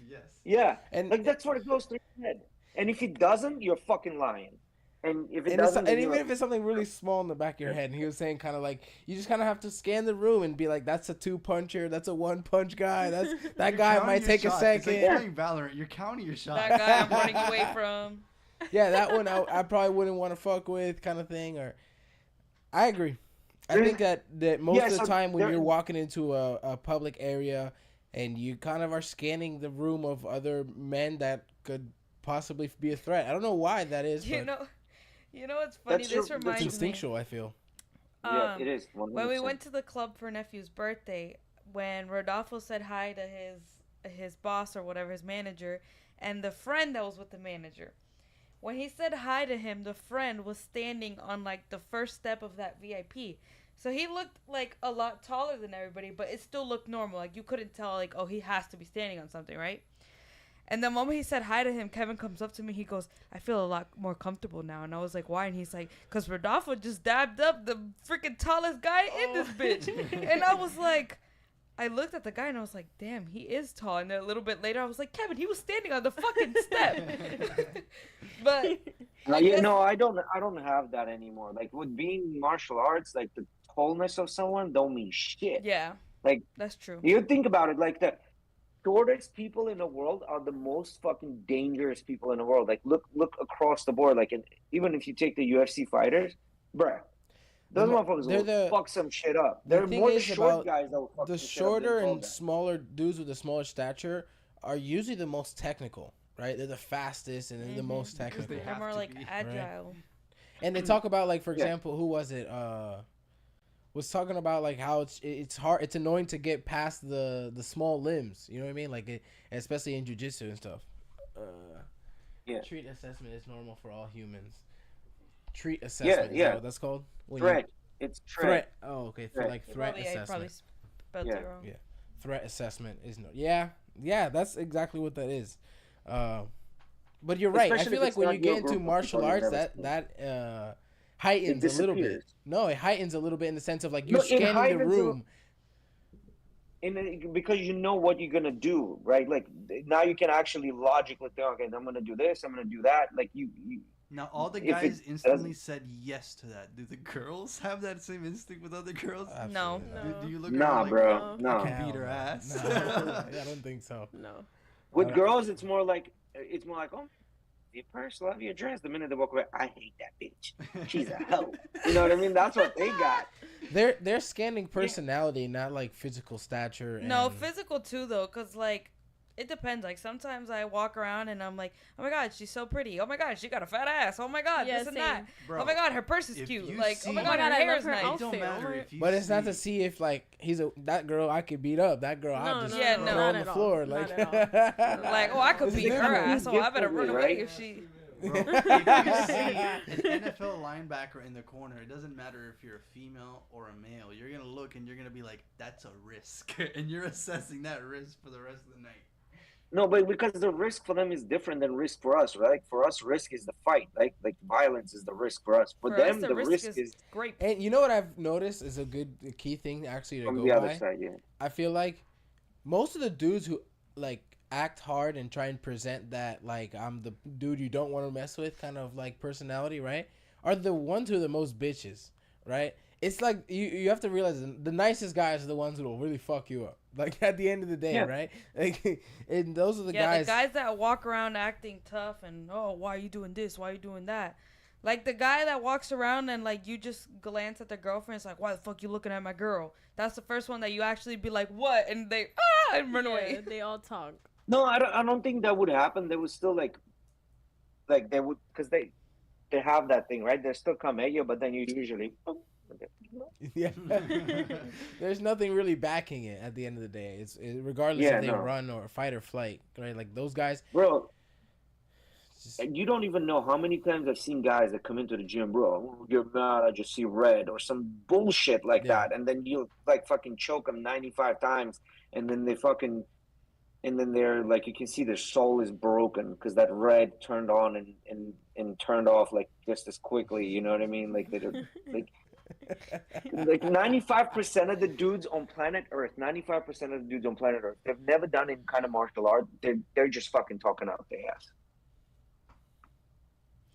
[SPEAKER 1] Yes.
[SPEAKER 3] Yeah.
[SPEAKER 2] And
[SPEAKER 3] Like, that's what it goes through your head. And if he doesn't, you're fucking lying. And if it
[SPEAKER 2] and, it's,
[SPEAKER 3] doesn't,
[SPEAKER 2] and
[SPEAKER 3] then
[SPEAKER 2] even
[SPEAKER 3] you're
[SPEAKER 2] if it's something really small in the back of your head, and he was saying kind of like, you just kind of have to scan the room and be like, that's a 2-puncher, that's a 1-punch guy, that
[SPEAKER 1] You're
[SPEAKER 2] guy
[SPEAKER 1] counting
[SPEAKER 2] might
[SPEAKER 1] your
[SPEAKER 2] take
[SPEAKER 1] shots.
[SPEAKER 2] a second.
[SPEAKER 1] It's like playing Valorant. You're counting your shots.
[SPEAKER 4] That guy I'm running away from.
[SPEAKER 2] Yeah, that one I probably wouldn't want to fuck with, kind of thing. Or I agree. I think that most
[SPEAKER 3] Yeah,
[SPEAKER 2] of the
[SPEAKER 3] so
[SPEAKER 2] time when
[SPEAKER 3] there-
[SPEAKER 2] you're walking into a public area and you kind of are scanning the room of other men that could possibly be a threat. I don't know why that is,
[SPEAKER 4] You
[SPEAKER 2] but
[SPEAKER 4] know what's funny?
[SPEAKER 3] That's
[SPEAKER 4] This
[SPEAKER 3] your-
[SPEAKER 2] it's
[SPEAKER 4] reminds me.
[SPEAKER 2] instinctual, I feel.
[SPEAKER 3] Yeah, it is. 100%.
[SPEAKER 4] When we went to the club for nephew's birthday, when Rodolfo said hi to his boss or whatever, his manager, and the friend that was with the manager. When he said hi to him, the friend was standing on like the first step of that VIP. So he looked like a lot taller than everybody, but it still looked normal. Like, you couldn't tell, like, oh, he has to be standing on something, right? And the moment he said hi to him, Kevin comes up to me. He goes, I feel a lot more comfortable now. And I was like, why? And he's like, because Rodolfo just dabbed up the freaking tallest guy in this bitch. And I was like, I looked at the guy and I was like, damn, he is tall. And then a little bit later, I was like, Kevin, he was standing on the fucking step. But
[SPEAKER 3] Yeah, no, I don't have that anymore. Like, with being martial arts, like, the tallness of someone don't mean shit.
[SPEAKER 4] yeah,
[SPEAKER 3] Like,
[SPEAKER 4] that's true.
[SPEAKER 3] you think about it, like, the shortest people in the world are the most fucking dangerous people in the world. Like, look across the board. Like, even if you take the UFC fighters, bruh, those motherfuckers will fuck some shit up.
[SPEAKER 2] the
[SPEAKER 3] They're
[SPEAKER 2] thing
[SPEAKER 3] more the
[SPEAKER 2] is
[SPEAKER 3] short
[SPEAKER 2] about
[SPEAKER 3] guys that will fuck
[SPEAKER 2] The
[SPEAKER 3] some shit up than
[SPEAKER 2] shorter
[SPEAKER 3] tall
[SPEAKER 2] and
[SPEAKER 3] guys.
[SPEAKER 2] smaller dudes with the smaller stature are usually the most technical, right? They're the fastest and they're the most
[SPEAKER 1] Because
[SPEAKER 2] technical.
[SPEAKER 1] they
[SPEAKER 4] They're
[SPEAKER 1] have
[SPEAKER 4] more
[SPEAKER 1] to
[SPEAKER 4] like
[SPEAKER 1] be,
[SPEAKER 4] agile.
[SPEAKER 2] And they talk about, like, for
[SPEAKER 3] Yeah.
[SPEAKER 2] example, who was it? Was talking about like how it's hard, it's annoying to get past the small limbs. You know what I mean? Like, especially in jujitsu and stuff.
[SPEAKER 3] Yeah.
[SPEAKER 2] Treat assessment is normal for all humans. Treat assessment. Is
[SPEAKER 3] yeah.
[SPEAKER 2] that what that's called? When
[SPEAKER 3] Threat. It's
[SPEAKER 2] Threat. Oh, okay.
[SPEAKER 3] Threat.
[SPEAKER 2] Like
[SPEAKER 4] You
[SPEAKER 2] threat
[SPEAKER 4] probably
[SPEAKER 2] assessment.
[SPEAKER 4] spelled
[SPEAKER 3] Yeah.
[SPEAKER 4] it wrong.
[SPEAKER 2] Yeah. Threat assessment is no. Yeah. That's exactly what that is. But you're right.
[SPEAKER 3] Especially
[SPEAKER 2] I feel
[SPEAKER 3] if
[SPEAKER 2] like
[SPEAKER 3] it's
[SPEAKER 2] when
[SPEAKER 3] not
[SPEAKER 2] you get
[SPEAKER 3] your
[SPEAKER 2] into
[SPEAKER 3] group of
[SPEAKER 2] martial
[SPEAKER 3] people you've
[SPEAKER 2] arts,
[SPEAKER 3] never
[SPEAKER 2] that heightens a little bit.
[SPEAKER 3] disappears.
[SPEAKER 2] No, it heightens a little bit in the sense of like you're
[SPEAKER 3] No, it
[SPEAKER 2] scanning the
[SPEAKER 3] heightens a-
[SPEAKER 2] room.
[SPEAKER 3] Because you know what you're gonna do, right? Like, now you can actually logically think, okay, I'm gonna do this, I'm gonna do that. Like,
[SPEAKER 1] Now, all the
[SPEAKER 3] If
[SPEAKER 1] guys
[SPEAKER 3] it
[SPEAKER 1] instantly
[SPEAKER 3] doesn't,
[SPEAKER 1] said yes to that. Do the girls have that same instinct with other girls?
[SPEAKER 4] No.
[SPEAKER 2] Absolutely not.
[SPEAKER 1] Do you look at her
[SPEAKER 3] nah,
[SPEAKER 1] like,
[SPEAKER 3] bro,
[SPEAKER 5] No.
[SPEAKER 1] I
[SPEAKER 3] no.
[SPEAKER 1] can beat
[SPEAKER 2] Hell
[SPEAKER 1] her
[SPEAKER 2] no.
[SPEAKER 1] ass?
[SPEAKER 2] No. I don't think so.
[SPEAKER 5] No.
[SPEAKER 3] With girls, it's more like oh, your purse, love your dress. The minute they walk away, I hate that bitch. She's a hoe. You know what I mean? That's what they got.
[SPEAKER 2] They're scanning personality, not like physical stature.
[SPEAKER 4] No,
[SPEAKER 2] And
[SPEAKER 4] physical too though, cause like it depends. Like sometimes I walk around and I'm like, oh my god, she's so pretty. Oh my god, she got a fat ass. Oh my god,
[SPEAKER 5] Yeah,
[SPEAKER 4] this and
[SPEAKER 5] same.
[SPEAKER 4] that.
[SPEAKER 1] Bro,
[SPEAKER 4] oh my god, her purse is
[SPEAKER 1] if
[SPEAKER 4] cute.
[SPEAKER 1] you
[SPEAKER 4] Like, oh my
[SPEAKER 1] see-
[SPEAKER 4] god,
[SPEAKER 5] Oh my
[SPEAKER 4] her
[SPEAKER 5] God, I
[SPEAKER 4] hair
[SPEAKER 5] love
[SPEAKER 4] is
[SPEAKER 5] her
[SPEAKER 4] nice.
[SPEAKER 1] It
[SPEAKER 5] outfit.
[SPEAKER 1] don't matter
[SPEAKER 5] Oh my-
[SPEAKER 1] if you
[SPEAKER 2] But it's not to
[SPEAKER 1] see-
[SPEAKER 2] see if like that girl I could beat up. That girl
[SPEAKER 5] No,
[SPEAKER 2] I just
[SPEAKER 4] Yeah,
[SPEAKER 2] throw
[SPEAKER 4] no.
[SPEAKER 2] on
[SPEAKER 5] Not
[SPEAKER 2] the
[SPEAKER 5] at all.
[SPEAKER 2] floor.
[SPEAKER 5] Not
[SPEAKER 2] Like,
[SPEAKER 5] at
[SPEAKER 4] Like, oh, I could
[SPEAKER 2] This is
[SPEAKER 4] beat her
[SPEAKER 2] different.
[SPEAKER 4] ass, so I better
[SPEAKER 3] Differently,
[SPEAKER 4] run away
[SPEAKER 3] right?
[SPEAKER 4] if she.
[SPEAKER 1] Bro, if you see an NFL linebacker in the corner, it doesn't matter if you're a female or a male. You're gonna look and you're gonna be like, "That's a risk," and you're assessing that risk for the rest of the night.
[SPEAKER 3] No, but because the risk for them is different than risk for us, right? For us, risk is the fight. Like violence is the risk for us. For
[SPEAKER 4] For
[SPEAKER 3] them,
[SPEAKER 4] us, the
[SPEAKER 3] the
[SPEAKER 4] risk
[SPEAKER 3] risk
[SPEAKER 4] is
[SPEAKER 3] is
[SPEAKER 4] grape.
[SPEAKER 2] and you know what I've noticed is a key thing actually to
[SPEAKER 3] from
[SPEAKER 2] go
[SPEAKER 3] the other
[SPEAKER 2] by.
[SPEAKER 3] side. Yeah.
[SPEAKER 2] I feel like most of the dudes who like act hard and try and present that like I'm the dude you don't want to mess with kind of like personality, right? Are the ones who are the most bitches, right? It's like you have to realize the nicest guys are the ones who will really fuck you up. Like at the end of the day,
[SPEAKER 3] Yeah.
[SPEAKER 2] right? Like, and those are the
[SPEAKER 4] Yeah,
[SPEAKER 2] guys.
[SPEAKER 4] the guys that walk around acting tough and oh, why are you doing this? Why are you doing that? Like the guy that walks around and like you just glance at their girlfriend. It's like, why the fuck you looking at my girl? That's the first one that you actually be like, what? And they and run
[SPEAKER 5] Yeah,
[SPEAKER 4] away.
[SPEAKER 5] they all talk.
[SPEAKER 3] No, I don't think that would happen. They would still like they would because they have that thing, right? They still come at you, but then you usually.
[SPEAKER 2] Yeah. There's nothing really backing it at the end of the day. Regardless
[SPEAKER 3] Yeah,
[SPEAKER 2] if they
[SPEAKER 3] no.
[SPEAKER 2] run or fight or flight, right? Like those guys.
[SPEAKER 3] Bro,
[SPEAKER 2] Just,
[SPEAKER 3] and you don't even know how many times I've seen guys that come into the gym, bro. You're mad, I just see red or some bullshit like
[SPEAKER 2] Yeah.
[SPEAKER 3] that, and then you like fucking choke them 95 times, and then and then they're like, you can see their soul is broken because that red turned on and turned off like just as quickly. You know what I mean? Like like 95% of the dudes on planet Earth, 95% of the dudes on planet Earth, they've never done any kind of martial art. They're just fucking talking out their ass.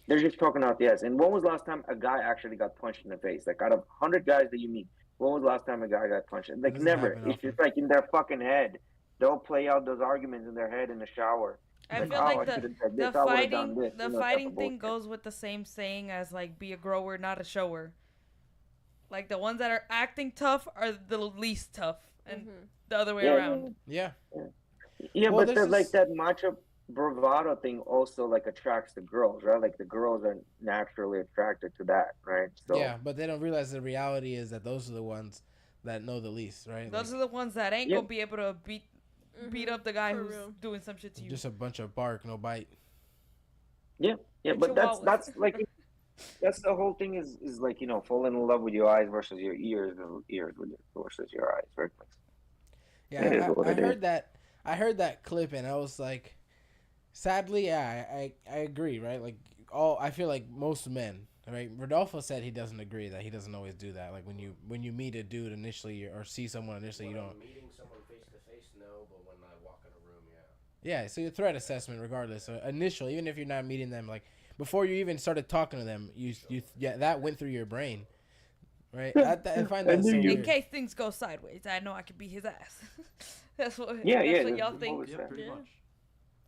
[SPEAKER 3] They're just talking out the ass. And when was the last time a guy actually got punched in the face? Like out of 100 guys that you meet, when was the last time a guy got punched? Like
[SPEAKER 2] doesn't
[SPEAKER 3] never.
[SPEAKER 2] happen
[SPEAKER 3] It's
[SPEAKER 2] often.
[SPEAKER 3] just like in their fucking head. They'll play out those arguments in their head in the shower.
[SPEAKER 4] I
[SPEAKER 3] Like,
[SPEAKER 4] feel
[SPEAKER 3] oh,
[SPEAKER 4] like
[SPEAKER 3] I
[SPEAKER 4] the
[SPEAKER 3] should've said
[SPEAKER 4] the
[SPEAKER 3] this, I would've
[SPEAKER 4] fighting
[SPEAKER 3] done this,
[SPEAKER 4] the
[SPEAKER 3] you know, type
[SPEAKER 4] fighting
[SPEAKER 3] of
[SPEAKER 4] thing
[SPEAKER 3] bullshit.
[SPEAKER 4] goes with the same saying as like be a grower, not a shower. Like the ones that are acting tough are the least tough, and the other way around.
[SPEAKER 2] yeah.
[SPEAKER 3] Yeah,
[SPEAKER 2] Well,
[SPEAKER 3] but
[SPEAKER 2] there's
[SPEAKER 3] like
[SPEAKER 2] this-
[SPEAKER 3] that macho bravado thing also like attracts the girls, right? Like the girls are naturally attracted to that, right? So
[SPEAKER 2] Yeah, but they don't realize the reality is that those are the ones that know the least, right?
[SPEAKER 4] Those
[SPEAKER 2] Like,
[SPEAKER 4] are the ones that ain't
[SPEAKER 3] Yeah.
[SPEAKER 4] gonna be able to beat up the guy
[SPEAKER 5] For
[SPEAKER 4] who's
[SPEAKER 5] real.
[SPEAKER 4] doing some shit to you.
[SPEAKER 2] just a bunch of bark, no bite.
[SPEAKER 3] yeah, but
[SPEAKER 4] Chihuahuas.
[SPEAKER 3] that's like that's the whole thing is like, you know, falling in love with your eyes versus your ears, and ears with versus your eyes, right?
[SPEAKER 2] Yeah,
[SPEAKER 3] It is what
[SPEAKER 2] I
[SPEAKER 3] it is.
[SPEAKER 2] heard that. I heard that clip and I was like, sadly, yeah, I agree, right? Like I feel like most men, right? Rodolfo said he doesn't agree, that he doesn't always do that. Like when you meet a dude initially or see someone initially, you
[SPEAKER 6] When
[SPEAKER 2] don't.
[SPEAKER 6] I'm meeting someone face to face, no, but when I walk in a room, yeah.
[SPEAKER 2] Yeah, so your threat assessment, regardless, so initial, even if you're not meeting them, like before you even started talking to them, that went through your brain, right? I find that so
[SPEAKER 3] knew you-
[SPEAKER 4] In
[SPEAKER 2] weird.
[SPEAKER 4] case things go sideways, I know I could beat his ass. That's what.
[SPEAKER 3] Yeah,
[SPEAKER 4] that's
[SPEAKER 3] yeah,
[SPEAKER 4] what y'all
[SPEAKER 3] that's
[SPEAKER 4] think.
[SPEAKER 3] what we
[SPEAKER 1] Yeah,
[SPEAKER 3] said.
[SPEAKER 1] pretty
[SPEAKER 5] Yeah.
[SPEAKER 1] much.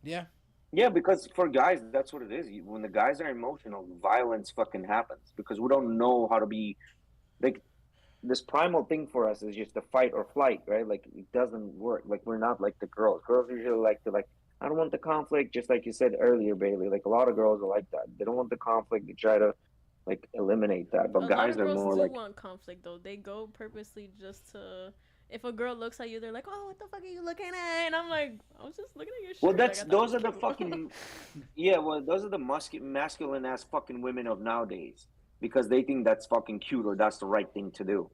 [SPEAKER 2] Yeah,
[SPEAKER 3] Yeah, because for guys, that's what it is. When the guys are emotional, violence fucking happens because we don't know how to be like this primal thing for us is just the fight or flight, right? Like it doesn't work. Like we're not like the girls. Girls usually like to like, I don't want the conflict, just like you said earlier, Bailey. Like a lot of girls are like that. They don't want the conflict. They try to like eliminate that. But
[SPEAKER 5] A lot
[SPEAKER 3] guys
[SPEAKER 5] of
[SPEAKER 3] are
[SPEAKER 5] girls
[SPEAKER 3] more
[SPEAKER 5] do
[SPEAKER 3] like,
[SPEAKER 5] want conflict though. They go purposely just to. If a girl looks at you, they're like, "Oh, what the fuck are you looking at?" And I'm like, "I was just looking at your shirt."
[SPEAKER 3] well,
[SPEAKER 5] Like,
[SPEAKER 3] that's
[SPEAKER 5] I thought it
[SPEAKER 3] those are
[SPEAKER 5] was
[SPEAKER 3] the
[SPEAKER 5] cute."
[SPEAKER 3] fucking yeah. Well, those are the masculine ass fucking women of nowadays because they think that's fucking cute or that's the right thing to do.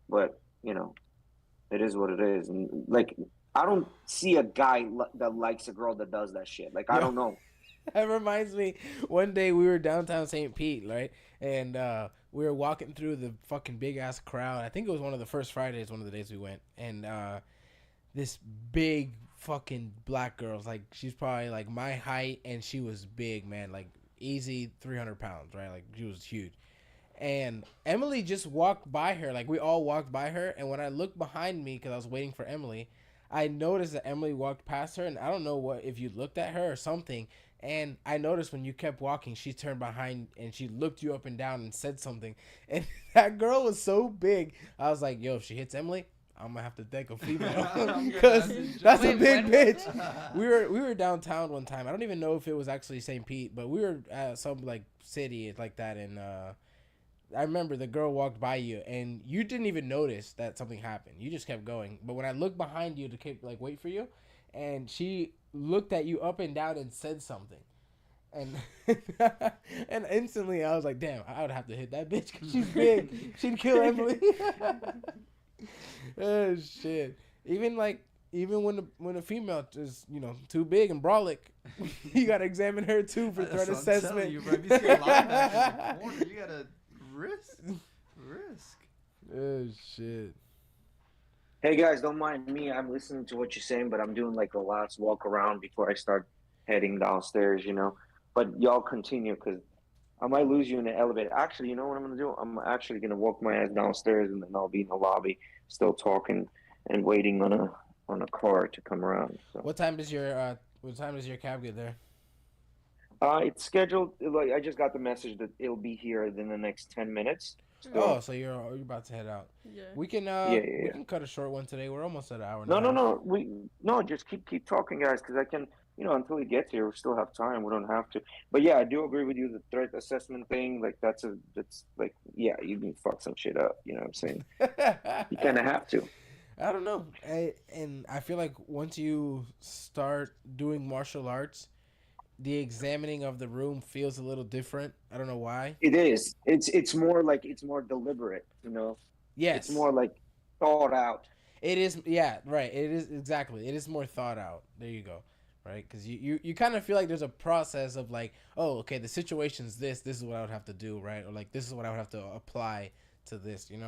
[SPEAKER 3] But you know, it is what it is. And like, I don't see a guy that likes a girl that does that shit. Like, I
[SPEAKER 2] Yeah.
[SPEAKER 3] don't know.
[SPEAKER 2] that reminds me. One day we were downtown St. Pete, right, and we were walking through the fucking big ass crowd. I think it was one of the first Fridays, one of the days we went, and this big fucking black girl, like she's probably like my height, and she was big, man, like easy 300 pounds, right? Like she was huge. And Emily just walked by her. Like we all walked by her. And when I looked behind me, because I was waiting for Emily, I noticed that Emily walked past her. And I don't know if you looked at her or something. And I noticed when you kept walking, she turned behind and she looked you up and down and said something. And that girl was so big. I was like, yo, if she hits Emily, I'm gonna have to take a female because that's a big bitch. We were downtown one time. I don't even know if it was actually St. Pete, but we were at some like city like that, and I remember the girl walked by you, and you didn't even notice that something happened. You just kept going. But when I looked behind you to keep like wait for you, and she looked at you up and down and said something, and and instantly I was like, damn, I would have to hit that bitch because she's big. She'd kill Emily. Oh shit! Even when a female is too big and brolic, you gotta examine her too for threat assessment.
[SPEAKER 1] You, bro. If you see a linebacker in the corner, you gotta risk. Oh shit!
[SPEAKER 3] Hey guys, don't mind me. I'm listening to what you're saying, but I'm doing like the last walk around before I start heading downstairs. But y'all continue because I might lose you in the elevator. Actually, you know what I'm gonna do? I'm actually gonna walk my ass downstairs, and then I'll be in the lobby, still talking and waiting on a car to come around. So.
[SPEAKER 2] What time does your cab get there?
[SPEAKER 3] It's scheduled. Like I just got the message that it'll be here in the next 10 minutes.
[SPEAKER 2] Oh, so you're about to head out.
[SPEAKER 5] Yeah.
[SPEAKER 2] We can we can cut a short one today. We're almost at an hour.
[SPEAKER 3] No. Just keep talking, guys, because I can. Until he gets here, we still have time. We don't have to. But yeah, I do agree with you. The threat assessment thing, like that's like, yeah, you can fuck some shit up. You know what I'm saying? You kind of have to.
[SPEAKER 2] I don't know. And I feel like once you start doing martial arts, the examining of the room feels a little different. I don't know why.
[SPEAKER 3] It is. It's more like it's more deliberate.
[SPEAKER 2] Yes.
[SPEAKER 3] It's more like thought out.
[SPEAKER 2] It is. Yeah. Right. It is exactly. It is more thought out. There you go. Right, because you kind of feel like there's a process of like, oh, okay, the situation's this is what I would have to do, right? Or like, this is what I would have to apply to this, Yes.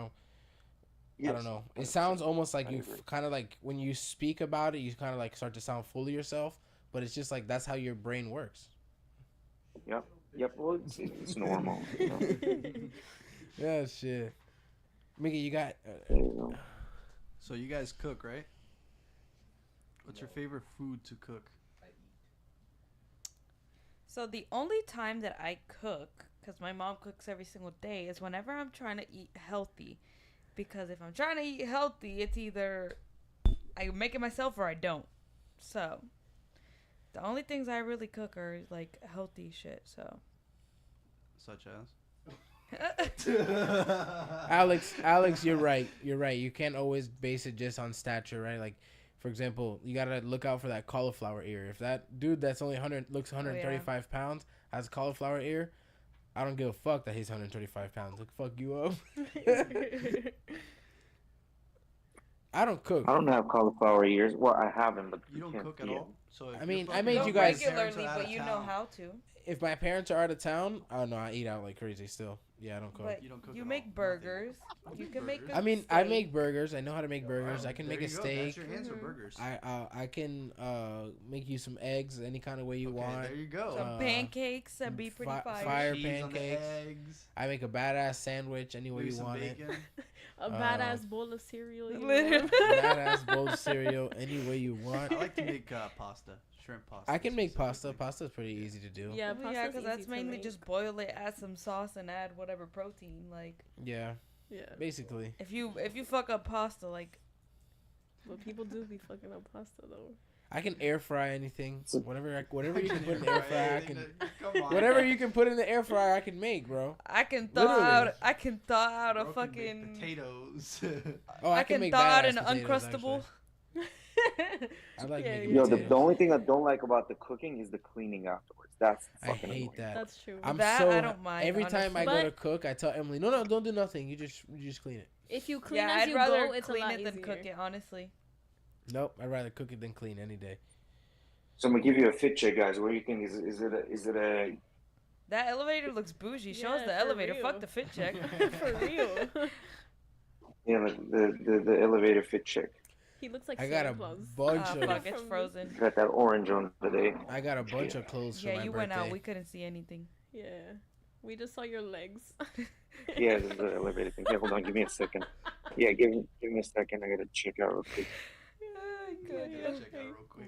[SPEAKER 2] I don't know. It sounds almost like you kind of like, when you speak about it, you kind of like start to sound full of yourself, but it's just like, that's how your brain works.
[SPEAKER 3] Yep. Well, it's normal.
[SPEAKER 2] Yeah, shit. Mickey, you got...
[SPEAKER 1] So you guys cook, right? What's your favorite food to cook?
[SPEAKER 4] So the only time that I cook, because my mom cooks every single day, is whenever I'm trying to eat healthy. Because if I'm trying to eat healthy, it's either I make it myself or I don't. So the only things I really cook are like healthy shit. So
[SPEAKER 1] such as
[SPEAKER 2] Alex, you're right. You can't always base it just on stature, right? Like, for example, you gotta look out for that cauliflower ear. If that dude that's only 135 pounds has cauliflower ear, I don't give a fuck that he's 135 pounds. He'll fuck you up. I don't cook.
[SPEAKER 3] I don't have cauliflower ears. Well, I have them, but
[SPEAKER 1] you don't cook at all. So
[SPEAKER 2] I made you guys
[SPEAKER 4] regularly, but you know how to.
[SPEAKER 2] If my parents are out of town, oh no, I eat out like crazy still. Yeah, I don't cook.
[SPEAKER 4] But
[SPEAKER 1] you don't cook.
[SPEAKER 4] You make burgers. You can make.
[SPEAKER 2] I mean, I make burgers. I know how to make burgers. I can make a steak.
[SPEAKER 1] That's your answer, burgers.
[SPEAKER 2] I can make you some eggs any kind of way you want.
[SPEAKER 1] There you go.
[SPEAKER 4] Some pancakes that'd be pretty fire.
[SPEAKER 2] Fire pancakes. I make a badass sandwich any way you want
[SPEAKER 1] bacon.
[SPEAKER 2] it.
[SPEAKER 5] A badass bowl of cereal.
[SPEAKER 2] Badass bowl of cereal any way you want.
[SPEAKER 1] I like to make pasta. Shrimp pasta.
[SPEAKER 2] I can make pasta. Pasta's pretty easy to do.
[SPEAKER 5] Yeah,
[SPEAKER 4] because that's mainly just boil it, add some sauce, and add whatever protein. Like
[SPEAKER 2] yeah, basically.
[SPEAKER 4] If you fuck up pasta, like,
[SPEAKER 5] but people do be fucking up pasta though.
[SPEAKER 2] I can air fry anything. Whatever you can put in the air fryer, I can. Whatever you can put in the air fryer, I can make, bro.
[SPEAKER 4] I can thaw out a fucking
[SPEAKER 1] potatoes.
[SPEAKER 2] Oh,
[SPEAKER 4] I can thaw out an Uncrustable.
[SPEAKER 2] I like making
[SPEAKER 3] potatoes. The only thing I don't like about the cooking is the cleaning afterwards. That's fucking
[SPEAKER 2] I hate
[SPEAKER 3] annoying.
[SPEAKER 2] that.
[SPEAKER 5] That's true.
[SPEAKER 4] I don't mind.
[SPEAKER 2] Every time I go to cook, I tell Emily, no, don't do nothing. You just clean it.
[SPEAKER 5] If you clean as
[SPEAKER 4] I'd
[SPEAKER 5] you
[SPEAKER 4] rather
[SPEAKER 5] go, it's
[SPEAKER 4] clean
[SPEAKER 5] a lot
[SPEAKER 4] it than
[SPEAKER 5] easier.
[SPEAKER 4] cook it. Honestly.
[SPEAKER 2] Nope, I'd rather cook it than clean any day.
[SPEAKER 3] So I'm gonna give you a fit check, guys. What do you think? Is it a?
[SPEAKER 4] That elevator looks bougie. Show us the
[SPEAKER 5] for
[SPEAKER 4] elevator.
[SPEAKER 5] real.
[SPEAKER 4] Fuck the fit check.
[SPEAKER 5] For real.
[SPEAKER 3] Yeah, like the elevator fit check.
[SPEAKER 5] He looks like
[SPEAKER 2] I got
[SPEAKER 5] Santa
[SPEAKER 2] a
[SPEAKER 5] Claus.
[SPEAKER 2] bunch
[SPEAKER 4] Fuck,
[SPEAKER 2] of.
[SPEAKER 4] it's frozen.
[SPEAKER 3] Got that orange on today.
[SPEAKER 2] I got a bunch of clothes for my
[SPEAKER 4] Yeah, you
[SPEAKER 2] birthday.
[SPEAKER 4] went out. We couldn't see anything.
[SPEAKER 5] Yeah. We just saw your legs.
[SPEAKER 3] Yeah, there's the elevator thing. Hey, hold on, give me a second. Yeah, give me a second. I gotta check out real quick.
[SPEAKER 1] Check out real quick.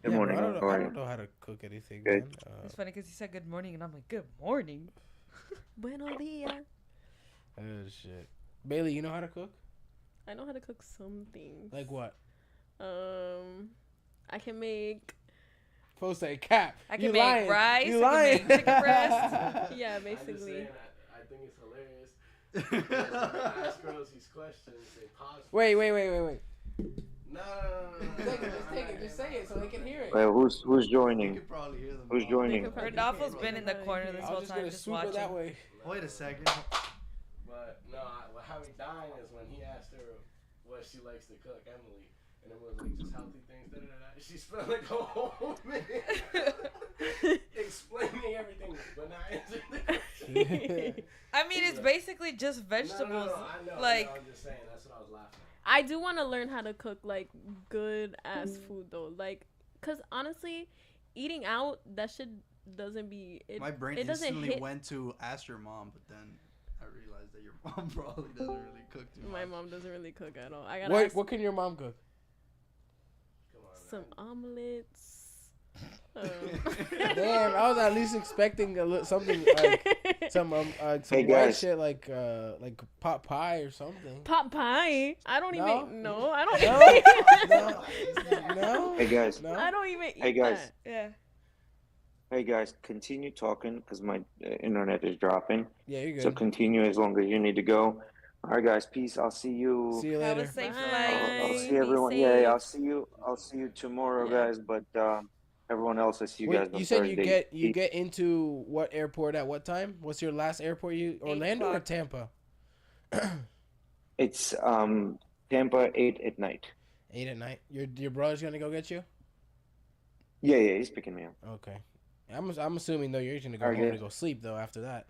[SPEAKER 3] Good
[SPEAKER 2] Yeah,
[SPEAKER 3] morning.
[SPEAKER 2] bro,
[SPEAKER 3] How
[SPEAKER 2] I
[SPEAKER 3] are
[SPEAKER 2] don't
[SPEAKER 3] you?
[SPEAKER 2] know how to cook anything,
[SPEAKER 3] Good.
[SPEAKER 2] man.
[SPEAKER 4] It's funny because he said good morning, and I'm like, good morning.
[SPEAKER 5] Buenos dias.
[SPEAKER 2] Oh, shit. Bailey, you know how to cook?
[SPEAKER 5] I know how to cook some things.
[SPEAKER 2] Like what?
[SPEAKER 5] I can make.
[SPEAKER 2] Folks say cap.
[SPEAKER 4] I
[SPEAKER 2] You
[SPEAKER 4] can make
[SPEAKER 2] lying.
[SPEAKER 4] rice.
[SPEAKER 2] You
[SPEAKER 4] I can
[SPEAKER 2] lying.
[SPEAKER 4] make chicken breast.
[SPEAKER 5] Yeah,
[SPEAKER 6] I'm just
[SPEAKER 5] basically.
[SPEAKER 6] saying, I think it's hilarious. When I ask girls these questions, they pause.
[SPEAKER 2] Wait.
[SPEAKER 6] No.
[SPEAKER 2] Take it. Just say it so they can hear it.
[SPEAKER 3] Well, who's
[SPEAKER 1] You
[SPEAKER 3] joining?
[SPEAKER 1] could probably hear them.
[SPEAKER 3] Who's
[SPEAKER 1] all.
[SPEAKER 3] joining?
[SPEAKER 4] Rodolfo's been in the corner this
[SPEAKER 2] I
[SPEAKER 4] whole
[SPEAKER 2] was just
[SPEAKER 4] time,
[SPEAKER 2] gonna
[SPEAKER 4] just
[SPEAKER 2] swoop it
[SPEAKER 4] watching.
[SPEAKER 2] that way.
[SPEAKER 1] Wait a second.
[SPEAKER 6] But no, how he dying is when he asked her what she likes to cook, Emily, and it was like just healthy things. She spent like a whole minute explaining everything, but not answering the question.
[SPEAKER 4] I mean, it's basically just vegetables.
[SPEAKER 6] No, I know.
[SPEAKER 4] Like,
[SPEAKER 6] I'm just saying. That's what I was laughing at.
[SPEAKER 5] I do want to learn how to cook like good ass food though, like, cause honestly, eating out that shit doesn't be.
[SPEAKER 1] My brain
[SPEAKER 5] it doesn't
[SPEAKER 1] instantly
[SPEAKER 5] hit.
[SPEAKER 1] went to ask your mom, but then I realized that your mom probably doesn't really cook too much.
[SPEAKER 5] My mom doesn't really cook at all. I gotta ask
[SPEAKER 2] What can your mom cook?
[SPEAKER 6] Come on,
[SPEAKER 5] some omelets.
[SPEAKER 2] Damn, I was at least expecting something like some
[SPEAKER 3] Hey,
[SPEAKER 2] white
[SPEAKER 3] guys.
[SPEAKER 2] shit like pot pie or something.
[SPEAKER 5] Pot pie. I don't
[SPEAKER 2] No?
[SPEAKER 5] even. No, I don't.
[SPEAKER 2] No.
[SPEAKER 3] Hey guys.
[SPEAKER 2] No.
[SPEAKER 5] I don't even eat
[SPEAKER 3] Hey, guys.
[SPEAKER 5] that.
[SPEAKER 4] yeah.
[SPEAKER 3] Hey guys, continue talking because my internet is dropping.
[SPEAKER 2] Yeah, you're
[SPEAKER 3] So
[SPEAKER 2] good.
[SPEAKER 3] continue as long as you need to go. All right, guys. Peace. I'll see you.
[SPEAKER 2] See you
[SPEAKER 4] Have a
[SPEAKER 2] later.
[SPEAKER 4] safe
[SPEAKER 5] Bye.
[SPEAKER 4] flight.
[SPEAKER 3] I'll
[SPEAKER 5] Be
[SPEAKER 3] see everyone. Yeah,
[SPEAKER 5] safe.
[SPEAKER 3] I'll see you. I'll see you tomorrow,
[SPEAKER 5] Yeah.
[SPEAKER 3] guys. But everyone else, I see you
[SPEAKER 2] Wait,
[SPEAKER 3] guys on
[SPEAKER 2] you said
[SPEAKER 3] Thursday.
[SPEAKER 2] you get into what airport at what time? What's your last airport? Orlando or
[SPEAKER 4] 8:00.
[SPEAKER 2] Tampa?
[SPEAKER 3] It's Tampa 8 at night.
[SPEAKER 2] 8 at night. Your brother's gonna go get you?
[SPEAKER 3] Yeah, he's picking me up.
[SPEAKER 2] Okay. I'm assuming though you're gonna go
[SPEAKER 3] Alright,
[SPEAKER 2] home
[SPEAKER 3] good.
[SPEAKER 2] to go sleep though after that.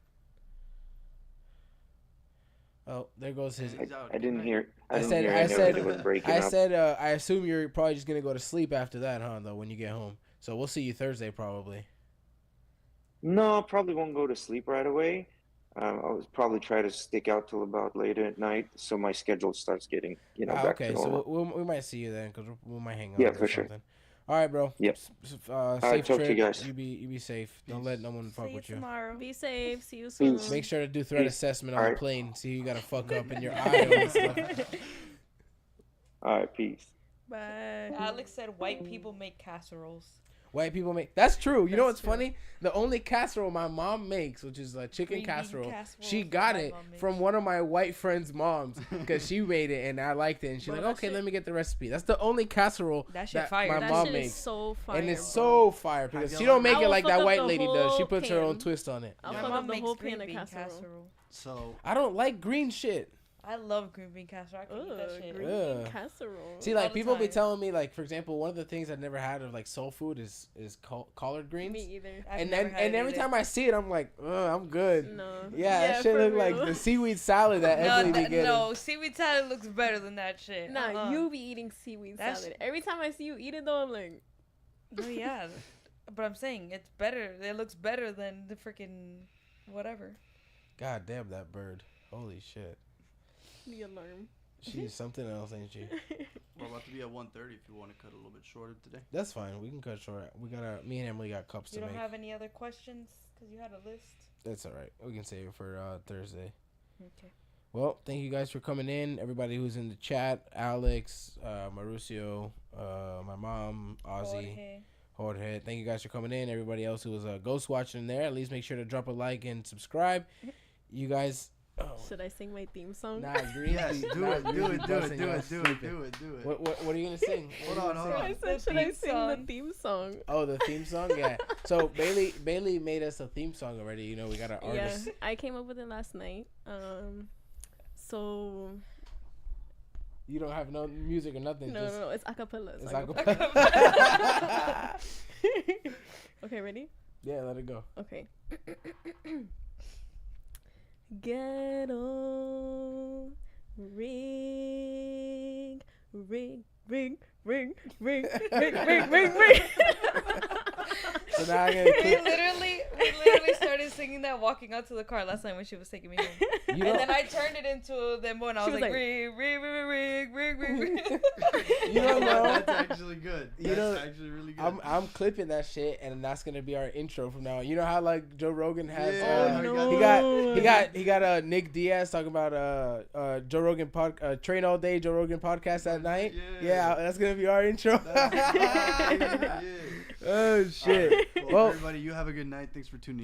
[SPEAKER 2] Oh, there goes his.
[SPEAKER 3] I didn't hear. I didn't
[SPEAKER 2] said-
[SPEAKER 3] hear.
[SPEAKER 2] I
[SPEAKER 3] I know
[SPEAKER 2] said-
[SPEAKER 3] it was breaking
[SPEAKER 2] I
[SPEAKER 3] up.
[SPEAKER 2] said I assume you're probably just gonna go to sleep after that, huh? Though when you get home, so we'll see you Thursday probably.
[SPEAKER 3] No, I probably won't go to sleep right away. I'll probably try to stick out till about later at night, so my schedule starts getting back
[SPEAKER 2] Okay,
[SPEAKER 3] to normal.
[SPEAKER 2] so we might see you then because we might hang out.
[SPEAKER 3] Yeah,
[SPEAKER 2] or
[SPEAKER 3] for sure.
[SPEAKER 2] something. All right, bro.
[SPEAKER 3] Yep.
[SPEAKER 2] Safe
[SPEAKER 3] right,
[SPEAKER 2] trip.
[SPEAKER 3] talk to you guys.
[SPEAKER 2] You be safe. Don't let no one fuck
[SPEAKER 4] See you
[SPEAKER 2] with you.
[SPEAKER 4] tomorrow.
[SPEAKER 5] Be safe. See you soon.
[SPEAKER 3] Peace.
[SPEAKER 2] Make sure to do threat
[SPEAKER 3] Peace.
[SPEAKER 2] assessment on
[SPEAKER 3] All
[SPEAKER 2] the
[SPEAKER 3] right.
[SPEAKER 2] plane. See you got to fuck up in your eye and stuff.
[SPEAKER 3] All right, peace.
[SPEAKER 5] Bye.
[SPEAKER 4] Alex said white people make casseroles.
[SPEAKER 2] White people make. That's true. You know what's
[SPEAKER 4] That's true.
[SPEAKER 2] funny? The only casserole my mom makes, which is a chicken
[SPEAKER 4] Green bean
[SPEAKER 2] casserole,
[SPEAKER 4] casserole
[SPEAKER 2] she
[SPEAKER 4] is what
[SPEAKER 2] got
[SPEAKER 4] my
[SPEAKER 2] it
[SPEAKER 4] mom makes.
[SPEAKER 2] from one of my white friends' moms because she made it and I liked it. And she's
[SPEAKER 5] Bro,
[SPEAKER 2] like,
[SPEAKER 5] that
[SPEAKER 2] okay,
[SPEAKER 5] shit-
[SPEAKER 2] let me get the recipe. That's the only casserole
[SPEAKER 4] That shit
[SPEAKER 2] that
[SPEAKER 4] fire.
[SPEAKER 2] my
[SPEAKER 5] That
[SPEAKER 2] mom
[SPEAKER 5] shit
[SPEAKER 2] makes.
[SPEAKER 5] is so fire.
[SPEAKER 2] And it's
[SPEAKER 5] bro.
[SPEAKER 2] so fire because
[SPEAKER 1] Have
[SPEAKER 2] she
[SPEAKER 1] y'all-
[SPEAKER 2] don't make
[SPEAKER 5] I
[SPEAKER 2] it
[SPEAKER 5] will
[SPEAKER 2] like
[SPEAKER 5] fuck
[SPEAKER 2] that
[SPEAKER 5] up
[SPEAKER 2] white
[SPEAKER 5] the
[SPEAKER 2] lady does. She
[SPEAKER 5] whole
[SPEAKER 2] puts her own
[SPEAKER 5] pan.
[SPEAKER 2] twist on it.
[SPEAKER 5] I'll
[SPEAKER 1] Yeah.
[SPEAKER 5] fuck
[SPEAKER 4] My
[SPEAKER 5] up
[SPEAKER 4] mom
[SPEAKER 5] the
[SPEAKER 4] makes
[SPEAKER 5] whole
[SPEAKER 4] green
[SPEAKER 5] pan of
[SPEAKER 4] bean
[SPEAKER 5] casserole.
[SPEAKER 1] So
[SPEAKER 2] I don't like green shit.
[SPEAKER 4] I love green bean casserole. I can eat that
[SPEAKER 5] Ugh,
[SPEAKER 4] shit.
[SPEAKER 5] green bean
[SPEAKER 2] Ugh.
[SPEAKER 5] casserole.
[SPEAKER 2] See,
[SPEAKER 4] All
[SPEAKER 2] like
[SPEAKER 4] the
[SPEAKER 2] people be
[SPEAKER 4] time.
[SPEAKER 2] telling me, like for example, one of the things I've never had of like soul food is collard greens.
[SPEAKER 5] Me either.
[SPEAKER 4] I've
[SPEAKER 2] And
[SPEAKER 4] never
[SPEAKER 2] then
[SPEAKER 4] had
[SPEAKER 2] and
[SPEAKER 4] it
[SPEAKER 2] every
[SPEAKER 4] either.
[SPEAKER 2] time I see it, I'm like, I'm good.
[SPEAKER 5] No.
[SPEAKER 2] Yeah, that shit
[SPEAKER 5] for
[SPEAKER 2] look like
[SPEAKER 5] real.
[SPEAKER 2] the seaweed salad that Emily be getting.
[SPEAKER 4] No, seaweed salad looks better than that shit.
[SPEAKER 5] Nah, you be eating seaweed
[SPEAKER 4] That's-
[SPEAKER 5] salad. Every time I see you eat it, though, I'm like,
[SPEAKER 4] No, yeah, but I'm saying it's better. It looks better than the freaking whatever.
[SPEAKER 2] God damn that bird! Holy shit!
[SPEAKER 5] the alarm.
[SPEAKER 2] She's something else, ain't she?
[SPEAKER 1] we're about to be at 1:30 if you want to cut a little bit shorter today.
[SPEAKER 2] That's fine. We can cut short. Me and Emily got cups
[SPEAKER 4] You
[SPEAKER 2] to
[SPEAKER 4] don't
[SPEAKER 2] make.
[SPEAKER 4] have any other questions because you had a list.
[SPEAKER 2] That's all right. We can save it for Thursday.
[SPEAKER 4] Okay.
[SPEAKER 2] Well, thank you guys for coming in. Everybody who's in the chat, Alex, Mauricio, my mom, Ozzy, Jorge. Thank you guys for coming in. Everybody else who was ghost watching there, at least make sure to drop a like and subscribe. You guys. Oh.
[SPEAKER 5] Should I sing my theme song?
[SPEAKER 2] Nah, green.
[SPEAKER 1] Yes,
[SPEAKER 2] bean-
[SPEAKER 1] do
[SPEAKER 2] nah,
[SPEAKER 1] it,
[SPEAKER 2] green
[SPEAKER 1] do
[SPEAKER 2] bean
[SPEAKER 1] it, do
[SPEAKER 2] busting,
[SPEAKER 1] it, do
[SPEAKER 2] y'all
[SPEAKER 1] it, do it,
[SPEAKER 2] sleeping.
[SPEAKER 1] do it, do it.
[SPEAKER 2] What are you gonna sing?
[SPEAKER 1] Hold
[SPEAKER 2] What are you
[SPEAKER 1] on,
[SPEAKER 2] gonna
[SPEAKER 1] hold
[SPEAKER 2] sing?
[SPEAKER 5] I
[SPEAKER 1] on.
[SPEAKER 5] said,
[SPEAKER 4] The
[SPEAKER 5] should I
[SPEAKER 4] theme
[SPEAKER 5] sing
[SPEAKER 4] song.
[SPEAKER 5] the theme song?
[SPEAKER 2] Oh, the theme song, yeah. So Bailey made us a theme song already. You know, we got our artist.
[SPEAKER 5] Yeah, I came up with it last night. So
[SPEAKER 2] You don't have no music or nothing.
[SPEAKER 5] no,
[SPEAKER 2] just,
[SPEAKER 5] no, it's acapella.
[SPEAKER 2] It's
[SPEAKER 5] acapella.
[SPEAKER 2] acapella.
[SPEAKER 5] Okay, ready?
[SPEAKER 2] Yeah, let it go.
[SPEAKER 5] Okay. Ghetto ring, ring, ring, ring, ring, ring, ring, ring, ring.
[SPEAKER 2] So now I'm gonna
[SPEAKER 4] We
[SPEAKER 2] click.
[SPEAKER 4] literally literally started singing that walking out to the car last night when she was taking me home. And then I turned it into Dembow, and I was like, rig, rig, rig, rig, rig, rig.
[SPEAKER 2] You don't know.
[SPEAKER 1] That's actually good. That's actually really good.
[SPEAKER 2] I'm clipping that shit, and that's gonna be our intro from now on. You know how like Joe Rogan has he got Nick Diaz talking about Joe Rogan train all day, Joe Rogan podcast at night. Yeah, that's gonna be our intro. Oh shit.
[SPEAKER 1] Well, everybody, you have a good night. Thanks for tuning in.